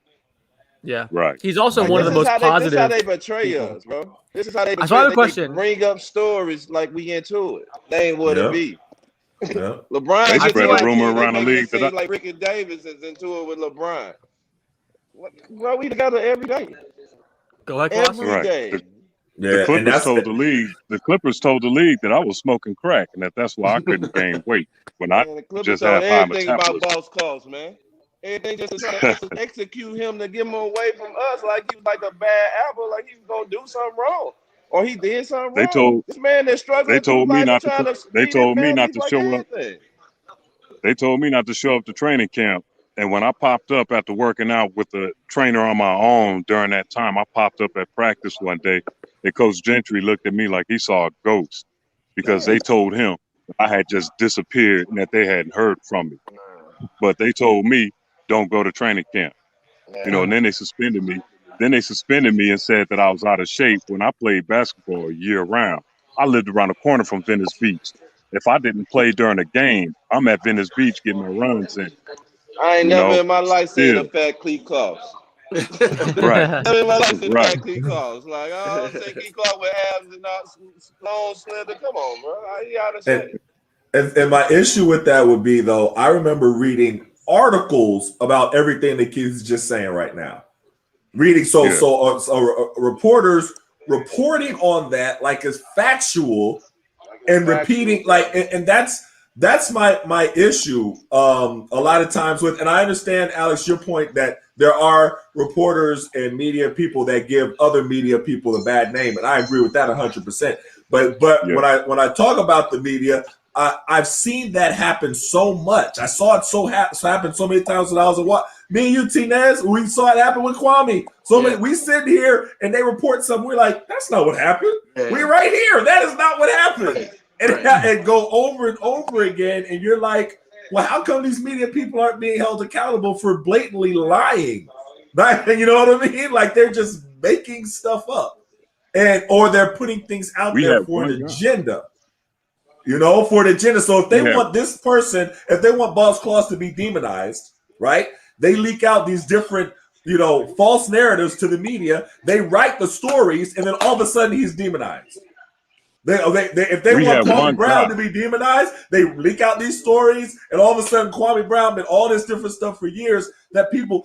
[SPEAKER 1] Yeah,
[SPEAKER 3] right.
[SPEAKER 1] He's also one of the most positive.
[SPEAKER 7] This is how they betray us, bro. This is how they.
[SPEAKER 1] I have a question.
[SPEAKER 7] Bring up stories like we into it. They ain't what it be.
[SPEAKER 4] Yeah.
[SPEAKER 7] LeBron.
[SPEAKER 3] They spread a rumor around the league
[SPEAKER 7] that like Ricky Davis is into it with LeBron. Bro, we together every day.
[SPEAKER 1] Go ahead,
[SPEAKER 7] every day.
[SPEAKER 3] The Clippers told the league. The Clippers told the league that I was smoking crack, and that's why I couldn't gain weight when I just had high metabolism.
[SPEAKER 7] About boss calls, man. Everything just to execute him to get him away from us, like he was like a bad apple, like he was gonna do something wrong, or he did something wrong. This man that's struggling.
[SPEAKER 3] They told me not to. They told me not to show up. They told me not to show up to training camp. And when I popped up after working out with the trainer on my own during that time, I popped up at practice one day, and Coach Gentry looked at me like he saw a ghost because they told him I had just disappeared and that they hadn't heard from me. But they told me, don't go to training camp. You know, and then they suspended me. Then they suspended me and said that I was out of shape when I played basketball year round. I lived around the corner from Venice Beach. If I didn't play during a game, I'm at Venice Beach getting my runs in.
[SPEAKER 7] I ain't never in my life seen a fat Keith Kloss.
[SPEAKER 3] Right.
[SPEAKER 7] Never in my life seen a fat Keith Kloss. Like, I don't say Keith Kloss with abs and not long, slender. Come on, bro. He out of shape.
[SPEAKER 4] And my issue with that would be, though, I remember reading articles about everything that Keith's just saying right now. Reading reporters reporting on that like it's factual and repeating and that's my issue a lot of times with, and I understand, Alex, your point that there are reporters and media people that give other media people a bad name, and I agree with that 100%. But when I talk about the media, I've seen that happen so much. I saw it happen so many times when I was a what. Me and you, Tinez, we saw it happen with Kwame. We sit here and they report something. We're like, that's not what happened. Yeah. We're right here. That is not what happened. And go over and over again. And you're like, well, how come these media people aren't being held accountable for blatantly lying? You know what I mean? Like they're just making stuff up, or they're putting things out there for an agenda. you know, for the agenda. So if they want this person, if they want Boss Kloss to be demonized, right? They leak out these different, you know, false narratives to the media. They write the stories, and then all of a sudden he's demonized. If they want Kwame Brown to be demonized, they leak out these stories, and all of a sudden Kwame Brown did all this different stuff for years that people.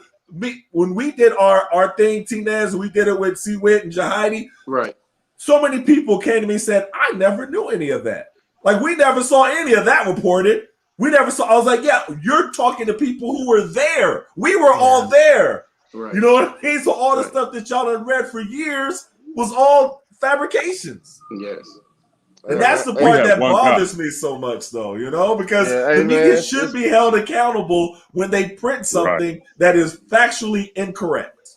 [SPEAKER 4] When we did our thing, Tinez, we did it with C-Wit and Jahidi.
[SPEAKER 6] Right.
[SPEAKER 4] So many people came to me and said, I never knew any of that. Like, we never saw any of that reported. We never saw. I was like, yeah, you're talking to people who were there. We were all there. Right. You know what I mean? So all the stuff that y'all had read for years was all fabrications.
[SPEAKER 6] Yes.
[SPEAKER 4] And that's the part that bothers me so much, though, you know, because the media should be held accountable when they print something that is factually incorrect.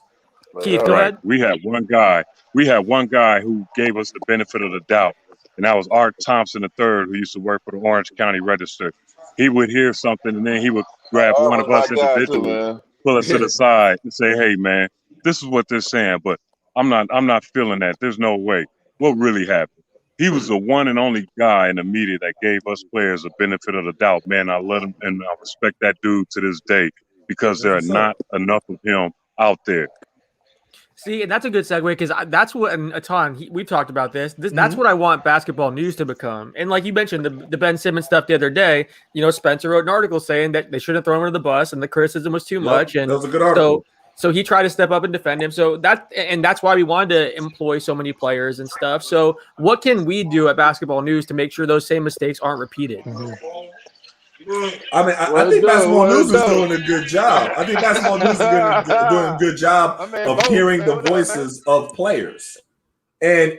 [SPEAKER 1] Keith, go ahead.
[SPEAKER 8] We had one guy. Who gave us the benefit of the doubt, and that was Art Thompson III, who used to work for the Orange County Register. He would hear something, and then he would grab one of us individually, pull us to the side, and say, "Hey, man, this is what they're saying, but I'm not feeling that. There's no way. What really happened?" He was the one and only guy in the media that gave us players a benefit of the doubt. Man, I love him and I respect that dude to this day because there are not enough of him out there.
[SPEAKER 1] See, and that's a good segue because that's what, and Etan, we've talked about this. That's what I want basketball news to become. And like you mentioned, the Ben Simmons stuff the other day, you know, Spencer wrote an article saying that they shouldn't throw him under the bus and the criticism was too much. And
[SPEAKER 4] that was a good article.
[SPEAKER 1] So he tried to step up and defend him. So that's why we wanted to employ so many players and stuff. So what can we do at Basketball News to make sure those same mistakes aren't repeated?
[SPEAKER 4] I mean, I think Basketball News is doing a good job. I think Basketball News is doing a good job of hearing the voices of players, and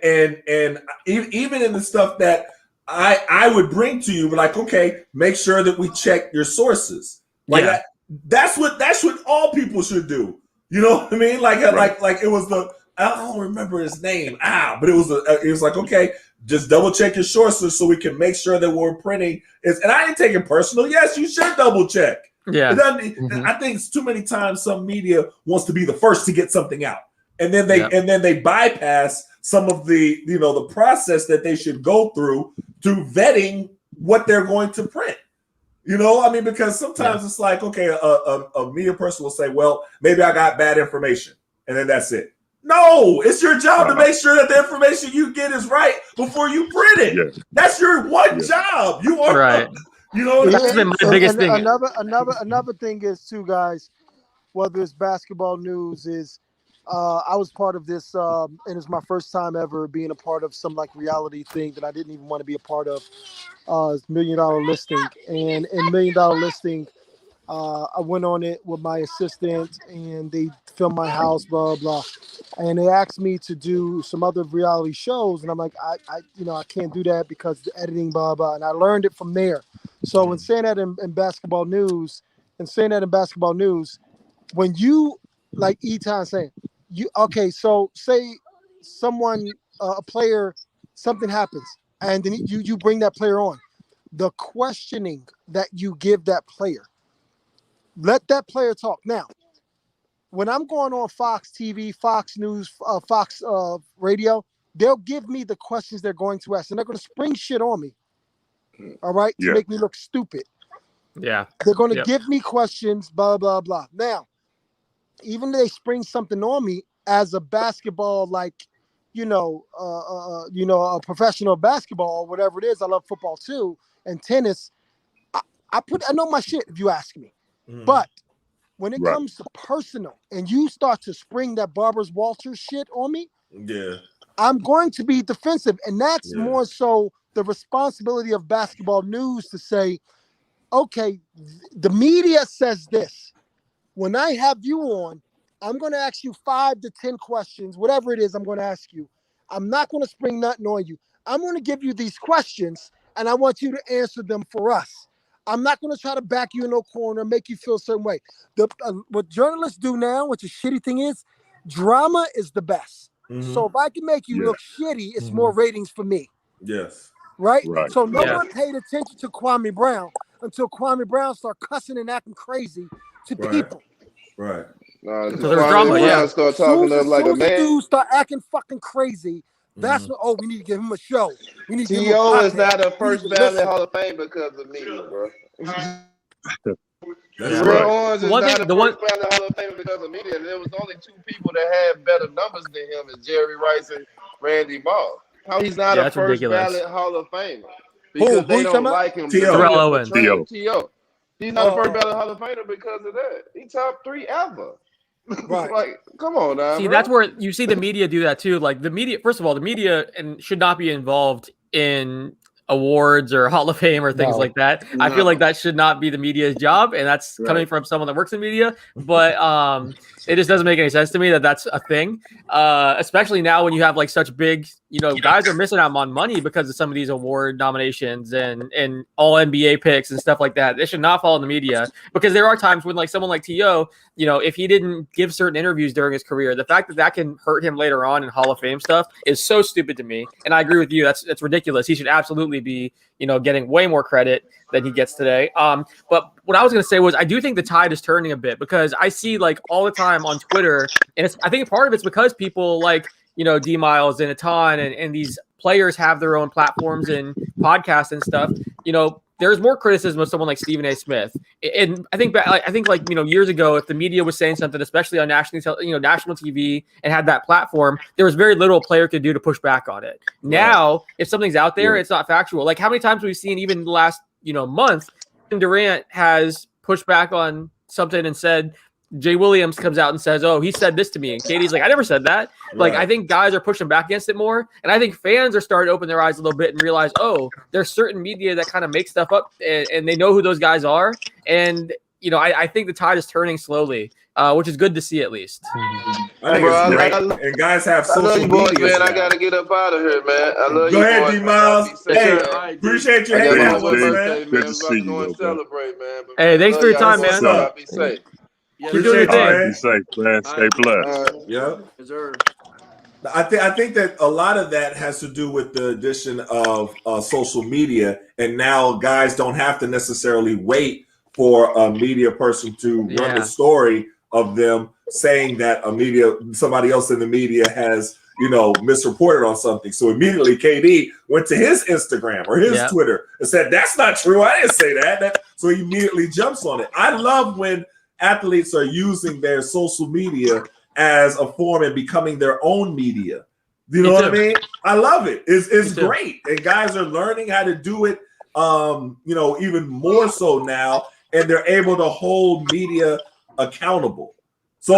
[SPEAKER 4] even in the stuff that I would bring to you, like, okay, make sure that we check your sources. Like that's what all people should do. You know what I mean? Like it was I don't remember his name. But it was like, okay, just double check your sources so we can make sure that we're printing. And I didn't take it personal. Yes, you should double check. Yeah. I think it's too many times some media wants to be the first to get something out. And then they bypass some of the, you know, the process that they should go through to vetting what they're going to print. You know, I mean, because sometimes it's like, okay, a media person will say, well, maybe I got bad information, and then that's it. No, it's your job to make sure that the information you get is right before you print it. Yeah. That's your one job. You are right. You know,
[SPEAKER 1] that's been my biggest thing.
[SPEAKER 5] Another thing is too, guys, whether it's Basketball News is I was part of this, and it's my first time ever being a part of some like reality thing that I didn't even want to be a part of. $1 Million Listing, and in $1 Million Listing, I went on it with my assistant, and they filmed my house, blah blah, and they asked me to do some other reality shows, and I'm like, I can't do that because the editing, blah blah, and I learned it from there. So when saying that in Basketball News, when you like Etan saying, so say someone, a player, something happens, and then you bring that player on. The questioning that you give that player, let that player talk. Now, when I'm going on Fox TV, Fox News, Fox Radio, they'll give me the questions they're going to ask, and they're going to spring shit on me, all right, to make me look stupid.
[SPEAKER 1] Yeah.
[SPEAKER 5] They're going to give me questions, blah, blah, blah. Now, even if they spring something on me as a basketball, like, a professional basketball or whatever it is. I love football too, and tennis. I know my shit if you ask me. But when it comes to personal and you start to spring that Barbara's Walters shit on me, I'm going to be defensive. And that's more so the responsibility of Basketball News to say, okay, the media says this. When I have you on, I'm going to ask you 5 to 10 questions, whatever it is I'm going to ask you. I'm not going to spring nothing on you. I'm going to give you these questions, and I want you to answer them for us. I'm not going to try to back you in no corner, make you feel a certain way. What journalists do now, what the shitty thing is, drama is the best. So if I can make you look shitty, it's more ratings for me.
[SPEAKER 4] Yes.
[SPEAKER 5] Right? So no one paid attention to Kwame Brown until Kwame Brown started cussing and acting crazy to people.
[SPEAKER 4] Right.
[SPEAKER 7] So there's drama, start talking to like a man.
[SPEAKER 5] Dudes start acting fucking crazy. That's what. Oh, we need to give him a show. We need to give him
[SPEAKER 7] T.O.
[SPEAKER 5] a
[SPEAKER 7] is not a first ballot
[SPEAKER 5] listen.
[SPEAKER 7] Hall of Fame because of media, bro.
[SPEAKER 4] That's
[SPEAKER 7] Real
[SPEAKER 4] right.
[SPEAKER 7] Orange is
[SPEAKER 1] One
[SPEAKER 7] not
[SPEAKER 1] thing-
[SPEAKER 7] a
[SPEAKER 1] the
[SPEAKER 7] first ballot Hall of Fame because of media. There was only 2 people that had better numbers than him, is Jerry Rice and Randy Moss. How he's not a
[SPEAKER 1] that's
[SPEAKER 7] first
[SPEAKER 1] ridiculous.
[SPEAKER 7] ballot Hall of Famer? Because
[SPEAKER 5] Who
[SPEAKER 7] they
[SPEAKER 5] you
[SPEAKER 7] don't
[SPEAKER 5] talking about?
[SPEAKER 7] like him.
[SPEAKER 4] T.O.
[SPEAKER 1] Terrell Owens.
[SPEAKER 7] T.O. He's not a first
[SPEAKER 5] Oh.
[SPEAKER 7] ballot Hall of Famer because of that. He top 3 ever.
[SPEAKER 5] Right.
[SPEAKER 7] Like, come on now.
[SPEAKER 1] See,
[SPEAKER 7] bro.
[SPEAKER 1] that's where you see the media do that too. Like the media, first of all, the media should not be involved in awards or Hall of Fame or things
[SPEAKER 2] No.
[SPEAKER 1] like that. I feel like that should not be the media's job, and that's coming from someone that works in media. But it just doesn't make any sense to me that that's a thing. Especially now when you have like such big, guys are missing out on money because of some of these award nominations and all NBA picks and stuff like that. They should not fall in the media, because there are times when like someone like T.O., if he didn't give certain interviews during his career, the fact that that can hurt him later on in Hall of Fame stuff is so stupid to me. And I agree with you. That's ridiculous. He should absolutely be, getting way more credit than he gets today. But what I was going to say was, I do think the tide is turning a bit, because I see like all the time on Twitter, and I think part of it's because people like, D Miles and Etan and these players have their own platforms and podcasts and stuff. There's more criticism of someone like Stephen A. Smith. And I think years ago, if the media was saying something, especially on national TV, and had that platform, there was very little a player could do to push back on it. Now, if something's out there, it's not factual. Like how many times we've seen, even the last, month, Durant has pushed back on something and said, Jay Williams comes out and says, "Oh, he said this to me," and Katie's like, "I never said that." Like, I think guys are pushing back against it more, and I think fans are starting to open their eyes a little bit and realize, oh, there's certain media that kind of make stuff up, and they know who those guys are, and I think the tide is turning slowly, which is good to see at least.
[SPEAKER 4] I think it's great, and guys have social
[SPEAKER 7] I love you boys,
[SPEAKER 4] media.
[SPEAKER 7] man. I gotta get up out of here, man. I love you.
[SPEAKER 4] Go ahead,
[SPEAKER 7] boys.
[SPEAKER 4] D Miles. Hey,
[SPEAKER 6] Right,
[SPEAKER 4] appreciate you
[SPEAKER 7] I got
[SPEAKER 4] hanging
[SPEAKER 7] my
[SPEAKER 4] out with us, man.
[SPEAKER 7] birthday,
[SPEAKER 8] Good
[SPEAKER 7] man.
[SPEAKER 8] to
[SPEAKER 7] I'm
[SPEAKER 8] see
[SPEAKER 7] about to
[SPEAKER 8] you,
[SPEAKER 7] go and
[SPEAKER 8] bro.
[SPEAKER 7] celebrate, man. But
[SPEAKER 1] Hey, thanks for your time,
[SPEAKER 7] y'all
[SPEAKER 1] man.
[SPEAKER 7] Be safe.
[SPEAKER 6] Yeah,
[SPEAKER 1] Keep doing your
[SPEAKER 4] Appreciate you,
[SPEAKER 1] thing.
[SPEAKER 8] Be
[SPEAKER 4] man.
[SPEAKER 8] safe, man. Stay blessed.
[SPEAKER 4] Yeah.
[SPEAKER 6] Deserve.
[SPEAKER 4] I think that a lot of that has to do with the addition of social media, and now guys don't have to necessarily wait for a media person to run the story of them saying that somebody else in the media has misreported on something. So immediately KD went to his Instagram or his Twitter and said, "That's not true. I didn't say that." So he immediately jumps on it. I love when athletes are using their social media as a form and becoming their own media. You know what I mean? I love it. It's great. And guys are learning how to do it, even more so now, and they're able to hold media accountable. So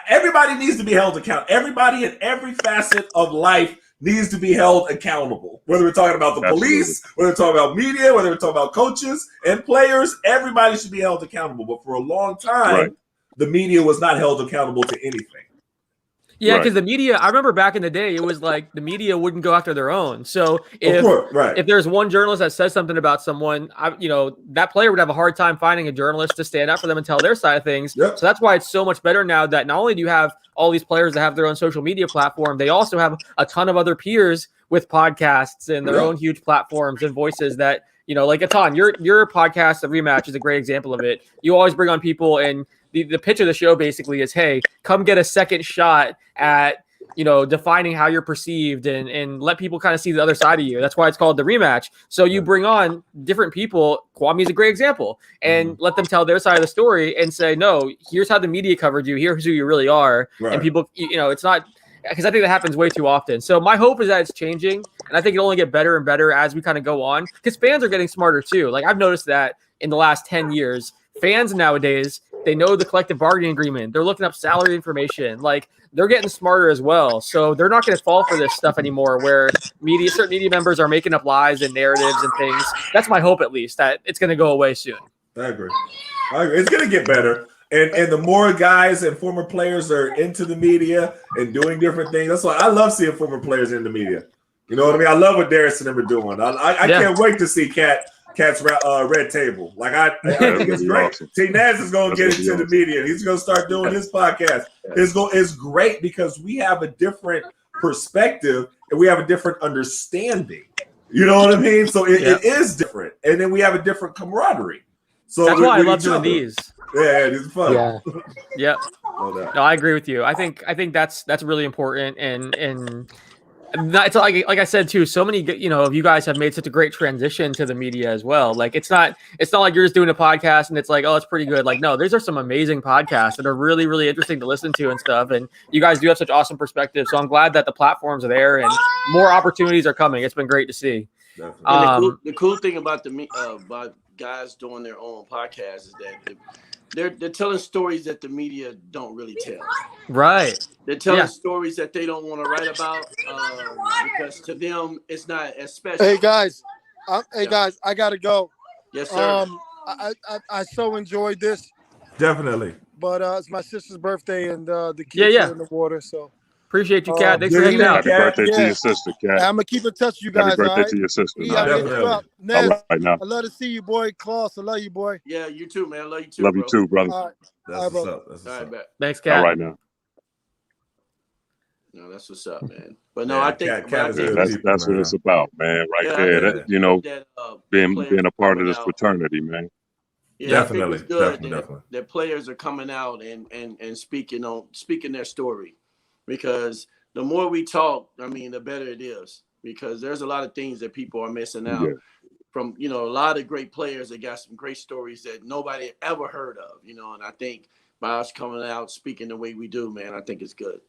[SPEAKER 4] everybody needs to be held accountable. Everybody in every facet of life needs to be held accountable. Whether we're talking about the police, whether we're talking about media, whether we're talking about coaches and players, everybody should be held accountable. But for a long time, the media was not held accountable to anything.
[SPEAKER 1] Yeah, because the media, I remember back in the day, it was like the media wouldn't go after their own. So if there's one journalist that says something about someone, that player would have a hard time finding a journalist to stand up for them and tell their side of things. So that's why it's so much better now that not only do you have all these players that have their own social media platform, they also have a ton of other peers with podcasts and their own huge platforms and voices that, like Etan, your podcast, The Rematch, is a great example of it. You always bring on people, and the pitch of the show basically is, hey, come get a second shot at, defining how you're perceived and let people kind of see the other side of you. That's why it's called The Rematch. So you bring on different people. Kwame's a great example, and let them tell their side of the story and say, no, here's how the media covered you. Here's who you really are. And people, it's not, because I think that happens way too often. So my hope is that it's changing, and I think it'll only get better and better as we kind of go on, because fans are getting smarter too. Like I've noticed that in the last 10 years, fans nowadays, they know the collective bargaining agreement. They're looking up salary information. Like they're getting smarter as well. So they're not going to fall for this stuff anymore where certain media members are making up lies and narratives and things. That's my hope, at least, that it's going to go away soon.
[SPEAKER 4] I agree. It's going to get better. And the more guys and former players are into the media and doing different things, that's why I love seeing former players in the media. You know what I mean? I love what Darius and them are doing. I can't wait to see Cat's Red Table. Like I think it's great.
[SPEAKER 8] Awesome.
[SPEAKER 4] T. Naz is going to get into the media. He's going to start doing his podcast. It's great because we have a different perspective and we have a different understanding. You know what I mean? So it is different, and then we have a different camaraderie. So
[SPEAKER 1] that's why I love doing these.
[SPEAKER 4] Yeah, it's fun.
[SPEAKER 1] Yeah. No, I agree with you. I think that's really important, and It's like I said too. So many, of you guys have made such a great transition to the media as well. Like it's not like you're just doing a podcast and it's like, oh, it's pretty good. Like no, these are some amazing podcasts that are really, really interesting to listen to and stuff. And you guys do have such awesome perspectives. So I'm glad that the platforms are there and more opportunities are coming. It's been great to see.
[SPEAKER 6] The cool thing about about guys doing their own podcasts is that they're telling stories that the media don't really tell.
[SPEAKER 1] Right.
[SPEAKER 6] They're telling stories that they don't want to write about because to them it's not as special.
[SPEAKER 5] Hey guys, I gotta go.
[SPEAKER 6] Yes, sir.
[SPEAKER 5] I so enjoyed this.
[SPEAKER 4] Definitely.
[SPEAKER 5] But it's my sister's birthday and the kids are in the water, so.
[SPEAKER 1] Appreciate you, Kat. Thanks for hanging out.
[SPEAKER 8] Happy birthday to your sister, Kat.
[SPEAKER 5] I'm gonna keep in touch with you guys.
[SPEAKER 8] Happy birthday to your sister.
[SPEAKER 5] Nez,
[SPEAKER 8] all right now.
[SPEAKER 5] I love to see you, boy. Kloss, I love you, boy.
[SPEAKER 6] Yeah, you too, man. I love you too.
[SPEAKER 8] Love you too, brother.
[SPEAKER 5] All right.
[SPEAKER 4] That's what's up. That's what's up.
[SPEAKER 1] Thanks, Kat.
[SPEAKER 8] All right now.
[SPEAKER 6] No, that's what's up, man. But no, I think
[SPEAKER 8] that's what it's about, man. Right there, being a part of this fraternity, man.
[SPEAKER 6] Yeah, definitely. It's good that players are coming out and speaking their story, because the more we talk, I mean, the better it is, because there's a lot of things that people are missing out from, a lot of great players that got some great stories that nobody ever heard of, and I think by us coming out speaking the way we do, man, I think it's good.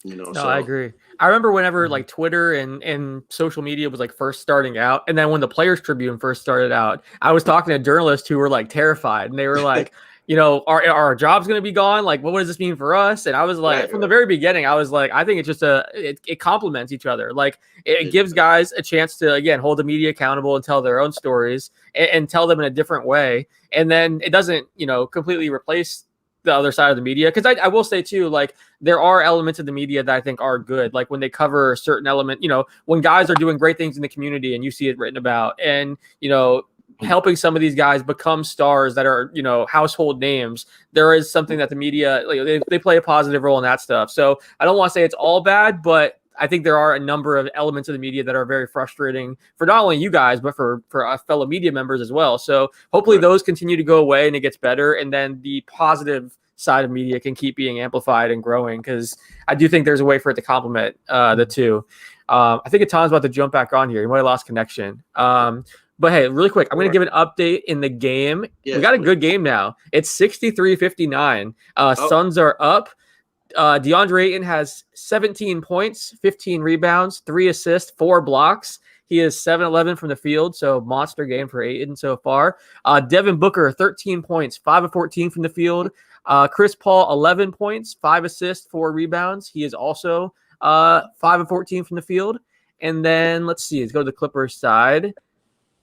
[SPEAKER 6] No,
[SPEAKER 1] I agree. I remember whenever like Twitter and social media was like first starting out, and then when the Players Tribune first started out, I was talking to journalists who were like terrified, and they were like, are our jobs going to be gone? Like, what does this mean for us? And I was like, from the very beginning, I was like, I think it's just it complements each other. Like it gives guys a chance to, again, hold the media accountable and tell their own stories and tell them in a different way. And then it doesn't, completely replace the other side of the media. Cause I will say too, like there are elements of the media that I think are good. Like when they cover a certain element, when guys are doing great things in the community and you see it written about, and, helping some of these guys become stars that are, household names, there is something that the media, they play a positive role in that stuff. So I don't want to say it's all bad, but I think there are a number of elements of the media that are very frustrating for not only you guys, but for fellow media members as well. So hopefully those continue to go away and it gets better. And then the positive side of media can keep being amplified and growing, because I do think there's a way for it to complement the two. I think Etan's about to jump back on here. He might have lost connection. But hey, really quick, I'm going to give an update in the game. We got a good game now. It's 63-59. Suns are up. DeAndre Ayton has 17 points, 15 rebounds, 3 assists, 4 blocks. He is 7-11 from the field, so monster game for Ayton so far. Devin Booker, 13 points, 5 of 14 from the field. Chris Paul, 11 points, 5 assists, 4 rebounds. He is also 5 of 14 from the field. And then let's see, let's go to the Clippers side.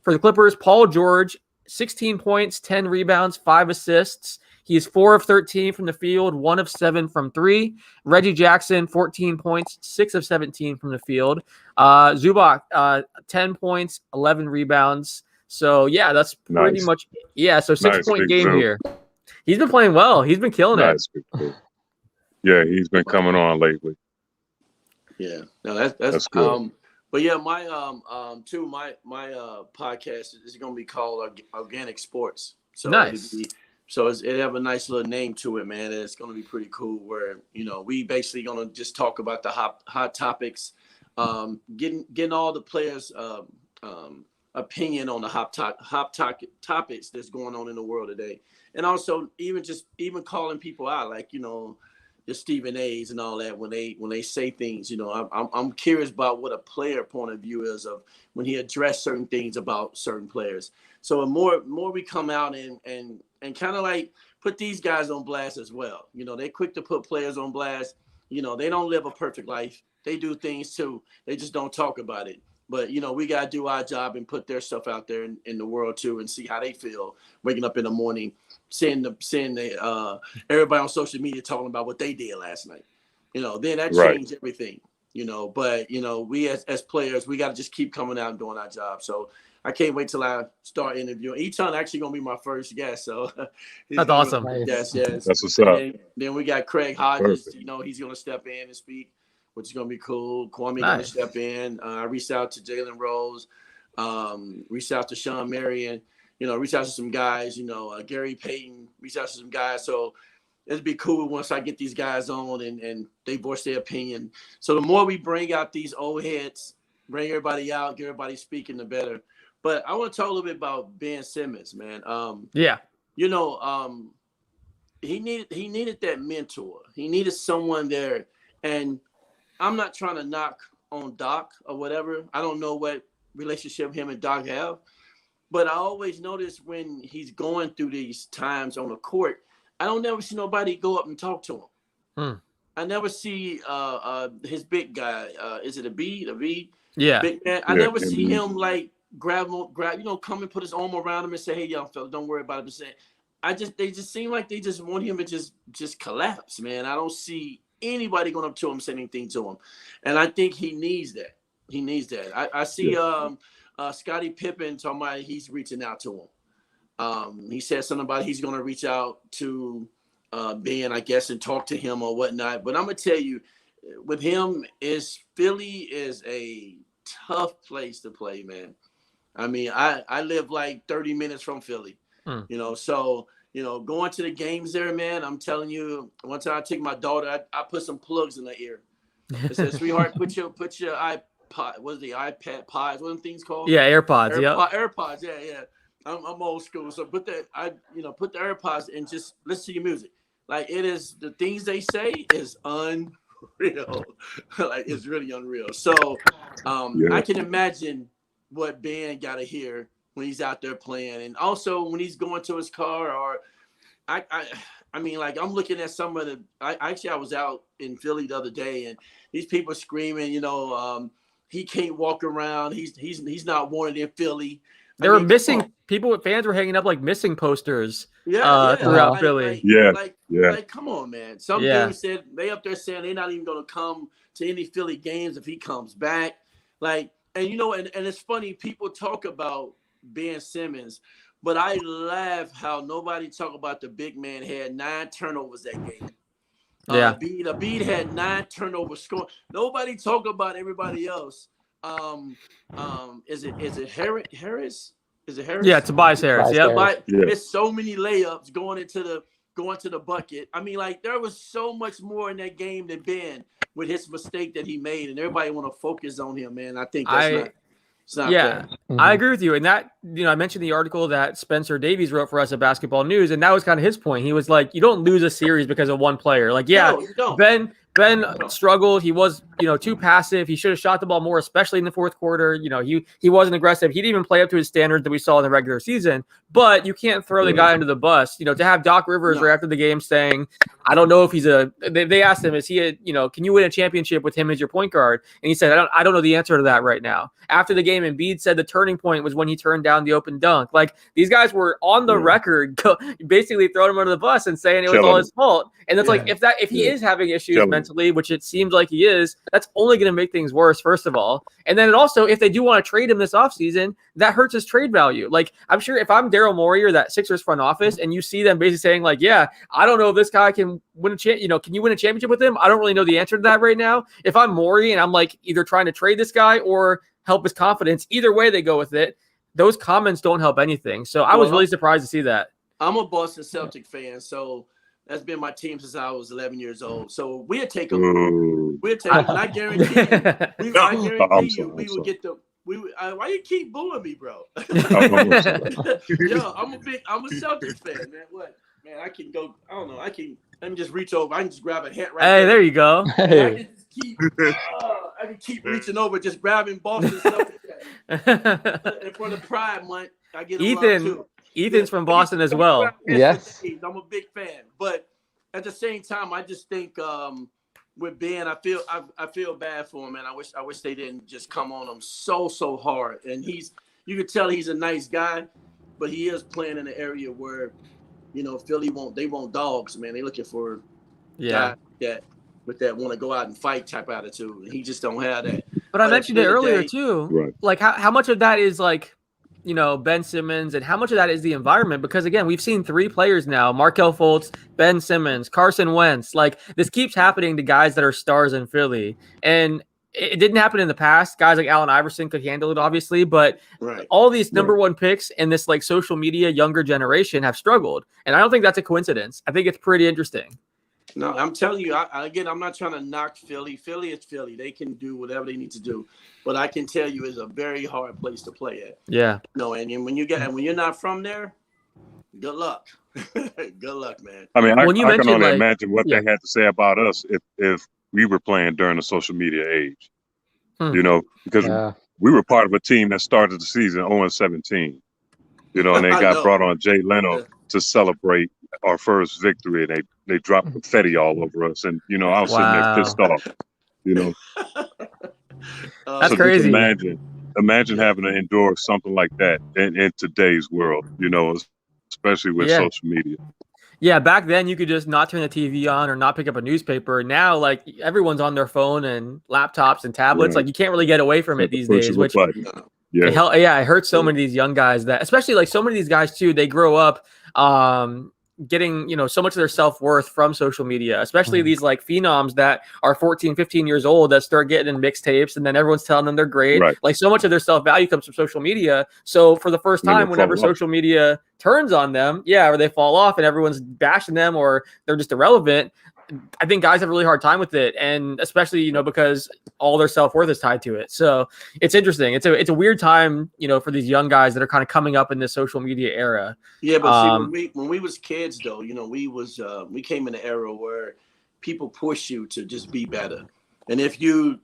[SPEAKER 1] For the Clippers, Paul George, 16 points, 10 rebounds, 5 assists. He is 4 of 13 from the field, 1 of 7 from 3. Reggie Jackson, 14 points, 6 of 17 from the field. Zubac, 10 points, 11 rebounds. So, yeah, that's pretty much – so 6-point game here. He's been playing well. He's been killing it.
[SPEAKER 8] Yeah, he's been coming on lately.
[SPEAKER 6] Yeah, no, that's good. But yeah, my podcast is going to be called Organic Sports. So
[SPEAKER 1] nice.
[SPEAKER 6] It have a nice little name to it, man. It's going to be pretty cool. Where we basically going to just talk about the hot topics, getting all the players' opinion on the hot topics that's going on in the world today, and also even calling people out, like the Stephen A's and all that, when they say things, I'm curious about what a player point of view is of when he addressed certain things about certain players. So the more we come out and kind of like put these guys on blast as well. They're quick to put players on blast. They don't live a perfect life. They do things too. They just don't talk about it. But, we got to do our job and put their stuff out there in the world too, and see how they feel waking up in the morning, seeing everybody on social media talking about what they did last night. Then that changed everything, but, we as players, we got to just keep coming out and doing our job. So I can't wait till I start interviewing. Etan actually going to be my first guest. So
[SPEAKER 1] that's awesome.
[SPEAKER 6] Yes.
[SPEAKER 8] That's what's up.
[SPEAKER 6] Then we got Craig Hodges, he's going to step in and speak, which is going to be cool. Kwame going to step in. I reached out to Jalen Rose, reached out to Sean Marion, reached out to some guys, Gary Payton, reached out to some guys. So, it'd be cool once I get these guys on and they voice their opinion. So the more we bring out these old heads, bring everybody out, get everybody speaking, the better. But I want to talk a little bit about Ben Simmons, man. You know, he needed that mentor. He needed someone there. And I'm not trying to knock on Doc or whatever. I don't know what relationship him and Doc have. But I always notice when he's going through these times on the court, I don't never see nobody go up and talk to him. I never see his big guy. Is it a V?
[SPEAKER 1] Yeah.
[SPEAKER 6] Big man. I never see him like grab, come and put his arm around him and say, "Hey, young fella, don't worry about it." They just seem like they just want him to just collapse, man. I don't see anybody going up to him, saying anything to him, and I think he needs that. He needs that. I see Scottie Pippen talking about he's reaching out to him. He said something about he's going to reach out to Ben, I guess, and talk to him or whatnot. But I'm gonna tell you, with him, Philly is a tough place to play, man. I mean, I live like 30 minutes from Philly, so, going to the games there, man, I'm telling you, one time I took my daughter, I put some plugs in her ear. I said, sweetheart, put your iPod, what is the iPad pods, what are them things called?
[SPEAKER 1] Yeah, AirPods,
[SPEAKER 6] AirPods, yeah. I'm old school, so put the AirPods and just listen to your music. Like, it is, the things they say is unreal. Like, it's really unreal. So I can imagine what Ben got to hear when he's out there playing, and also when he's going to his car. Or I mean, like, I'm looking at some of the. I was out in Philly the other day, and these people screaming, he can't walk around. He's not wanted in Philly.
[SPEAKER 1] They were missing people. Fans were hanging up like missing posters. Throughout Philly.
[SPEAKER 6] Like, come on, man. Some dude said they up there saying they're not even going to come to any Philly games if he comes back. Like, and and it's funny, people talk about Ben Simmons, but I laugh how nobody talk about the big man had 9 turnovers that game. Embiid had 9 turnovers scoring. Nobody talk about everybody else. Is it Harris? Is it Harris?
[SPEAKER 1] Yeah, Tobias Harris.
[SPEAKER 6] There's so many layups going to the bucket. I mean, like, there was so much more in that game than Ben with his mistake that he made, and everybody want to focus on him, man. I think it's not fair.
[SPEAKER 1] I agree with you. And that, I mentioned the article that Spencer Davies wrote for us at Basketball News, and that was kind of his point. He was like, you don't lose a series because of one player. Like,
[SPEAKER 6] No, you don't.
[SPEAKER 1] Ben struggled. He was, too passive. He should have shot the ball more, especially in the fourth quarter. He wasn't aggressive. He didn't even play up to his standards that we saw in the regular season. But you can't throw the guy under the bus. To have Doc Rivers right after the game saying, I don't know if he's they asked him, is he can you win a championship with him as your point guard? And he said, I don't know the answer to that right now. After the game, Embiid said the turning point was when he turned down the open dunk. Like, these guys were on the record basically throwing him under the bus and saying it was all his fault. And it's like, if he is having issues mentally, which it seems like he is, that's only going to make things worse, first of all. And then it also, if they do want to trade him this offseason, that hurts his trade value. Like, I'm sure if I'm Daryl Morey or that Sixers front office and you see them basically saying, like, yeah, I don't know if this guy can win can you win a championship with him? I don't really know the answer to that right now. If I'm Morey and I'm like either trying to trade this guy or help his confidence, either way they go with it, those comments don't help anything. So I was really surprised to see that.
[SPEAKER 6] I'm a Boston Celtic fan, so that's been my team since I was 11 years old. So we'll take them. And I guarantee you, we will get the. Why you keep booing me, bro? Yo, I'm a Celtics fan, man. What? Man, I can go. I don't know. Let me just reach over. I can just grab a hat right
[SPEAKER 1] there. There you go.
[SPEAKER 6] I can keep reaching over, just grabbing Boston Celtics. And for the Pride Month, I get a love too.
[SPEAKER 1] Ethan's from Boston as well.
[SPEAKER 2] Yes.
[SPEAKER 6] I'm a big fan. But at the same time, I just think with Ben, I feel bad for him, and I wish they didn't just come on him so hard. And you can tell he's a nice guy, but he is playing in an area where, Philly want dogs, man. They looking for guys that want to go out and fight type attitude. And he just don't have that.
[SPEAKER 1] But I mentioned it earlier too. Right. Like how much of that is like, Ben Simmons, and how much of that is the environment? Because again, we've seen 3 players now: Markelle Fultz, Ben Simmons, Carson Wentz. Like, this keeps happening to guys that are stars in Philly. And it didn't happen in the past. Guys like Allen Iverson could handle it, obviously, but all these number one picks in this like social media younger generation have struggled, and I don't think that's a coincidence. I think it's pretty interesting.
[SPEAKER 6] No, I'm telling you, again, I'm not trying to knock Philly. Philly is Philly. They can do whatever they need to do, but I can tell you, it's a very hard place to play at.
[SPEAKER 1] Yeah.
[SPEAKER 6] No, and when you're not from there, good luck. Good luck, man.
[SPEAKER 8] I mean, I can only imagine what they had to say about us if we were playing during the social media age. You know, because we were part of a team that started the season 0-17. You know, and they got brought on Jay Leno to celebrate our first victory, and they dropped confetti all over us. And you know, I was sitting there pissed off. You know,
[SPEAKER 1] that's
[SPEAKER 8] so
[SPEAKER 1] crazy.
[SPEAKER 8] Just imagine having to endure something like that in today's world. You know, especially with social media.
[SPEAKER 1] Yeah, back then you could just not turn the TV on or not pick up a newspaper. Now, like everyone's on their phone and laptops and tablets. Like you can't really get away from it these days. Which it hurts so many of these young guys that, especially like so many of these guys too. They grow up getting, you know, so much of their self-worth from social media, especially these like phenoms that are 14, 15 years old that start getting in mixtapes and then everyone's telling them they're great. Like so much of their self-value comes from social media. So for the first time, whenever social media turns on them, or they fall off and everyone's bashing them or they're just irrelevant, I think guys have a really hard time with it. And especially, you know, because all their self-worth is tied to it. So it's interesting. It's a weird time, you know, for these young guys that are kind of coming up in this social media era.
[SPEAKER 6] Yeah, but see, when we was kids though, you know, we came in an era where people push you to just be better. And if you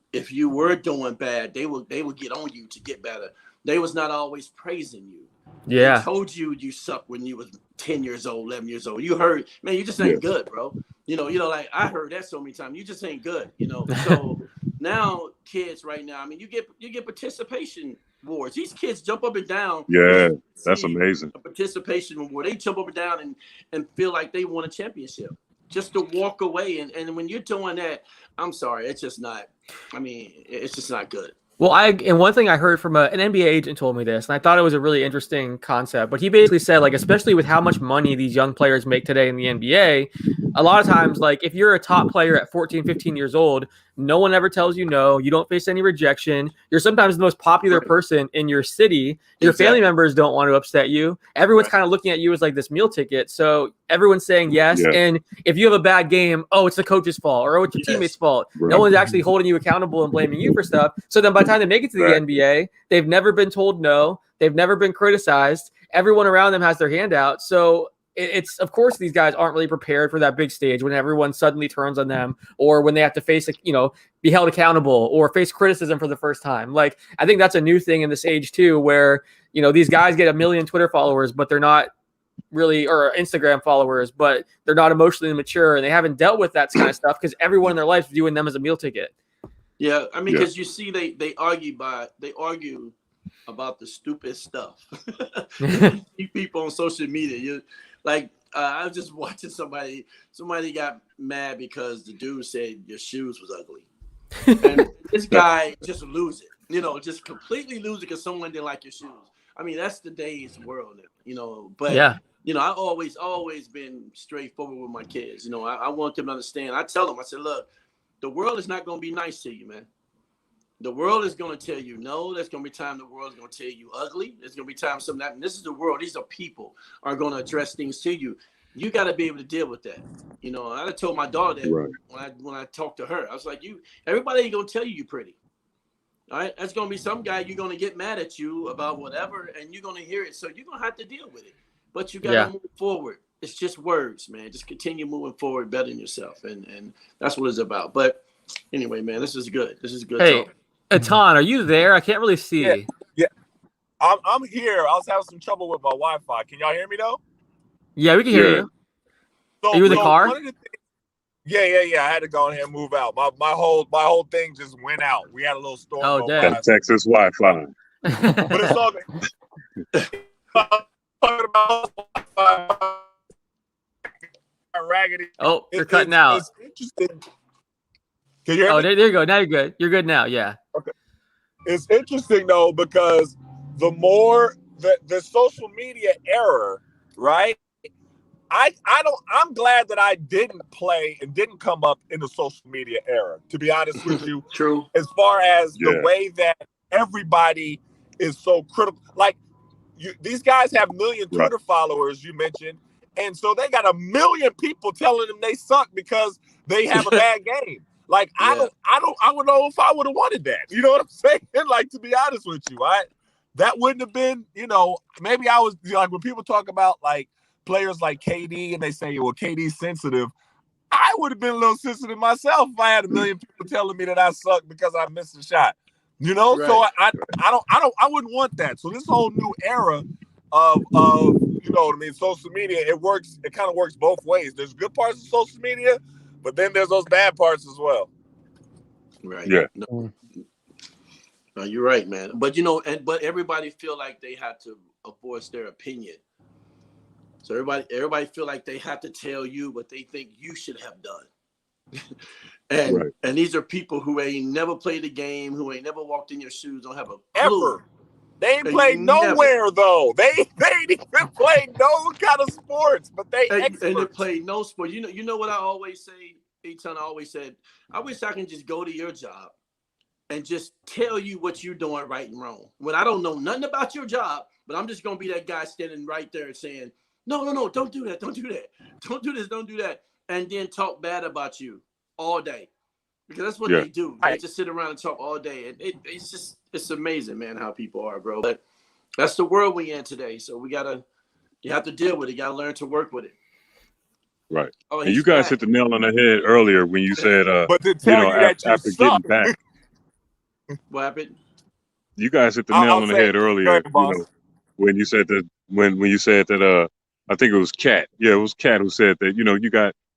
[SPEAKER 6] were doing bad, they would get on you to get better. They was not always praising you.
[SPEAKER 1] Yeah.
[SPEAKER 6] They told you suck when you was 10 years old, 11 years old. You heard, man, you just ain't good, bro. You know, like I heard that so many times. You just ain't good, you know. So now kids right now, I mean, you get participation awards. These kids jump up and down.
[SPEAKER 8] Yeah, that's amazing.
[SPEAKER 6] A participation award. They jump up and down and feel like they won a championship just to walk away. And when you're doing that, I'm sorry, it's just not. I mean, it's just not good.
[SPEAKER 1] Well, and one thing I heard from an NBA agent told me this, and I thought it was a really interesting concept, but he basically said, like, especially with how much money these young players make today in the NBA, a lot of times, like, if you're a top player at 14, 15 years old, no one ever tells you no. You don't face any rejection. You're sometimes the most popular person in your city. Your family members don't want to upset you. Everyone's kind of looking at you as like this meal ticket. So everyone's saying yes. And if you have a bad game, oh, it's the coach's fault or it's your teammate's fault. No one's actually holding you accountable and blaming you for stuff. So then by the time they make it to the NBA, they've never been told no. They've never been criticized. Everyone around them has their hand out. So it's of course these guys aren't really prepared for that big stage when everyone suddenly turns on them or when they have to face, you know, be held accountable or face criticism for the first time. Like, I think that's a new thing in this age too, where, you know, these guys get 1 million Twitter followers, but they're not really, or Instagram followers, but they're not emotionally mature and they haven't dealt with that kind of stuff because everyone in their life is viewing them as a meal ticket.
[SPEAKER 6] Yeah. I mean, because you see, they argue about the stupid stuff. You people on social media, like I was just watching somebody got mad because the dude said your shoes was ugly. And this guy just lose it, you know, just completely lose it because someone didn't like your shoes. I mean, that's today's world, you know, but you know, I always been straightforward with my kids. You know, I want them to understand. I tell them, I said, look, the world is not going to be nice to you, man. The world is going to tell you no. There's going to be time the world is going to tell you ugly. There's going to be time something that, and this is the world. These are people are going to address things to you. You got to be able to deal with that. You know, I told my daughter that when I talked to her, I was like, everybody ain't going to tell you you're pretty. All right. That's going to be some guy you're going to get mad at you about whatever, and you're going to hear it. So you're going to have to deal with it. But you got to move forward. It's just words, man. Just continue moving forward, bettering yourself. And that's what it's about. But anyway, man, this is good. This is good.
[SPEAKER 1] Hey. Talk. Etan, are you there? I can't really see.
[SPEAKER 9] Yeah. I'm here. I was having some trouble with my Wi-Fi. Can y'all hear me though?
[SPEAKER 1] Yeah, we can hear you.
[SPEAKER 9] So,
[SPEAKER 1] are you in the car?
[SPEAKER 9] Yeah. I had to go ahead and move out. My whole thing just went out. We had a little storm.
[SPEAKER 1] Oh, damn.
[SPEAKER 8] Texas Wi-Fi.
[SPEAKER 9] But it's all raggedy.
[SPEAKER 1] Oh, you're cutting out.
[SPEAKER 9] It's interesting. Can you hear me?
[SPEAKER 1] There you go. Now you're good. You're good now. Yeah.
[SPEAKER 9] Okay. It's interesting though, because the more the social media era, right? I'm glad that I didn't play and didn't come up in the social media era, to be honest with you.
[SPEAKER 6] True.
[SPEAKER 9] As far as the way that everybody is so critical. Like, these guys have million Twitter followers, you mentioned, and so they got a million people telling them they suck because they have a bad game. Like, I would know if I would have wanted that. You know what I'm saying? Like, to be honest with you, that wouldn't have been, maybe I was, like, when people talk about, like, players like KD and they say, well, KD's sensitive, I would have been a little sensitive myself if I had a million people telling me that I suck because I missed a shot. So I wouldn't want that. So this whole new era of social media, it kind of works both ways. There's good parts of social media, but then there's those bad parts as well.
[SPEAKER 6] Right.
[SPEAKER 8] Yeah.
[SPEAKER 6] No, you're right, man. But but everybody feel like they have to voice their opinion. So everybody feel like they have to tell you what they think you should have done. And these are people who ain't never played the game, who ain't never walked in your shoes, don't have a clue.
[SPEAKER 9] Ever. They ain't played nowhere though. They ain't even played no kind of sports, but they experts.
[SPEAKER 6] And they play no sport. You know what I always say, Etan? I always said, I wish I can just go to your job and just tell you what you're doing right and wrong. When I don't know nothing about your job, but I'm just gonna be that guy standing right there and saying, no, don't do that, don't do that, don't do this, don't do that, and then talk bad about you all day, because that's what they do. They just sit around and talk all day, and it's amazing, man, how people are, bro. But that's the world we in today, so you have to deal with it. You gotta learn to work with it.
[SPEAKER 8] Right. And you guys hit the nail on the head earlier when you said,
[SPEAKER 9] but to tell you that you
[SPEAKER 8] after
[SPEAKER 9] suck.
[SPEAKER 8] getting back.
[SPEAKER 6] What happened?
[SPEAKER 8] You guys hit the nail on the head earlier. When you said that, when you said that, I think it was Cat. Yeah, it was Cat who said that,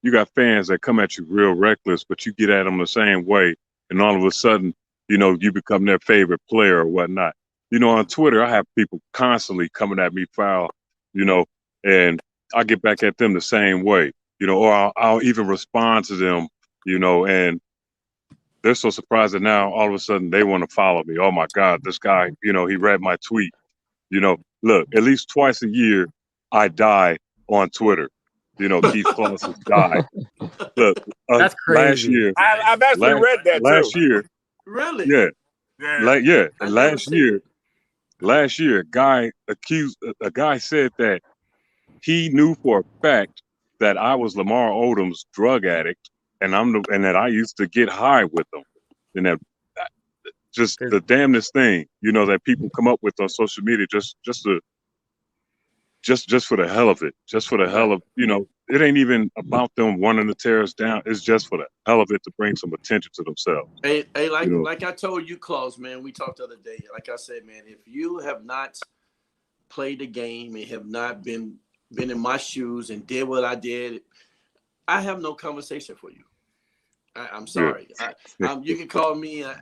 [SPEAKER 8] you got fans that come at you real reckless, but you get at them the same way. And all of a sudden, you become their favorite player or whatnot. On Twitter, I have people constantly coming at me foul, and I get back at them the same way, or I'll even respond to them, and they're so surprised that now all of a sudden they want to follow me. Oh my God, this guy, he read my tweet. Look, at least twice a year, I die on Twitter. Keith Kloss has died. Look,
[SPEAKER 1] that's crazy.
[SPEAKER 8] Last year,
[SPEAKER 9] I've actually read that
[SPEAKER 8] last
[SPEAKER 9] too.
[SPEAKER 8] Year,
[SPEAKER 6] really?
[SPEAKER 8] Yeah. Last year, a guy said that he knew for a fact that I was Lamar Odom's drug addict, and that I used to get high with him, and that just the damnedest thing, that people come up with on social media just for the hell of it, just for the hell of, it ain't even about them wanting to tear us down. It's just for the hell of it to bring some attention to themselves.
[SPEAKER 6] Hey, like I told you, Kloss, man, we talked the other day. Like I said, man, if you have not played the game and have not been in my shoes and did what I did, I have no conversation for you. I'm sorry. You can call me an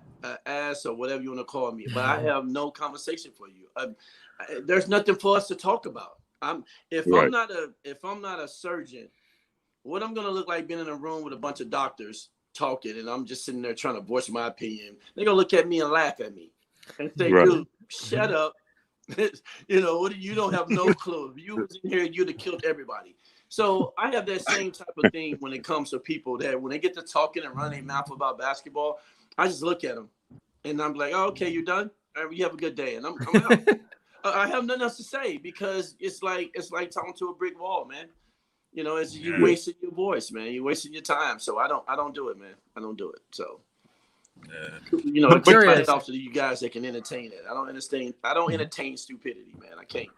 [SPEAKER 6] ass or whatever you want to call me, but I have no conversation for you. There's nothing for us to talk about. If I'm not a surgeon, what I'm gonna look like being in a room with a bunch of doctors talking, and I'm just sitting there trying to voice my opinion. They're gonna look at me and laugh at me and say, "Dude, shut up." You don't have no clue. If you was in here, you'd have killed everybody. So I have that same type of thing when it comes to people that when they get to talking and running their mouth about basketball, I just look at them and I'm like, "Oh, okay, you done? All right, you have a good day." And I'm out. I have nothing else to say because it's like talking to a brick wall, man. It's you wasting your voice, man. You're wasting your time. So I don't do it, man. I don't do it. So I'm curious off to you guys that can entertain it. I don't entertain stupidity, man. I can't.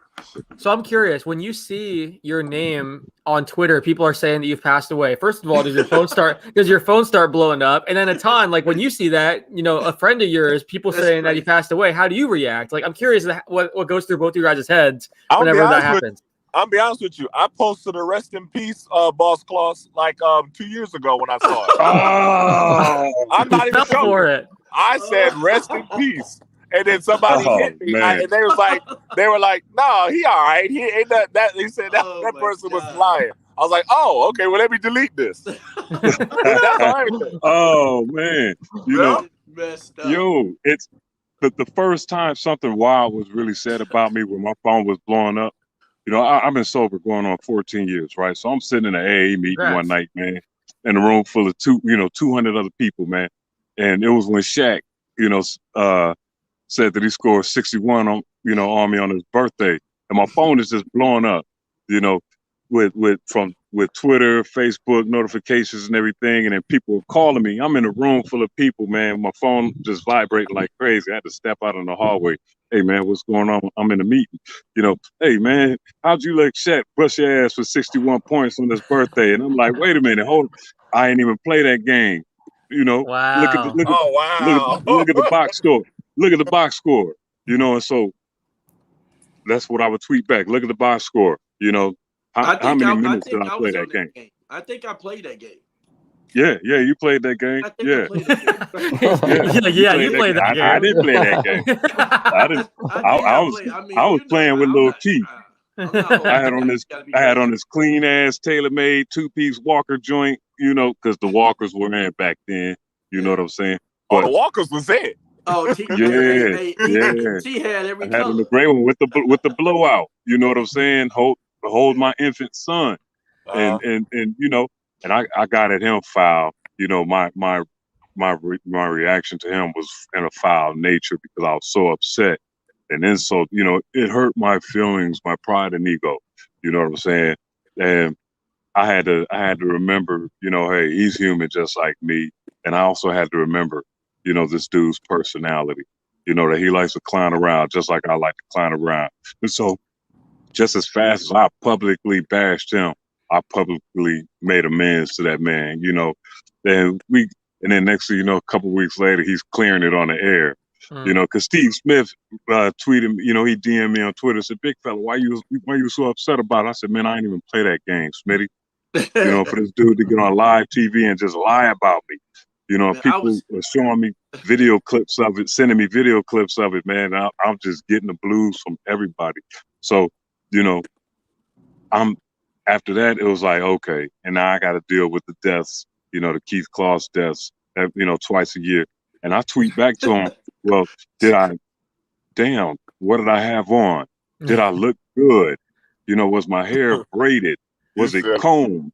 [SPEAKER 1] So I'm curious, when you see your name on Twitter, people are saying that you've passed away. First of all, does your phone start blowing up? And then Etan, like when you see that, a friend of yours, people saying that he passed away, how do you react? Like, I'm curious what goes through both of your guys' heads whenever that happens.
[SPEAKER 9] I'll be honest with you. I posted a rest in peace, Boss Kloss, like 2 years ago when I saw it.
[SPEAKER 8] Oh,
[SPEAKER 9] I'm not even
[SPEAKER 1] for it.
[SPEAKER 9] I said rest in peace. And then somebody hit me, and they were like, "No, he all right. He ain't that." He said that person was lying. I was like, "Oh, okay. Well, let me delete this." That's everything.
[SPEAKER 8] Oh man, it's the first time something wild was really said about me when my phone was blowing up. You know, I've been sober going on 14 years, right? So I'm sitting in an AA meeting one night, man, in a room full of 200 other people, man. And it was when Shaq, said that he scored 61 on me on his birthday. And my phone is just blowing up, with Twitter, Facebook notifications and everything. And then people were calling me. I'm in a room full of people, man. My phone just vibrating like crazy. I had to step out in the hallway. Hey, man, what's going on? I'm in a meeting. Hey, man, how'd you let Shaq brush your ass for 61 points on his birthday? And I'm like, wait a minute, hold on. I ain't even play that game.
[SPEAKER 1] Wow.
[SPEAKER 8] Look at the box score. Look at the box score. And so that's what I would tweet back. Look at the box score. How many minutes did I play that game?
[SPEAKER 6] I think I played that game.
[SPEAKER 8] Yeah, you played that game.
[SPEAKER 6] I played that game.
[SPEAKER 1] You played that game.
[SPEAKER 8] I didn't play that game. I was playing with Lil Keith. I had on this clean ass TaylorMade 2-piece Walker joint, because the Walkers were in back then. You know what I'm saying?
[SPEAKER 9] But the Walkers was in.
[SPEAKER 6] Oh,
[SPEAKER 8] T
[SPEAKER 6] had every color.
[SPEAKER 8] I had on the gray one with the blowout. You know what I'm saying? Hold my infant son, and I got at him foul. My reaction to him was in a foul nature because I was so upset. And then so, it hurt my feelings, my pride and ego. You know what I'm saying? And I had to remember, hey, he's human just like me. And I also had to remember, this dude's personality, that he likes to clown around just like I like to clown around. And so just as fast as I publicly bashed him, I publicly made amends to that man, and then next thing you know, a couple of weeks later, he's clearing it on the air. Because Steve Smith tweeted, he DM'd me on Twitter, said, "Big fella, why you so upset about it?" I said, "Man, I ain't even play that game, Smitty." For this dude to get on live TV and just lie about me. People were showing me video clips of it, sending me video clips of it, man. I'm just getting the blues from everybody. So, after that, it was like, okay, and now I got to deal with the deaths, the Keith Kloss deaths, twice a year. And I tweet back to him, well, what did I have on? Did I look good? Was my hair braided? Was it combed?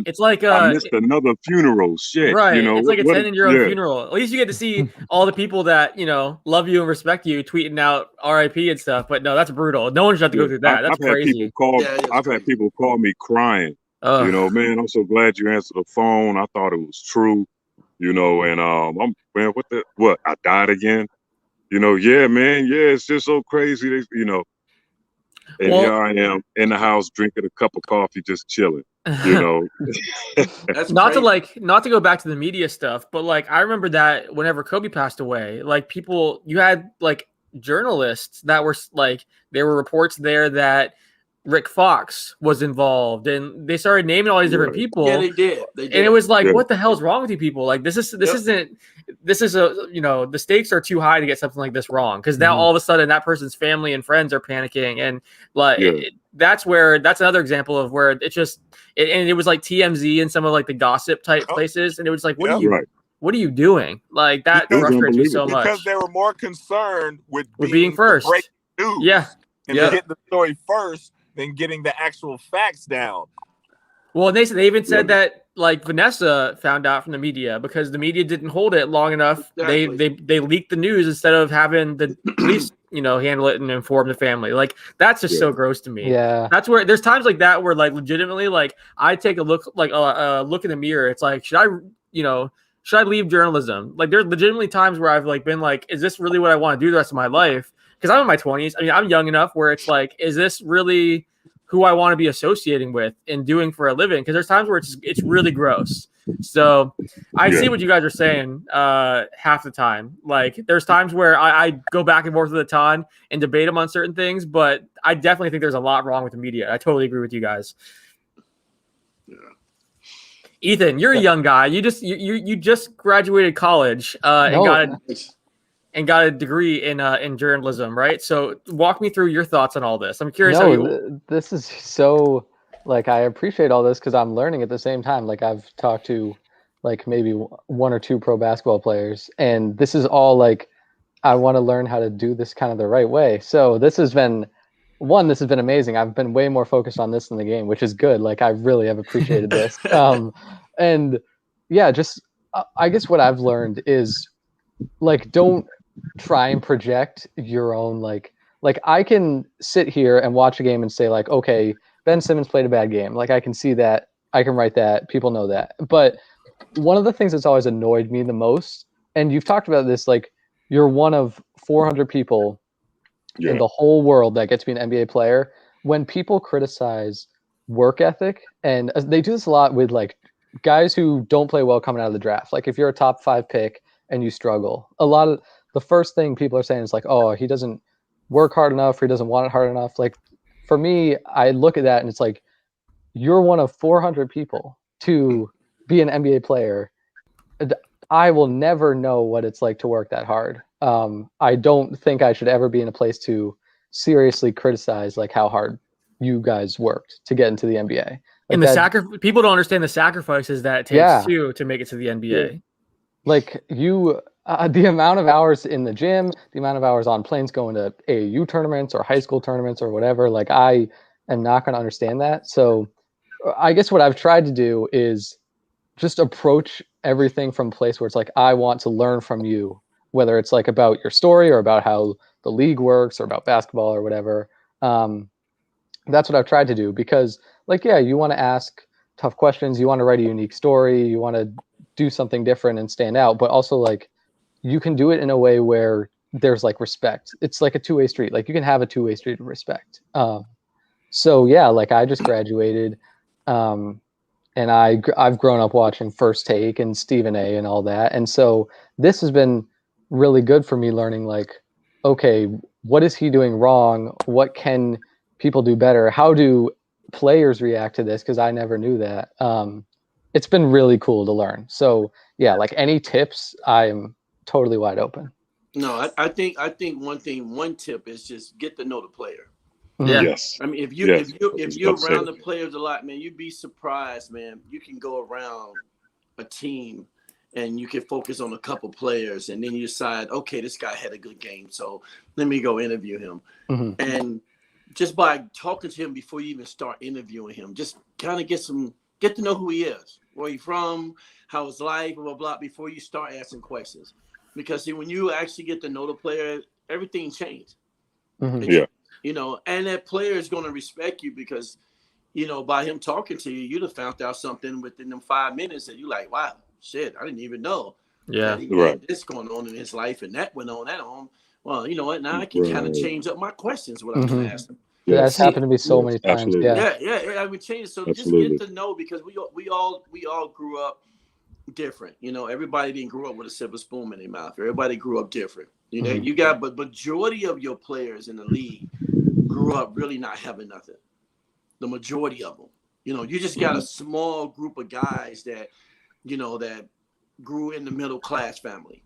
[SPEAKER 1] It's like
[SPEAKER 8] I missed another funeral. Shit,
[SPEAKER 1] right? It's like attending your own funeral. At least you get to see all the people that love you and respect you tweeting out R.I.P. and stuff. But no, that's brutal. No one should have to go through that. That's crazy.
[SPEAKER 8] I've had people call me crying. Man, I'm so glad you answered the phone. I thought it was true. And what? I died again. Yeah, man. Yeah, it's just so crazy. And here I am in the house drinking a cup of coffee, just chilling.
[SPEAKER 6] That's
[SPEAKER 1] not
[SPEAKER 6] crazy.
[SPEAKER 1] not to go back to the media stuff, but I remember that whenever Kobe passed away, you had journalists that were there were reports there that Rick Fox was involved, and they started naming all these different people.
[SPEAKER 6] Yeah, they did.
[SPEAKER 1] And it was what the hell's wrong with you people? This is the stakes are too high to get something like this wrong. Cause now all of a sudden that person's family and friends are panicking. And that's another example of where and it was TMZ and some of the gossip type places. And it was what are you doing? That frustrates me so much.
[SPEAKER 9] Because they were more concerned with
[SPEAKER 1] being first.
[SPEAKER 9] Breaking news.
[SPEAKER 1] Yeah.
[SPEAKER 9] And getting the story first than getting the actual facts down.
[SPEAKER 1] Well, they even said that Vanessa found out from the media because the media didn't hold it long enough. Exactly. They leaked the news instead of having the police, handle it and inform the family. That's just so gross to me.
[SPEAKER 2] Yeah.
[SPEAKER 1] That's where there's times like that where legitimately I take a look look in the mirror. It's should I leave journalism? There's legitimately times where I've been is this really what I want to do the rest of my life? Because I'm in my 20s. I mean, I'm young enough where it's is this really who I want to be associating with and doing for a living? Because there's times where it's really gross. So I see what you guys are saying half the time. There's times where I go back and forth with a ton and debate them on certain things, but I definitely think there's a lot wrong with the media. I totally agree with you guys.
[SPEAKER 6] Yeah.
[SPEAKER 1] Ethan, you're a young guy. You just graduated college and got a degree in journalism, right? So walk me through your thoughts on all this. I'm curious.
[SPEAKER 2] This is so I appreciate all this because I'm learning at the same time. I've talked to maybe one or two pro basketball players, and this is all I want to learn how to do this kind of the right way. So this has been one, this has been amazing. I've been way more focused on this than the game, which is good. Like, I really have appreciated this. And yeah, just I guess what I've learned is, like, don't try and project your own, like I can sit here and watch a game and say, like, okay, Ben Simmons played a bad game. Like, I can see that. I can write that. People know that. But one of the things that's always annoyed me the most, and you've talked about this, like, you're one of 400 people in the whole world that get to be an NBA player. When people criticize work ethic, and they do this a lot with, like, guys who don't play well coming out of the draft. Like, if you're a top 5 pick and you struggle, a lot of the first thing people are saying is, like, oh, he doesn't work hard enough, or he doesn't want it hard enough. Like, for me, I look at that and it's like, you're one of 400 people to be an NBA player. I will never know what it's like to work that hard. I don't think I should ever be in a place to seriously criticize, like, how hard you guys worked to get into the NBA. Like,
[SPEAKER 1] and the people don't understand the sacrifices that it takes to make it to the NBA.
[SPEAKER 2] Yeah. Like, you, the amount of hours in the gym, the amount of hours on planes going to AAU tournaments or high school tournaments or whatever, like, I am not going to understand that. So I guess what I've tried to do is just approach everything from a place where it's like, I want to learn from you, whether it's like about your story or about how the league works or about basketball or whatever. That's what I've tried to do, because, like, yeah, you want to ask tough questions. You want to write a unique story. You want to do something different and stand out, but also, like, you can do it in a way where there's, like, respect. It's like a two-way street. Like, you can have a two-way street of respect. So yeah, like, I just graduated, and I've grown up watching First Take and Stephen A. and all that. And so this has been really good for me, learning, like, okay, what is he doing wrong? What can people do better? How do players react to this? Because I never knew that. It's been really cool to learn. So yeah, like, any tips, I'm totally wide open.
[SPEAKER 6] No, I think one tip is just get to know the player.
[SPEAKER 1] Yeah.
[SPEAKER 8] Yes.
[SPEAKER 6] I mean, if you're around the players a lot, man, you'd be surprised, man. You can go around a team and you can focus on a couple players, and then you decide, okay, this guy had a good game, so let me go interview him.
[SPEAKER 2] Mm-hmm.
[SPEAKER 6] And just by talking to him before you even start interviewing him, just kind of get to know who he is, where he's from, how his life, blah, blah, blah, before you start asking questions. Because, see, when you actually get to know the player, everything changes.
[SPEAKER 2] Mm-hmm.
[SPEAKER 8] Yeah.
[SPEAKER 6] You know, and that player is going to respect you because, you know, by him talking to you, you'd have found out something within them 5 minutes that you like, wow, shit, I didn't even know.
[SPEAKER 1] Yeah.
[SPEAKER 6] He had this going on in his life, and that went on, that on. Well, you know what? Now I can kind of change up my questions, what I'm going to ask them.
[SPEAKER 2] Yeah, that's happened to me so many times.
[SPEAKER 8] Absolutely.
[SPEAKER 6] Yeah. I would change. So
[SPEAKER 8] Absolutely.
[SPEAKER 6] Just get to know, because we all grew up different. You know, everybody didn't grow up with a silver spoon in their mouth. Everybody grew up different. You know, but majority of your players in the league grew up really not having nothing. The majority of them. You know, you just got a small group of guys that, you know, that grew in the middle class family.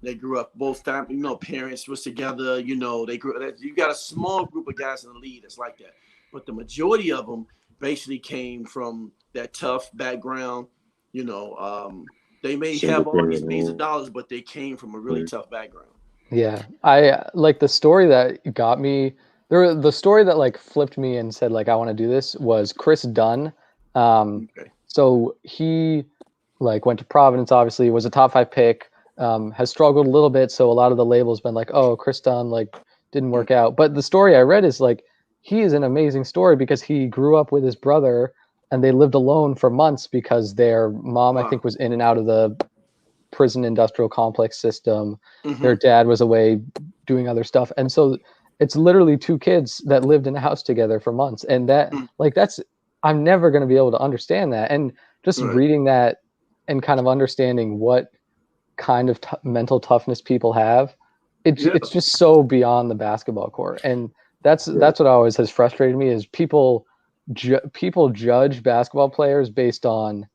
[SPEAKER 6] They grew up, both family, you know, parents was together, you know, you got a small group of guys in the league that's like that. But the majority of them basically came from that tough background. You know, they may have all these millions of dollars, but they came from a really tough background.
[SPEAKER 2] Yeah. I like the story that got me there. The story that, like, flipped me and said, like, I want to do this was Chris Dunn. So he, like, went to Providence, obviously, was a top 5 pick, has struggled a little bit. So a lot of the labels been like, oh, Chris Dunn, like, didn't work out. But the story I read is, like, he is an amazing story because he grew up with his brother and they lived alone for months because their mom, I think, was in and out of the prison industrial complex system. Their dad was away doing other stuff. And so it's literally 2 kids that lived in a house together for months. And that, like, I'm never going to be able to understand that. And just reading that and kind of understanding what kind of mental toughness people have, it's just so beyond the basketball court. And that's what always has frustrated me is people judge basketball players based on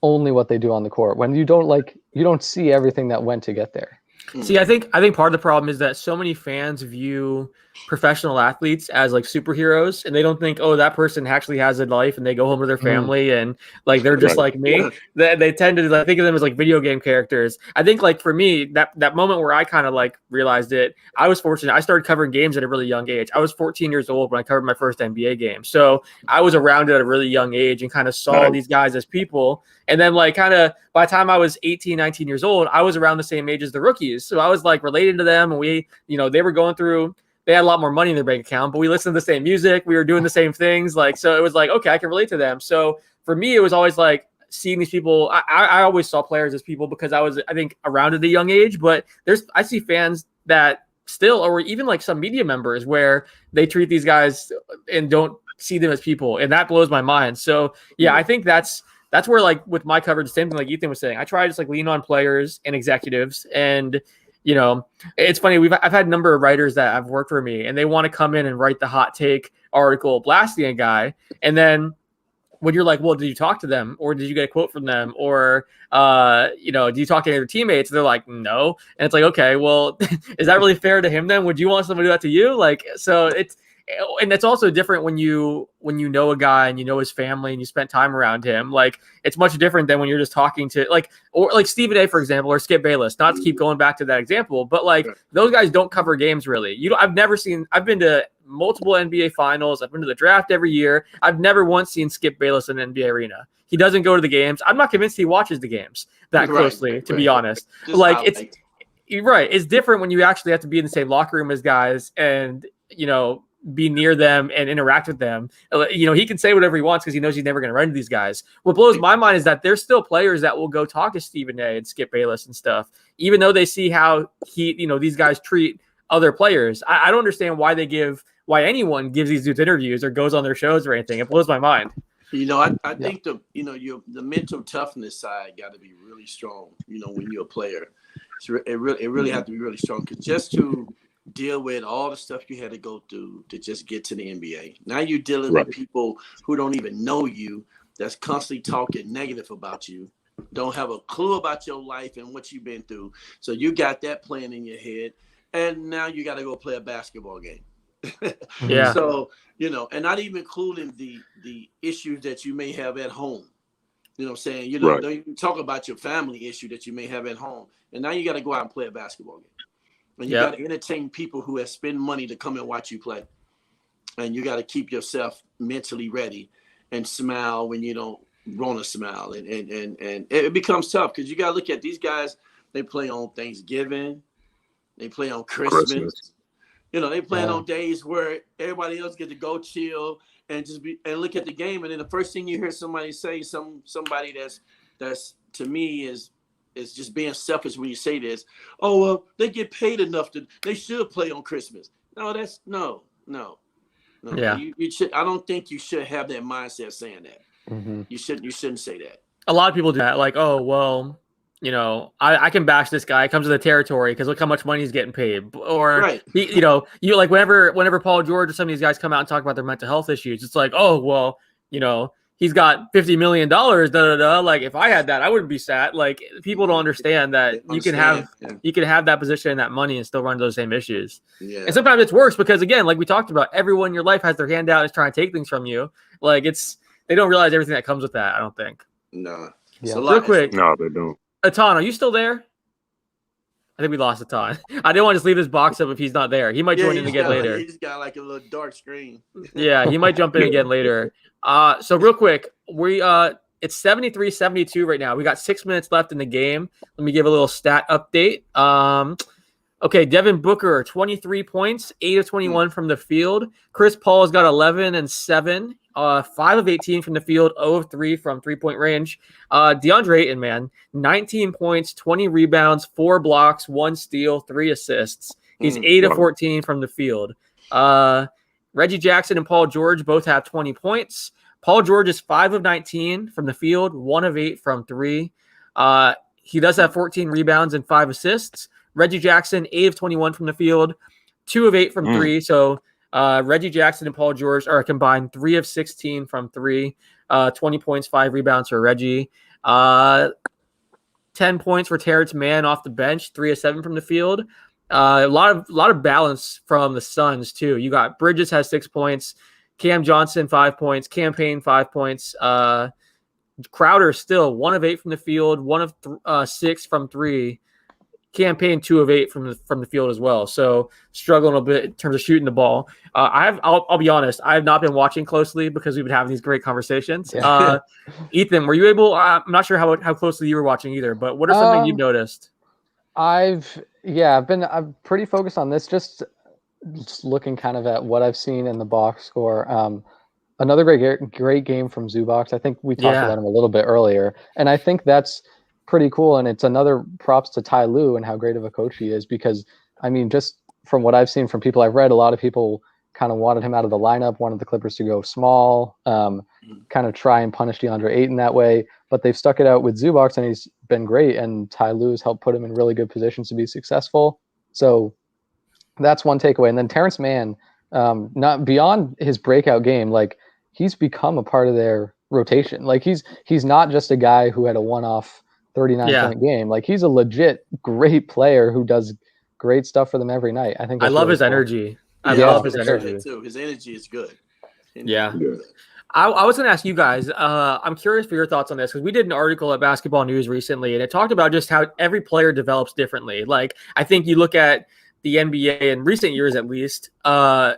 [SPEAKER 2] only what they do on the court when you don't see everything that went to get there.
[SPEAKER 1] See, I think part of the problem is that so many fans view professional athletes as like superheroes, and they don't think, oh, that person actually has a life, and they go home to their family, and like they're just like me. They tend to like think of them as like video game characters. I think like for me, that moment where I kind of like realized it, I was fortunate. I started covering games at a really young age. I was 14 years old when I covered my first NBA game, so I was around it at a really young age and kind of saw these guys as people. And then like kind of by the time I was 18, 19 years old, I was around the same age as the rookies. So I was like related to them, and we, they were going through, they had a lot more money in their bank account, but we listened to the same music. We were doing the same things. Like, so it was like, okay, I can relate to them. So for me, it was always like seeing these people. I always saw players as people because I was, I think, around at a young age, but I see fans that still, or even like some media members where they treat these guys and don't see them as people. And that blows my mind. So yeah, I think that's where, like, with my coverage, the same thing like Ethan was saying, I try to just like lean on players and executives. And, it's funny. I've had a number of writers that have worked for me, and they want to come in and write the hot take article blasting a guy. And then when you're like, well, did you talk to them, or did you get a quote from them, or, do you talk to any of their teammates? They're like, no. And it's like, okay, well, is that really fair to him then? Would you want someone to do that to you? Like, so and it's also different when you know a guy and you know his family and you spent time around him. Like, it's much different than when you're just talking to like Stephen A, for example, or Skip Bayless, not to keep going back to that example, but like those guys don't cover games really. I've been to multiple NBA finals. I've been to the draft every year. I've never once seen Skip Bayless in an NBA arena. He doesn't go to the games. I'm not convinced he watches the games that closely, to be honest. Just like it's different when you actually have to be in the same locker room as guys and, be near them and interact with them. He can say whatever he wants because he knows he's never going to run into these guys. What blows my mind is that there's still players that will go talk to Stephen A and Skip Bayless and stuff, even though they see how these guys treat other players. I don't understand why anyone gives these dudes interviews or goes on their shows or anything. It blows my mind.
[SPEAKER 6] I think the mental toughness side got to be really strong. When you're a player, it really has to be really strong, because just to deal with all the stuff you had to go through to just get to the NBA. Now you're dealing with people who don't even know you, that's constantly talking negative about you, don't have a clue about your life and what you've been through. So you got that playing in your head, and now you got to go play a basketball game.
[SPEAKER 1] Yeah.
[SPEAKER 6] So, and not even including the issues that you may have at home. You know what I'm saying? Don't even talk about your family issue that you may have at home. And now you got to go out and play a basketball game. And you got to entertain people who have spent money to come and watch you play. And you got to keep yourself mentally ready and smile when you don't want to smile. And it becomes tough because you got to look at these guys. They play on Thanksgiving. They play on Christmas. They play on days where everybody else get to go chill and just and look at the game. And then the first thing you hear somebody say, somebody that's to me is just being selfish when you say this. Oh, well, they get paid enough they should play on Christmas. No, no.
[SPEAKER 1] Yeah.
[SPEAKER 6] You should. I don't think you should have that mindset saying that.
[SPEAKER 2] Mm-hmm.
[SPEAKER 6] You shouldn't say that.
[SPEAKER 1] A lot of people do that. Like, oh, well, I can bash this guy. It comes to the territory because look how much money he's getting paid. Or, you like whenever Paul George or some of these guys come out and talk about their mental health issues, it's like, oh, well, he's got $50 million. Like, if I had that, I wouldn't be sad. Like, people don't understand that you can have that position and that money and still run those same issues.
[SPEAKER 6] Yeah.
[SPEAKER 1] And sometimes it's worse because, again, like we talked about, everyone in your life has their hand out and is trying to take things from you. Like, they don't realize everything that comes with that, I don't think.
[SPEAKER 6] No.
[SPEAKER 2] Yeah.
[SPEAKER 1] Real quick.
[SPEAKER 3] No, they don't.
[SPEAKER 1] Etan, are you still there? I think we lost Etan. I didn't want to just leave his box up if he's not there. He might join in again later.
[SPEAKER 6] He just got like a little dark screen.
[SPEAKER 1] Yeah, he might jump in again later. So real quick, it's 73-72 right now. We got 6 minutes left in the game. Let me give a little stat update. Okay, Devin Booker, 23 points, 8 of 21 from the field. Chris Paul's got 11 and 7, 5 of 18 from the field, 0 of 3 from three-point range. DeAndre Ayton, man, 19 points, 20 rebounds, 4 blocks, 1 steal, 3 assists. He's 8 of 14 from the field. Reggie Jackson and Paul George both have 20 points. Paul George is 5 of 19 from the field, 1 of 8 from 3. He does have 14 rebounds and 5 assists. Reggie Jackson, 8 of 21 from the field, 2 of 8 from 3. So Reggie Jackson and Paul George are combined 3 of 16 from 3, 20 points, 5 rebounds for Reggie. 10 points for Terrence Mann off the bench, 3 of 7 from the field. A lot of balance from the Suns too. You got Bridges has 6 points, Cam Johnson 5 points, Cam Payne 5 points. Crowder still 1 of 8 from the field, 1 of 6 from 3. Cam Payne 2 of 8 from the field as well. So struggling a bit in terms of shooting the ball. I'll be honest, I have not been watching closely because we've been having these great conversations. Yeah. Ethan, were you able? I'm not sure how closely you were watching either, but what are something you've noticed?
[SPEAKER 2] I'm pretty focused on this. Just looking kind of at what I've seen in the box score. Another great game from Zubac. I think we talked about him a little bit earlier, and I think that's pretty cool. And it's another props to Ty Lue and how great of a coach he is, because I mean, just from what I've seen from people I've read, a lot of people kind of wanted him out of the lineup, wanted the Clippers to go small, kind of try and punish DeAndre Ayton that way, but they've stuck it out with Zubac and he's been great, and Ty Lue has helped put him in really good positions to be successful. So that's one takeaway. And then Terrence Mann, not beyond his breakout game, like he's become a part of their rotation. Like he's not just a guy who had a one-off 39-point game. Like he's a legit great player who does great stuff for them every night. I think
[SPEAKER 1] I love his energy. I love his energy
[SPEAKER 6] too. His energy is good.
[SPEAKER 1] Yeah. I was going to ask you guys, I'm curious for your thoughts on this, because we did an article at Basketball News recently, and it talked about just how every player develops differently. Like, I think you look at the NBA in recent years, at least, someone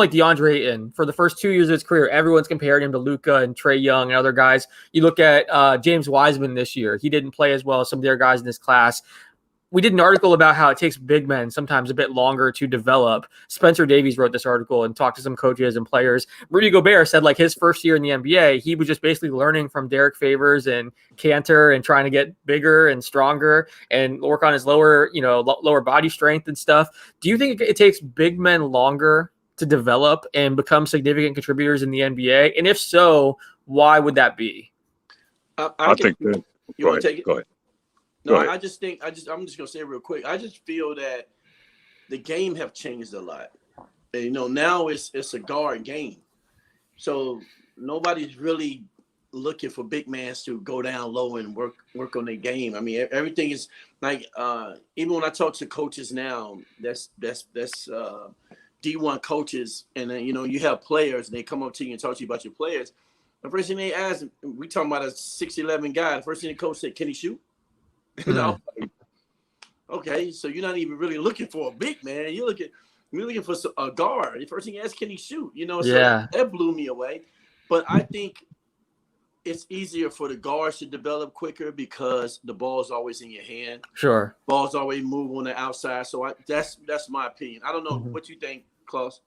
[SPEAKER 1] like DeAndre Ayton, for the first 2 years of his career, everyone's comparing him to Luka and Trae Young and other guys. You look at James Wiseman this year. He didn't play as well as some of their guys in this class. We did an article about how it takes big men sometimes a bit longer to develop. Spencer Davies wrote this article and talked to some coaches and players. Rudy Gobert said, like, his first year in the NBA, he was just basically learning from Derek Favors and Cantor and trying to get bigger and stronger and work on his lower body strength and stuff. Do you think it takes big men longer to develop and become significant contributors in the NBA? And if so, why would that be?
[SPEAKER 8] I think that.
[SPEAKER 6] You want to take it?
[SPEAKER 8] Go ahead.
[SPEAKER 6] No, I'm just gonna say it real quick. I just feel that the game have changed a lot. And, now it's a guard game, so nobody's really looking for big mans to go down low and work on their game. I mean, everything is like even when I talk to coaches now, that's D1 coaches, and then you have players, and they come up to you and talk to you about your players. The first thing they ask, we talking about a 6'11" guy. The first thing the coach said, "Can he shoot?" Okay, so you're not even really looking for a big man. You're looking for a guard. The first thing you ask, can he shoot? So that blew me away. But I think it's easier for the guards to develop quicker because the ball's always in your hand.
[SPEAKER 1] Sure.
[SPEAKER 6] Ball's always move on the outside. So that's my opinion. I don't know what you think, Kloss.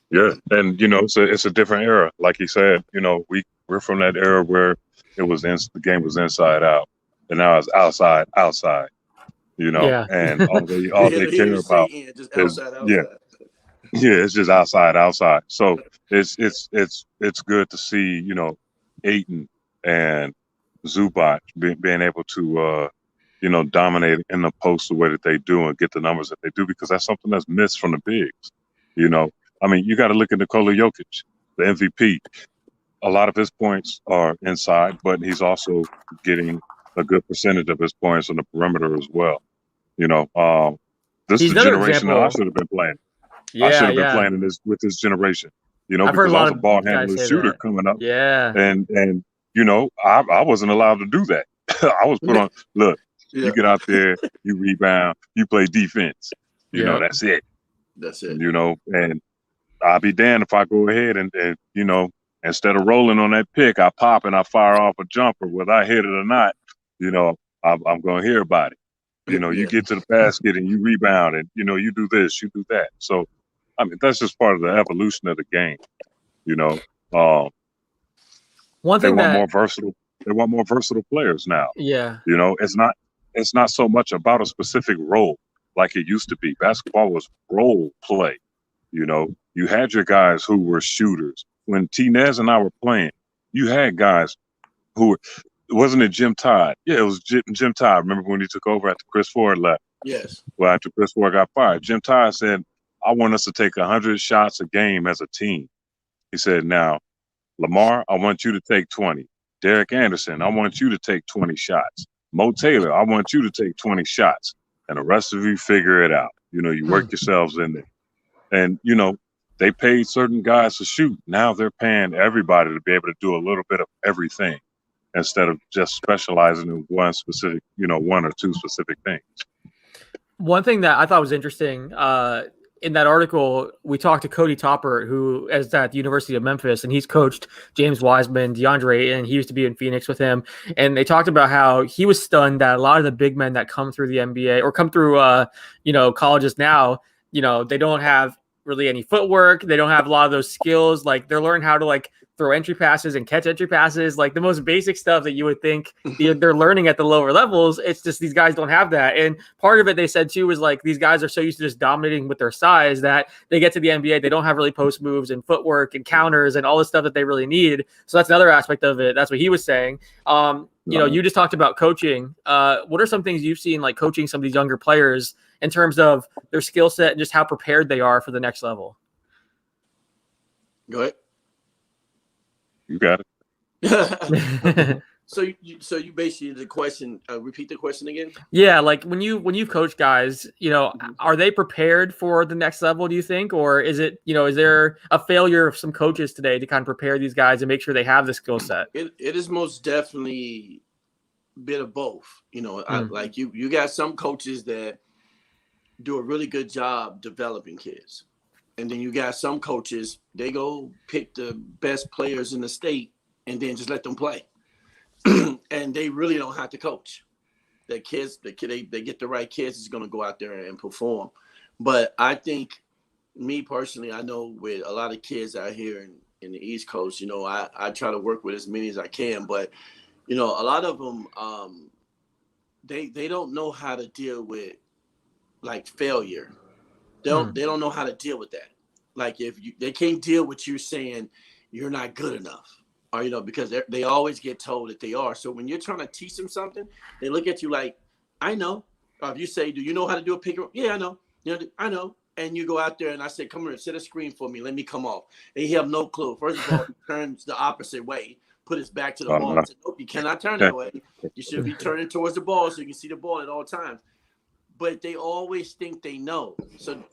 [SPEAKER 8] Yeah, and it's a different era. Like he said, we're from that era where the game was inside out. And now it's outside, and all they care about is outside. It's just outside. So it's good to see Ayton and Zubac being able to dominate in the post the way that they do and get the numbers that they do, because that's something that's missed from the bigs. I mean, you got to look at Nikola Jokic, the MVP. A lot of his points are inside, but he's also getting a good percentage of his points on the perimeter as well. This is the generation that I should have been playing. I should have been playing with this generation. Because I was a ball handler shooter coming up.
[SPEAKER 1] Yeah.
[SPEAKER 8] And I wasn't allowed to do that. I was put on. Look, you get out there, you rebound, you play defense. That's it.
[SPEAKER 6] That's it.
[SPEAKER 8] And I'll be damned if I go ahead and instead of rolling on that pick, I pop and I fire off a jumper, whether I hit it or not. I'm going to hear about it. You get to the basket and you rebound and, you do this, you do that. So, I mean, that's just part of the evolution of the game.
[SPEAKER 1] One thing
[SPEAKER 8] they want more versatile players now.
[SPEAKER 1] Yeah.
[SPEAKER 8] It's not so much about a specific role like it used to be. Basketball was role play. You had your guys who were shooters. When T-Nez and I were playing, you had guys who were, wasn't it Jim Todd? Yeah, it was Jim Todd. Remember when he took over after Chris Ford left?
[SPEAKER 6] Yes.
[SPEAKER 8] Well, after Chris Ford got fired, Jim Todd said, I want us to take 100 shots a game as a team. He said, now, Lamar, I want you to take 20. Derek Anderson, I want you to take 20 shots. Mo Taylor, I want you to take 20 shots, and the rest of you figure it out. You know, you work yourselves in there. And, you know, they paid certain guys to shoot. Now they're paying everybody to be able to do a little bit of everything instead of just specializing in one specific, you know, one or two specific things.
[SPEAKER 1] One thing that I thought was interesting, in that article, we talked to Cody Topper, who is at the University of Memphis, and he's coached James Wiseman, DeAndre, and he used to be in Phoenix with him. And they talked about how he was stunned that a lot of the big men that come through the NBA or come through, colleges now, you know, they don't have really any footwork. They don't have a lot of those skills. Like, they're learning how to like throw entry passes and catch entry passes, like the most basic stuff that you would think they're learning at the lower levels. It's just these guys don't have that. And part of it, they said too, was like these guys are so used to just dominating with their size that they get to the NBA, they don't have really post moves and footwork and counters and all the stuff that they really need. So that's another aspect of it. That's what he was saying. You know, you just talked about coaching. What are some things you've seen, like coaching some of these younger players in terms of their skill set and just how prepared they are for the next level?
[SPEAKER 6] Go ahead.
[SPEAKER 8] You got
[SPEAKER 6] it. So you basically, the question, repeat the question again.
[SPEAKER 1] Yeah, like when you've coached guys, you know, are they prepared for the next level, do you think? Or is it, you know, is there a failure of some coaches today to kind of prepare these guys and make sure they have the skill set?
[SPEAKER 6] It is most definitely a bit of both. You know, like you got some coaches that do a really good job developing kids. And then you got some coaches, they go pick the best players in the state and then just let them play. And they really don't have to coach. They get the right kids is going to go out there and perform. But I think, me personally, I know with a lot of kids out here in the East Coast, you know, I try to work with as many as I can. But, you know, a lot of them, they don't know how to deal with, like, failure. They don't know how to deal with that. Like, they can't deal with you saying you're not good enough, or, you know, because they always get told that they are. So when you're trying to teach them something, they look at you like, I know. Or if you say, do you know how to do a pick and roll? Yeah, I know. You know, I know. And you go out there and I say, come here, set a screen for me. Let me come off. And you have no clue. First of all, he turns the opposite way, put his back to the ball. And say, nope, you cannot turn that way. You should be turning towards the ball so you can see the ball at all times. But they always think they know.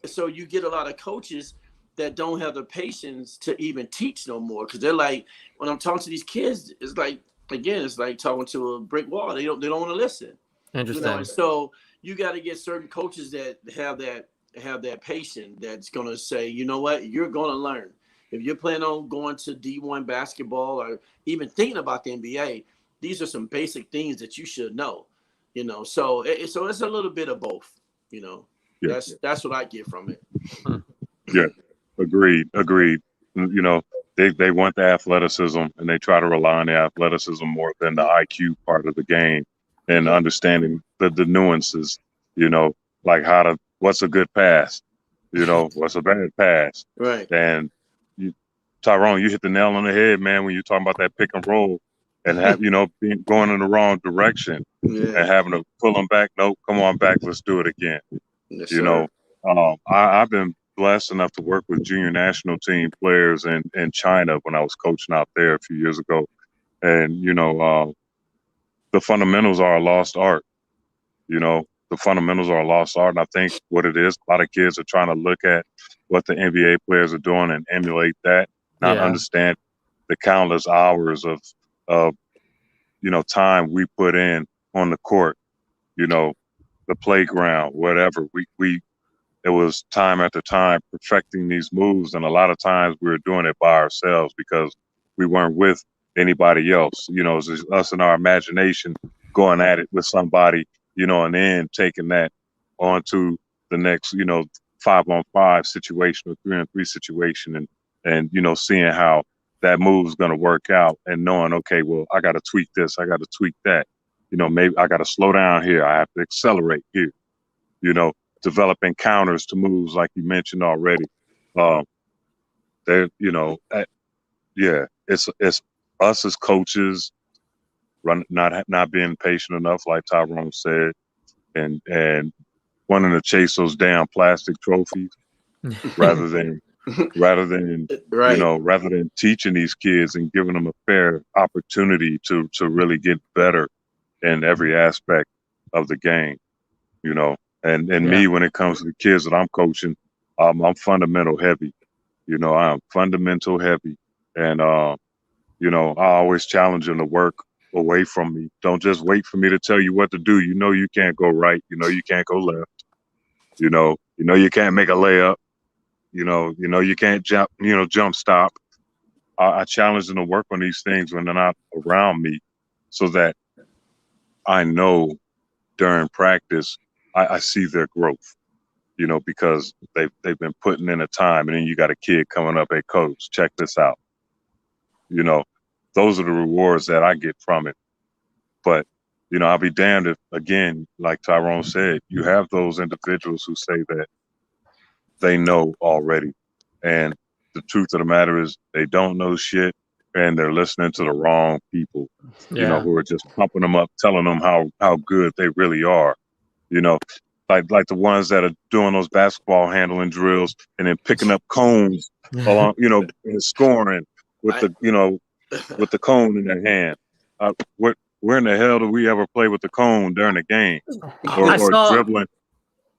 [SPEAKER 6] So you get a lot of coaches that don't have the patience to even teach no more, because they're like, when I'm talking to these kids, it's like, again, it's like talking to a brick wall. They don't want to listen.
[SPEAKER 1] Interesting.
[SPEAKER 6] You know? So you got to get certain coaches that have that patience that's going to say, you know what, you're going to learn. If you're planning on going to D1 basketball or even thinking about the NBA, these are some basic things that you should know. You know, so it's a little bit of both. You know, that's what I get from it.
[SPEAKER 8] Yeah, agreed. You know, they want the athleticism, and they try to rely on the athleticism more than the IQ part of the game, and understanding the nuances. You know, like what's a good pass, you know, what's a bad pass,
[SPEAKER 6] right?
[SPEAKER 8] And Tyrone, you hit the nail on the head, man, when you're talking about that pick and roll. And have, you know, going in the wrong direction and having to pull them back. No, come on back. Let's do it again.
[SPEAKER 6] Yes,
[SPEAKER 8] you know, I've been blessed enough to work with junior national team players in China when I was coaching out there a few years ago. And, you know, the fundamentals are a lost art. You know, the fundamentals are a lost art. And I think what it is, a lot of kids are trying to look at what the NBA players are doing and emulate that, not understand the countless hours of you know, time we put in on the court, you know, the playground, whatever. It was time after time perfecting these moves, and a lot of times we were doing it by ourselves because we weren't with anybody else. You know, it's just us and our imagination going at it with somebody, you know, and then taking that onto the next, you know, 5-on-5 situation or 3-on-3 situation, and you know, seeing how that move is going to work out, and knowing, okay, well, I got to tweak this, I got to tweak that. You know, maybe I got to slow down here. I have to accelerate here. You know, developing counters to moves like you mentioned already. You know, it's us as coaches not being patient enough, like Tyrone said, and wanting to chase those damn plastic trophies rather than you know, rather than teaching these kids and giving them a fair opportunity to really get better in every aspect of the game, you know. And me, when it comes to the kids that I'm coaching, I'm fundamental heavy. You know, I'm fundamental heavy. And, you know, I always challenge them to work away from me. Don't just wait for me to tell you what to do. You know, you can't go right. You know, you can't go left. You know, you can't make a layup. You know, you can't jump stop. I challenge them to work on these things when they're not around me, so that I know during practice, I see their growth, you know, because they've been putting in a time, and then you got a kid coming up, hey, coach, check this out. You know, those are the rewards that I get from it. But, you know, I'll be damned if, again, like Tyrone said, you have those individuals who say that they know already. And the truth of the matter is they don't know shit, and they're listening to the wrong people, you know, who are just pumping them up, telling them how good they really are. You know, like the ones that are doing those basketball handling drills and then picking up cones along, you know, and scoring with with the cone in their hand. Where in the hell do we ever play with the cone during the game, or dribbling,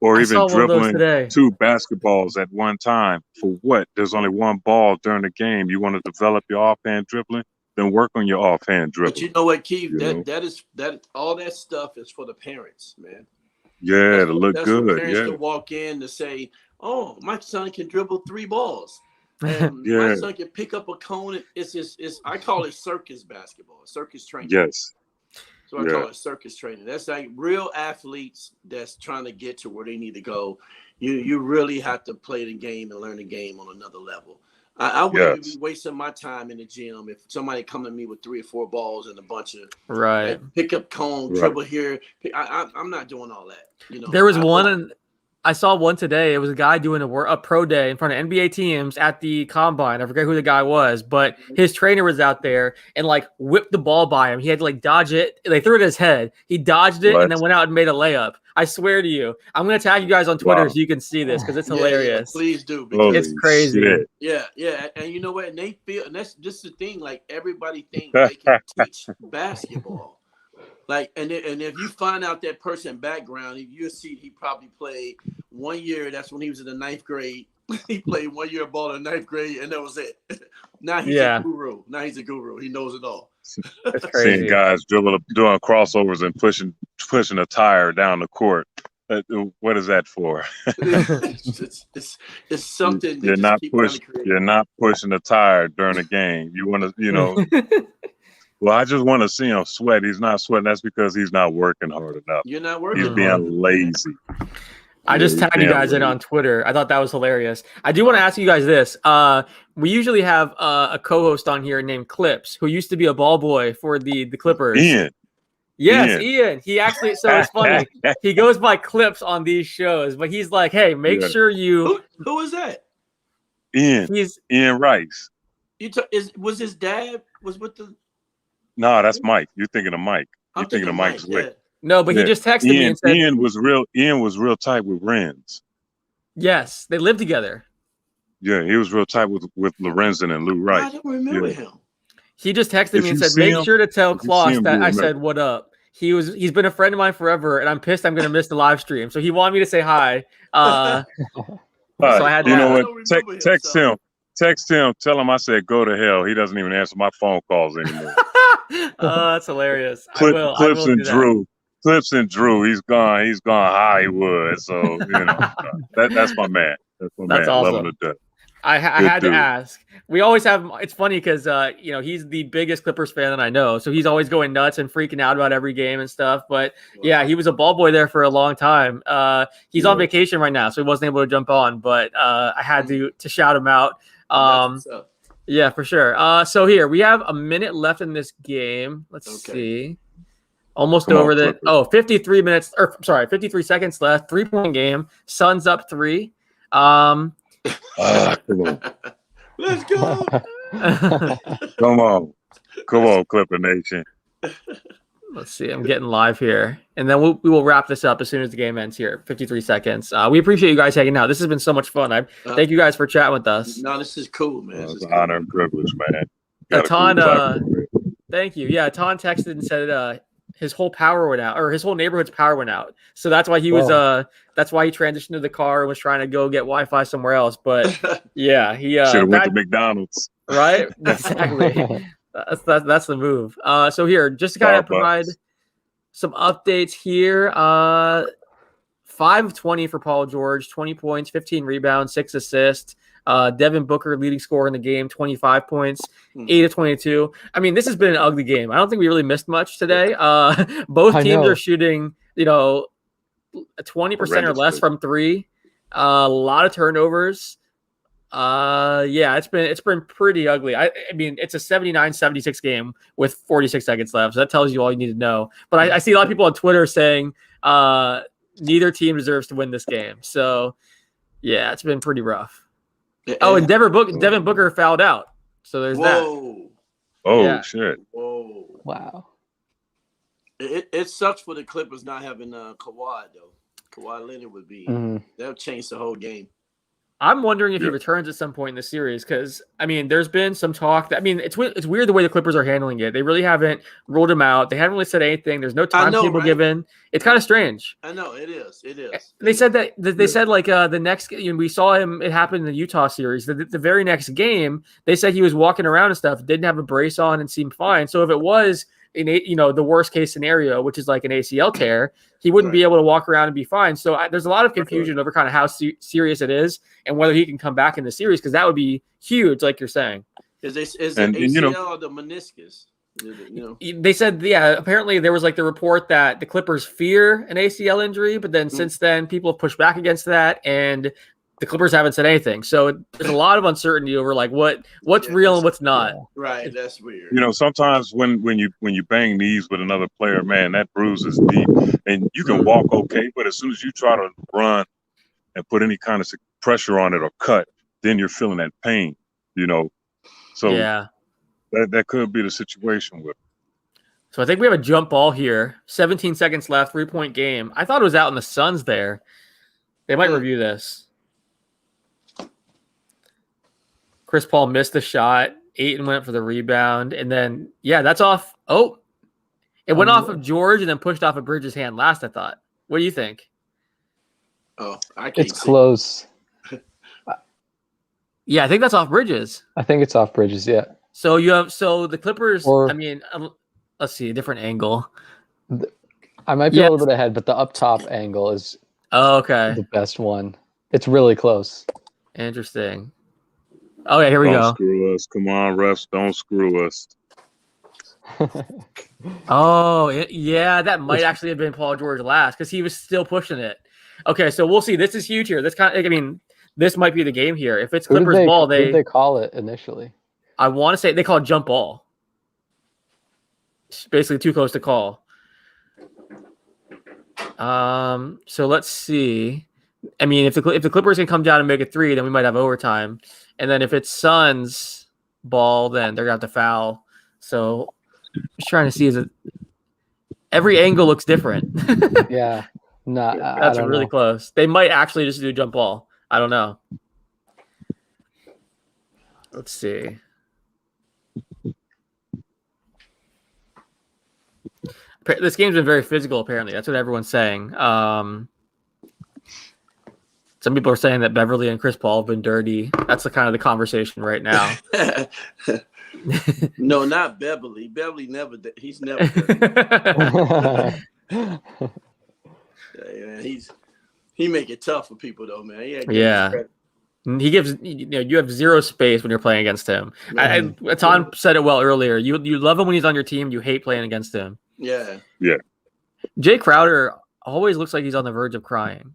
[SPEAKER 8] or even dribbling 2 basketballs at one time? For what? There's only one ball during the game. You want to develop your offhand dribbling, then work on your offhand dribbling.
[SPEAKER 6] But you know what, Keith? That all that stuff is for the parents, man.
[SPEAKER 8] Yeah, to look good.
[SPEAKER 6] For parents to walk in to say, "Oh, my son can dribble 3 balls, and my son can pick up a cone." It's I call it circus basketball, circus training.
[SPEAKER 8] Yes.
[SPEAKER 6] So I call it circus training. That's like real athletes that's trying to get to where they need to go. You really have to play the game and learn the game on another level. I wouldn't be wasting my time in the gym if somebody come to me with 3 or 4 balls and a bunch of pick up cone, dribble here. I'm not doing all that. You know,
[SPEAKER 1] there was one. I saw one today. It was a guy doing a pro day in front of NBA teams at the combine. I forget who the guy was, but his trainer was out there and like whipped the ball by him. He had to like dodge it. They threw it at his head. He dodged it and then went out and made a layup. I swear to you. I'm going to tag you guys on Twitter so you can see this because it's hilarious.
[SPEAKER 6] Yeah, please do.
[SPEAKER 1] It's crazy.
[SPEAKER 8] Shit.
[SPEAKER 6] Yeah. And you know what? And they feel, and that's just the thing. Like everybody thinks they can teach basketball. Like, and if you find out that person background, you'll see he probably played 1 year. That's when he was in the 9th grade. He played 1 year of ball in the 9th grade, and that was it. Now he's a guru. Now he's a guru. He knows it all.
[SPEAKER 1] That's crazy.
[SPEAKER 8] Seeing guys doing crossovers and pushing a tire down the court. What is that for?
[SPEAKER 6] It's something.
[SPEAKER 8] You're not pushing a tire during a game. You want to, you know. Well, I just want to see him sweat. He's not sweating. That's because he's not working hard enough.
[SPEAKER 6] You're not working.
[SPEAKER 8] He's being lazy.
[SPEAKER 1] I just tagged you guys in on Twitter. I thought that was hilarious. I do want to ask you guys this. We usually have a co-host on here named Clips, who used to be a ball boy for the Clippers.
[SPEAKER 8] Ian.
[SPEAKER 1] Yes, Ian. He actually, so it's funny. He goes by Clips on these shows, but he's like, hey, make sure you.
[SPEAKER 6] Who is that?
[SPEAKER 8] Ian. Ian Rice.
[SPEAKER 6] Was his dad was with the.
[SPEAKER 8] No, that's Mike. You're thinking of Mike. You're thinking of Mike's way.
[SPEAKER 1] No, but he just texted me and said
[SPEAKER 8] Ian was real tight with Renz.
[SPEAKER 1] Yes, they lived together.
[SPEAKER 8] Yeah, he was real tight with Lorenzen and Lou Wright.
[SPEAKER 6] I don't remember him.
[SPEAKER 1] He just texted me and said, make sure to tell Kloss that I said what up. He's been a friend of mine forever, and I'm pissed I'm gonna miss the live stream. So he wanted me to say hi. So I had to
[SPEAKER 8] what? Text him, tell him I said go to hell. He doesn't even answer my phone calls anymore.
[SPEAKER 1] That's hilarious.
[SPEAKER 8] Clips and Drew. He's gone Hollywood. So you know that's my man. That's my man.
[SPEAKER 1] Awesome.
[SPEAKER 8] Love him to death.
[SPEAKER 1] I had to ask. We always have. It's funny because he's the biggest Clippers fan that I know, so he's always going nuts and freaking out about every game and stuff. But yeah, he was a ball boy there for a long time. He's on vacation right now, so he wasn't able to jump on. But I had to shout him out. Yeah, for sure. So here we have a minute left in this game. Let's see. Almost over the 53 minutes, or sorry, 53 seconds left. 3-point game. Suns up 3.
[SPEAKER 8] Come on.
[SPEAKER 6] Let's go.
[SPEAKER 8] Come on, Clipper Nation.
[SPEAKER 1] Let's see. I'm getting live here. And then we will wrap this up as soon as the game ends here. 53 seconds. We appreciate you guys hanging out. This has been so much fun. Thank you guys for chatting with us.
[SPEAKER 6] No, this is cool, man.
[SPEAKER 8] It's an honor and privilege, man.
[SPEAKER 1] Etan, thank you. Yeah, Etan texted and said his whole power went out, or his whole neighborhood's power went out. So that's why he was that's why he transitioned to the car and was trying to go get Wi-Fi somewhere else. But yeah, he
[SPEAKER 8] should have went to McDonald's.
[SPEAKER 1] Right? Exactly. That's the move. So here, just to kind of provide some updates here. 5 of 20 for Paul George, 20 points, 15 rebounds, 6 assists. Devin Booker, leading scorer in the game, 25 points, 8 of 22. I mean, this has been an ugly game. I don't think we really missed much today. Both teams are shooting, 20% or less from three. A lot of turnovers. It's been pretty ugly. I mean, it's a 79-76 game with 46 seconds left. So that tells you all you need to know. But I see a lot of people on Twitter saying neither team deserves to win this game. So yeah, it's been pretty rough. Oh, and Devin Booker fouled out. So there's that.
[SPEAKER 8] Oh,
[SPEAKER 1] yeah.
[SPEAKER 8] Shit.
[SPEAKER 6] Whoa.
[SPEAKER 2] Wow.
[SPEAKER 6] It sucks for the Clippers not having Kawhi, though. Kawhi Leonard would be that'll change the whole game.
[SPEAKER 1] I'm wondering if he returns at some point in the series because, I mean, there's been some talk. It's weird the way the Clippers are handling it. They really haven't ruled him out. They haven't really said anything. There's no timetable given. It's kind of strange.
[SPEAKER 6] I know it is. It is.
[SPEAKER 1] They said that they said like the next. We saw him. It happened in the Utah series. The very next game, they said he was walking around and stuff. Didn't have a brace on and seemed fine. So if it was the worst case scenario, which is like an ACL tear, he wouldn't be able to walk around and be fine. So there's a lot of confusion over kind of how serious it is and whether he can come back in the series because that would be huge, like you're saying.
[SPEAKER 6] Is it ACL or the meniscus?
[SPEAKER 1] They said, apparently there was like the report that the Clippers fear an ACL injury, but then since then people have pushed back against that and the Clippers haven't said anything. So there's a lot of uncertainty over like what's real and what's not.
[SPEAKER 6] Right. That's weird.
[SPEAKER 8] Sometimes when you bang knees with another player, man, that bruise is deep and you can walk okay, but as soon as you try to run and put any kind of pressure on it or cut, then you're feeling that pain, So that could be the situation with it.
[SPEAKER 1] So I think we have a jump ball here. 17 seconds left, 3-point game. I thought it was out in the Suns there. They might review this. Chris Paul missed the shot. Ayton went for the rebound. And then, that's off. Oh, it went off of George and then pushed off of Bridges' hand last, I thought. What do you think?
[SPEAKER 6] Oh, I can't
[SPEAKER 2] It's close.
[SPEAKER 1] Yeah, I think that's off Bridges.
[SPEAKER 2] I think it's off Bridges, yeah.
[SPEAKER 1] So the Clippers, let's see, a different angle.
[SPEAKER 2] I might be a little bit ahead, but the up top angle is the best one. It's really close.
[SPEAKER 1] Interesting. Oh, yeah, here we go.
[SPEAKER 8] Don't screw us. Come on, refs. Don't screw us.
[SPEAKER 1] That might actually have been Paul George last because he was still pushing it. Okay, so we'll see. This is huge here. This might be the game here. If it's Clippers ball,
[SPEAKER 2] who did they call it initially?
[SPEAKER 1] I want to say they call it jump ball. It's basically too close to call. So let's see. I mean, if the Clippers can come down and make a three, then we might have overtime. And then if it's Suns ball, then they're gonna have to foul. So just trying to see every angle looks different.
[SPEAKER 2] Yeah. No,
[SPEAKER 1] that's really close. They might actually just do jump ball. I don't know. Let's see. This game's been very physical, apparently. That's what everyone's saying. Some people are saying that Beverly and Chris Paul have been dirty. That's the conversation right now.
[SPEAKER 6] No, not Beverly. Beverly he's never dirty. He make it tough for people though, man.
[SPEAKER 1] He gives you have zero space when you're playing against him. Tom said it well earlier. You love him when he's on your team. You hate playing against him.
[SPEAKER 6] Yeah.
[SPEAKER 1] Jay Crowder always looks like he's on the verge of crying.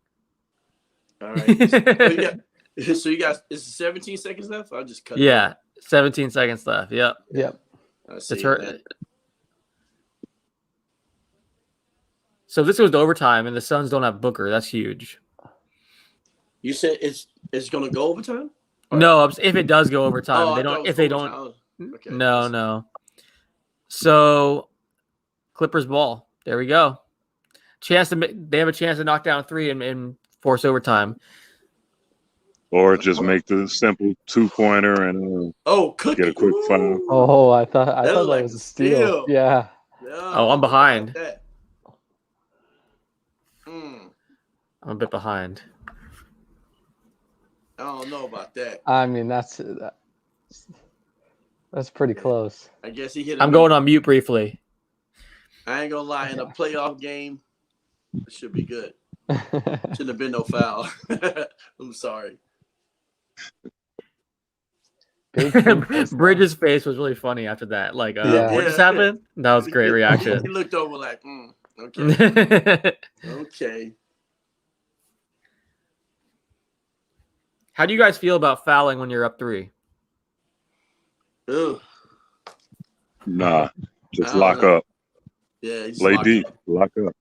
[SPEAKER 6] All right. So you guys, is it 17 seconds left? I'll just cut.
[SPEAKER 1] Yeah, 17 seconds left. Yep.
[SPEAKER 6] I see
[SPEAKER 1] So this goes to overtime, and the Suns don't have Booker. That's huge.
[SPEAKER 6] You said it's going to go overtime?
[SPEAKER 1] No, if it does go overtime, they don't.
[SPEAKER 6] Okay.
[SPEAKER 1] No. So Clippers ball. There we go. They have a chance to knock down three and force overtime.
[SPEAKER 8] Or just make the simple 2-pointer and get a quick foul.
[SPEAKER 2] Oh, I thought that was a steal. Yeah.
[SPEAKER 1] Oh, I'm behind. I'm a bit behind.
[SPEAKER 6] I don't know about that.
[SPEAKER 2] I mean, that's pretty close.
[SPEAKER 6] I guess he hit.
[SPEAKER 1] I'm going on mute briefly.
[SPEAKER 6] I ain't gonna lie. In a playoff game, it should be good. Shouldn't have been no foul. I'm sorry.
[SPEAKER 1] Bridges' face was really funny after that. Like, what just happened? That was a great reaction.
[SPEAKER 6] He looked over like, okay. Okay.
[SPEAKER 1] How do you guys feel about fouling when you're up 3?
[SPEAKER 6] Ugh.
[SPEAKER 8] Nah, just lock up.
[SPEAKER 6] Yeah,
[SPEAKER 8] play deep, lock up.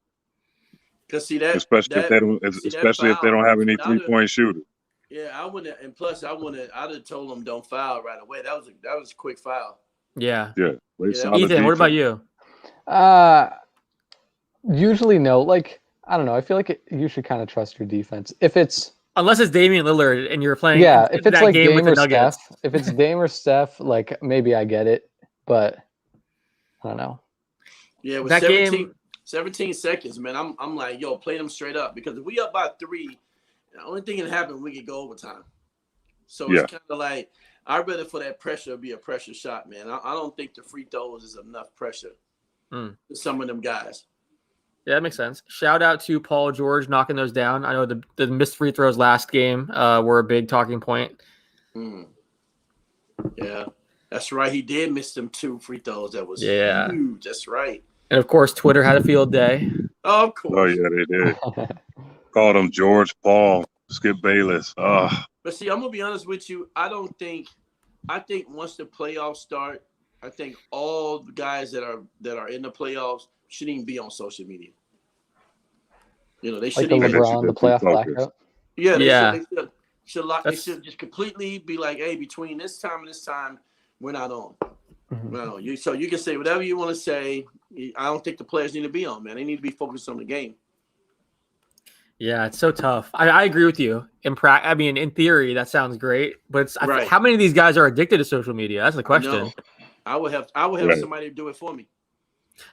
[SPEAKER 6] Cause see that,
[SPEAKER 8] especially if they don't have any 3-point shooters.
[SPEAKER 6] Yeah, I wouldn't, and plus I'd have told them don't foul right away. That was a quick foul.
[SPEAKER 1] Yeah.
[SPEAKER 8] Yeah.
[SPEAKER 1] Ethan, what about you?
[SPEAKER 2] Usually no. Like, I don't know. I feel like you should kind of trust your defense.
[SPEAKER 1] Unless it's Damian Lillard and you're playing
[SPEAKER 2] if it's like
[SPEAKER 1] game
[SPEAKER 2] Dame
[SPEAKER 1] with the
[SPEAKER 2] or
[SPEAKER 1] Nuggets.
[SPEAKER 2] Steph, if it's Dame or Steph, like maybe I get it, but I don't know.
[SPEAKER 6] Yeah, with
[SPEAKER 1] that
[SPEAKER 6] 17 seconds, man, I'm like, yo, play them straight up, because if we up by 3, the only thing that happen, we could go overtime. So it's kind of like, I'd rather for that pressure to be a pressure shot, man. I don't think the free throws is enough pressure for some of them guys.
[SPEAKER 1] Yeah, that makes sense. Shout out to Paul George knocking those down. I know the missed free throws last game were a big talking point.
[SPEAKER 6] Yeah, that's right. He did miss them 2 free throws. That was huge. That's right.
[SPEAKER 1] And of course, Twitter had a field day.
[SPEAKER 6] Oh, of course.
[SPEAKER 8] Oh yeah, they did. Called him George Paul, Skip Bayless.
[SPEAKER 6] But see, I'm gonna be honest with you. I think once the playoffs start, I think all the guys that are in the playoffs shouldn't even be on social media. You know, they shouldn't
[SPEAKER 2] like
[SPEAKER 6] even
[SPEAKER 2] LeBron, the playoff blackout.
[SPEAKER 6] Yeah, they should completely be like, hey, between this time and this time, we're not on. We're not on. So you can say whatever you want to say. I don't think the players need to be on, man. They need to be focused on the game.
[SPEAKER 1] Yeah, it's so tough. I agree with you. In theory, that sounds great, but how many of these guys are addicted to social media? That's the question.
[SPEAKER 6] I would have somebody do it for me.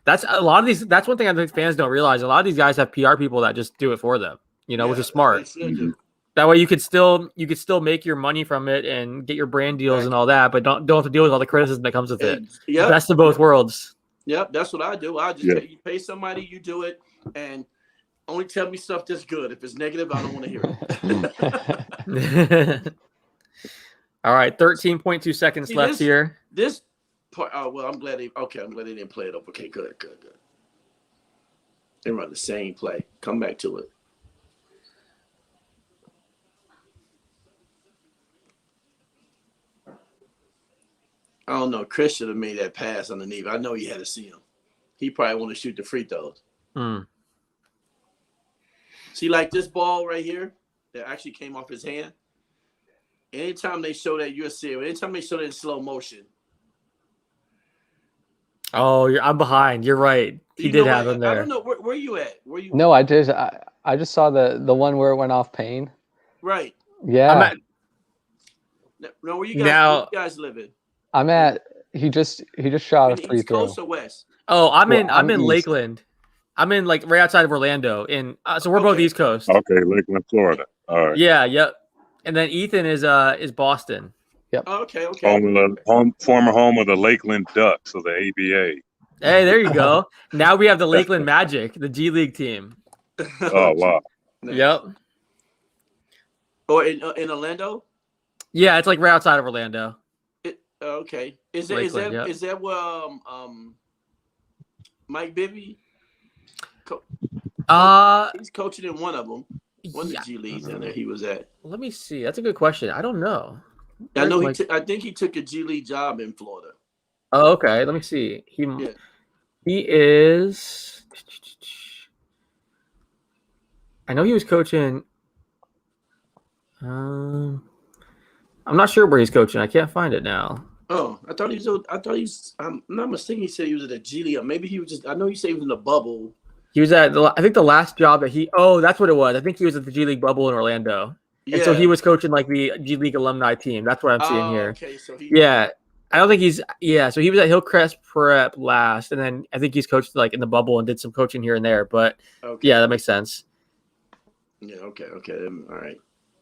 [SPEAKER 1] That's a lot of these. That's one thing I think fans don't realize. A lot of these guys have PR people that just do it for them. Which is smart. That way you could still make your money from it and get your brand deals and all that, but don't have to deal with all the criticism that comes with it.
[SPEAKER 6] Yep.
[SPEAKER 1] Best of both worlds.
[SPEAKER 6] Yep, that's what I do. I just you pay somebody, you do it, and only tell me stuff that's good. If it's negative, I don't want to hear it.
[SPEAKER 1] All right, 13.2 seconds left here.
[SPEAKER 6] This part. Oh well, I'm glad they didn't play it up. Okay, good. They run the same play. Come back to it. I don't know. Chris should have made that pass underneath. I know he had to see him. He probably want to shoot the free throws. See, like this ball right here that actually came off his hand. Anytime they show that, you'll see it. Anytime they show that in slow motion.
[SPEAKER 1] Oh, I'm behind. You're right. He did have him there.
[SPEAKER 6] I don't know. Where you at?
[SPEAKER 2] No, I just saw the one where it went off Payne.
[SPEAKER 6] Right.
[SPEAKER 2] Yeah.
[SPEAKER 6] No, where you guys living?
[SPEAKER 2] I'm at. He just shot a free throw.
[SPEAKER 6] East Coast or West?
[SPEAKER 1] Oh, I'm in Lakeland. I'm in like right outside of Orlando. So we're both East Coast.
[SPEAKER 8] Okay, Lakeland, Florida. All right.
[SPEAKER 1] Yeah, yep. And then Ethan is Boston.
[SPEAKER 2] Yep.
[SPEAKER 6] Oh, okay.
[SPEAKER 8] Former home of the Lakeland Ducks of the ABA.
[SPEAKER 1] Hey, there you go. Now we have the Lakeland Magic, the G League team.
[SPEAKER 8] Oh wow.
[SPEAKER 1] Yep.
[SPEAKER 6] Oh, in Orlando?
[SPEAKER 1] Yeah, it's like right outside of Orlando.
[SPEAKER 6] Okay. Is that where Mike Bibby? He's coaching in one of them. One of the G Leagues in there he was at.
[SPEAKER 1] Let me see. That's a good question. I don't know.
[SPEAKER 6] I know I think he took a G League job in Florida.
[SPEAKER 1] Oh, okay. Let me see. He is. I know he was coaching. I'm not sure where he's coaching. I can't find it now.
[SPEAKER 6] Oh, I thought he's. I'm not mistaken. He said he was at a G League. Maybe he was just. I know he said he was in the bubble.
[SPEAKER 1] He was at. I think the last job that he. Oh, that's what it was. I think he was at the G League bubble in Orlando. Yeah. And so he was coaching like the G League alumni team. That's what I'm seeing here.
[SPEAKER 6] Okay, so
[SPEAKER 1] I don't think he's so he was at Hillcrest Prep last, and then I think he's coached like in the bubble and did some coaching here and there. But yeah, that makes sense.
[SPEAKER 6] Yeah, okay. All right.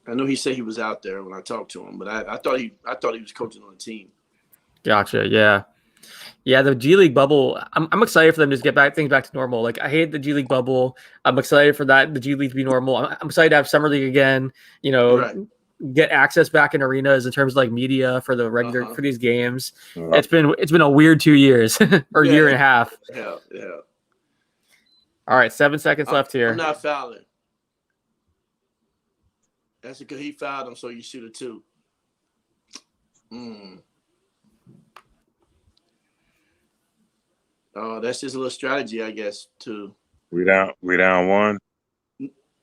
[SPEAKER 6] I know he said he was out there when I talked to him, but I thought he was coaching on the team.
[SPEAKER 1] Gotcha. Yeah. Yeah, the G League bubble. I'm excited for them to just get things back to normal. Like I hate the G League bubble. I'm excited for the G League to be normal. I'm excited to have Summer League again. You know, get access back in arenas in terms of like media for the regular for these games. It's been a weird 2 years or year and a half.
[SPEAKER 6] Yeah.
[SPEAKER 1] All right, 7 seconds left here.
[SPEAKER 6] I'm not fouling. That's because he fouled him, so you shoot it too. Oh, that's just a little strategy, I guess. Too.
[SPEAKER 8] We down 1.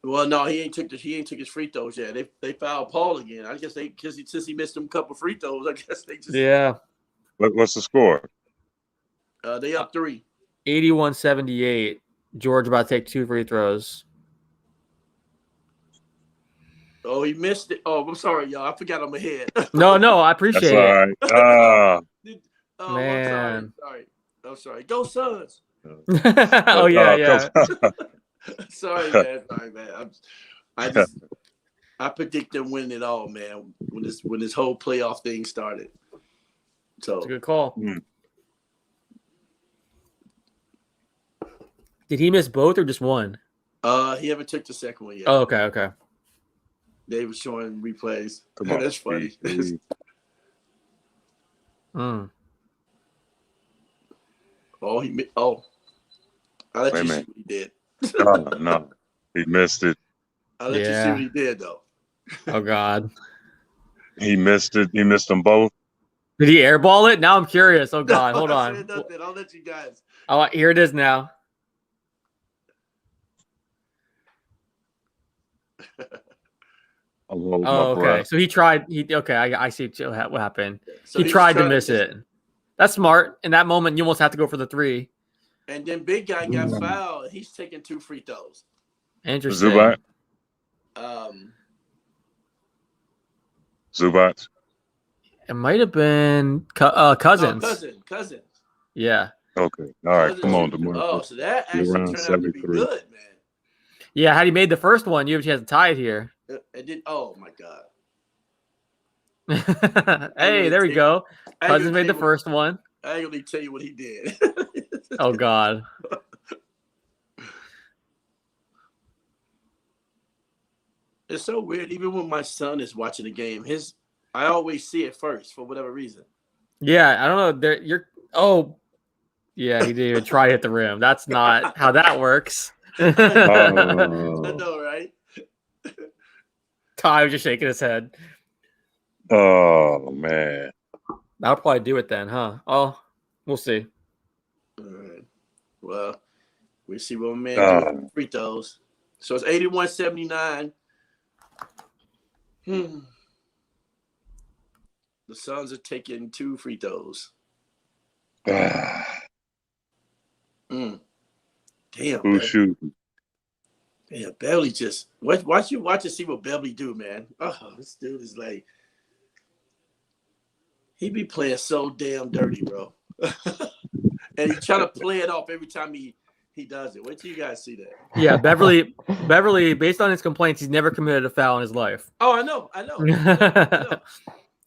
[SPEAKER 6] Well, no, he ain't took his free throws yet. They fouled Paul again. I guess since he missed him a couple free throws, I guess they just
[SPEAKER 8] What's the score?
[SPEAKER 6] They up 3.
[SPEAKER 1] 81-78. George about to take 2 free throws.
[SPEAKER 6] Oh, he missed it. Oh, I'm sorry, y'all. I forgot I'm ahead.
[SPEAKER 1] No, I appreciate it.
[SPEAKER 8] All right.
[SPEAKER 1] Man.
[SPEAKER 6] I'm sorry. Go Suns.
[SPEAKER 1] Oh yeah.
[SPEAKER 6] Sorry, man. I predict them winning it all, man. When this whole playoff thing started. So
[SPEAKER 1] it's a good call. Did he miss both or just one?
[SPEAKER 6] He haven't took the second one yet.
[SPEAKER 1] Oh, okay.
[SPEAKER 6] They were showing replays. That's funny. I'll let you see what he did.
[SPEAKER 8] No, he missed it.
[SPEAKER 6] I'll let you see what he did, though.
[SPEAKER 1] Oh God,
[SPEAKER 8] he missed it. He missed them both.
[SPEAKER 1] Did he airball it? Now I'm curious. Oh God, hold on.
[SPEAKER 6] I'll let you guys.
[SPEAKER 1] Oh, here it is now. Okay. So he tried. I see what happened. So he tried to miss it. That's smart. In that moment, you almost have to go for the 3.
[SPEAKER 6] And then big guy got fouled. He's taking 2 free throws.
[SPEAKER 1] Interesting.
[SPEAKER 8] Zubac.
[SPEAKER 1] It might have been Cousins.
[SPEAKER 6] Cousins.
[SPEAKER 8] Yeah. Okay. All right.
[SPEAKER 6] Cousins.
[SPEAKER 8] Come on, DeMar.
[SPEAKER 6] Oh, so that actually turned out to be good, man.
[SPEAKER 1] Yeah. Had he made the first one, you have a chance to tie it here.
[SPEAKER 6] It did. Oh my God.
[SPEAKER 1] Hey, there we go. Cousins made the first one.
[SPEAKER 6] I ain't gonna tell you what he did.
[SPEAKER 1] Oh God.
[SPEAKER 6] It's so weird. Even when my son is watching the game, I always see it first for whatever reason.
[SPEAKER 1] Yeah, I don't know. Yeah, he didn't even try to hit the rim. That's not how that works.
[SPEAKER 6] I know, right?
[SPEAKER 1] Ty was just shaking his head.
[SPEAKER 8] Oh man.
[SPEAKER 1] That'll probably do it then, huh? Oh, we'll see.
[SPEAKER 6] All right. Well, we see what my man do free throws. So it's 81-79. The Suns are taking 2 free throws. Damn.
[SPEAKER 8] Who's shooting?
[SPEAKER 6] Yeah, Beverly just watch and see what Beverly do, man. Oh, this dude is like he be playing so damn dirty, bro. And he try to play it off every time he does it. Wait till you guys see that.
[SPEAKER 1] Yeah, Beverly, based on his complaints, he's never committed a foul in his life.
[SPEAKER 6] Oh, I know.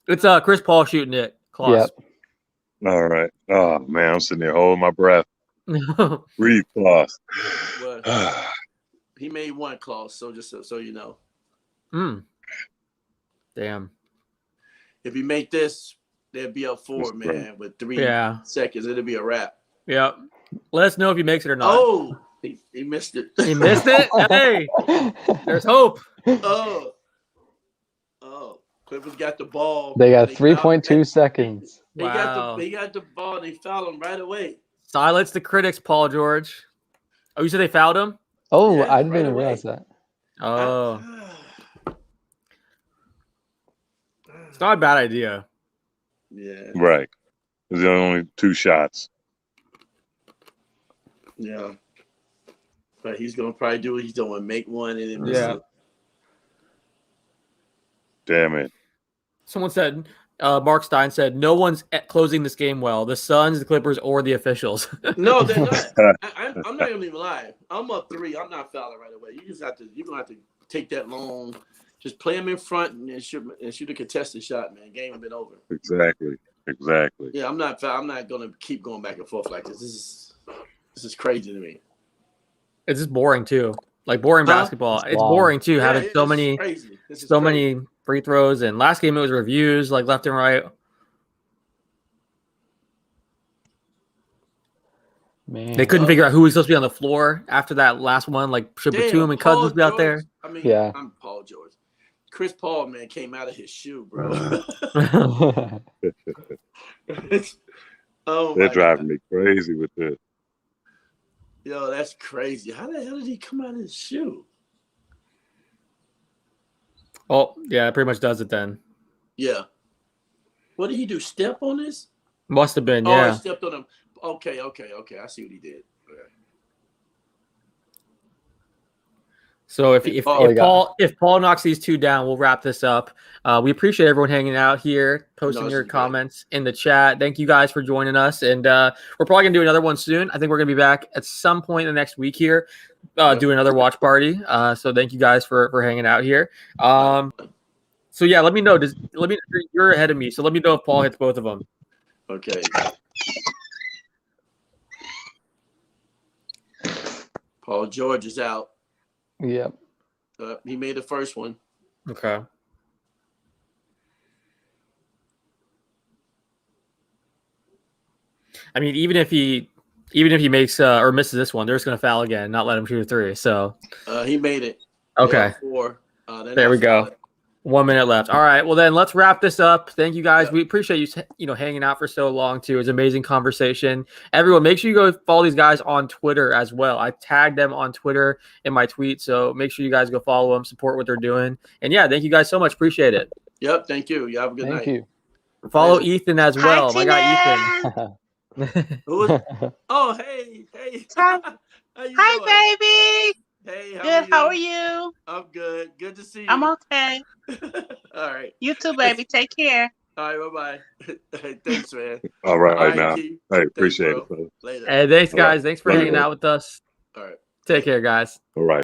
[SPEAKER 1] It's Chris Paul shooting it. Kloss.
[SPEAKER 2] Yep.
[SPEAKER 8] All right. Oh man, I'm sitting there holding my breath. Read Kloss.
[SPEAKER 6] He made 1 Kloss, so just so you know.
[SPEAKER 1] Damn.
[SPEAKER 6] If he make this, they'll be up 4, man. With 3 seconds, it'll be a wrap.
[SPEAKER 1] Yep. Let us know if he makes it or not.
[SPEAKER 6] Oh, he missed it.
[SPEAKER 1] He missed it? Hey, there's hope.
[SPEAKER 6] Oh. Clippers got the ball.
[SPEAKER 2] They got 3.2 seconds.
[SPEAKER 6] They got the ball. They fouled him right away.
[SPEAKER 1] Silence the critics, Paul George. Oh, you said they fouled him?
[SPEAKER 2] Oh, I didn't even realize that.
[SPEAKER 1] Oh. It's not a bad idea.
[SPEAKER 6] Yeah.
[SPEAKER 8] Right. There's only 2 shots.
[SPEAKER 6] Yeah. But he's going to probably do what he's doing. Make one and then
[SPEAKER 8] Damn it.
[SPEAKER 1] Someone said, Mark Stein said, no one's closing this game well. The Suns, the Clippers, or the officials.
[SPEAKER 6] No, they're not. I'm not even lying. I'm up 3. I'm not fouling right away. You're gonna have to take that long. Just play them in front and shoot a contested shot, man. Game has been over.
[SPEAKER 8] Exactly.
[SPEAKER 6] Yeah, I'm not gonna keep going back and forth like this. This is crazy to me.
[SPEAKER 1] It's just boring too. Like boring basketball. It's boring too, having so many free throws. And last game it was reviews like left and right.
[SPEAKER 2] Man.
[SPEAKER 1] They couldn't figure out who was supposed to be on the floor after that last one. Like should Batum and Cousins be out there?
[SPEAKER 6] I mean, I'm Paul George. Chris Paul, man, came out of his shoe, bro.
[SPEAKER 8] They're driving me crazy with this.
[SPEAKER 6] Yo, that's crazy. How the hell did he come out of his shoe?
[SPEAKER 1] Oh, yeah, it pretty much does it then.
[SPEAKER 6] Yeah. What did he do? Step on this?
[SPEAKER 1] Must have been, yeah.
[SPEAKER 6] Oh, he stepped on him. Okay. I see what he did. Okay.
[SPEAKER 1] So if Paul knocks these 2 down, we'll wrap this up. We appreciate everyone hanging out here, posting your comments in the chat. Thank you guys for joining us, and we're probably gonna do another one soon. I think we're gonna be back at some point in the next week here, do another watch party. So thank you guys for hanging out here. So yeah, let me know. You're ahead of me, so let me know if Paul hits both of them.
[SPEAKER 6] Okay. Paul George is out.
[SPEAKER 2] Yep.
[SPEAKER 6] He made the first one.
[SPEAKER 1] Okay. I mean, even if he makes or misses this one, they're just gonna foul again, not let him shoot a 3. So
[SPEAKER 6] he made it.
[SPEAKER 1] Okay.
[SPEAKER 6] 4.
[SPEAKER 1] There we go. 1 minute left. All right. Well, then let's wrap this up. Thank you guys. We appreciate you hanging out for so long too. It was an amazing conversation. Everyone, make sure you go follow these guys on Twitter as well. I tagged them on Twitter in my tweet, so make sure you guys go follow them, support what they're doing. And yeah, thank you guys so much. Appreciate it.
[SPEAKER 6] Yep. Thank you. You have a good night.
[SPEAKER 2] Thank you.
[SPEAKER 1] Follow Ethan as well. My guy Ethan.
[SPEAKER 6] Oh, hey.
[SPEAKER 10] Hi, baby.
[SPEAKER 6] Hey,
[SPEAKER 10] how are you?
[SPEAKER 6] I'm good. Good to see you.
[SPEAKER 10] I'm okay.
[SPEAKER 6] All right.
[SPEAKER 10] You too, baby. Take care.
[SPEAKER 6] All right, bye-bye. Thanks, man.
[SPEAKER 8] All right now.
[SPEAKER 6] Keith.
[SPEAKER 8] Hey, appreciate it.
[SPEAKER 6] Later.
[SPEAKER 1] Hey, thanks, guys. Thanks for hanging out with us.
[SPEAKER 6] All right.
[SPEAKER 1] Take care, guys.
[SPEAKER 8] All right.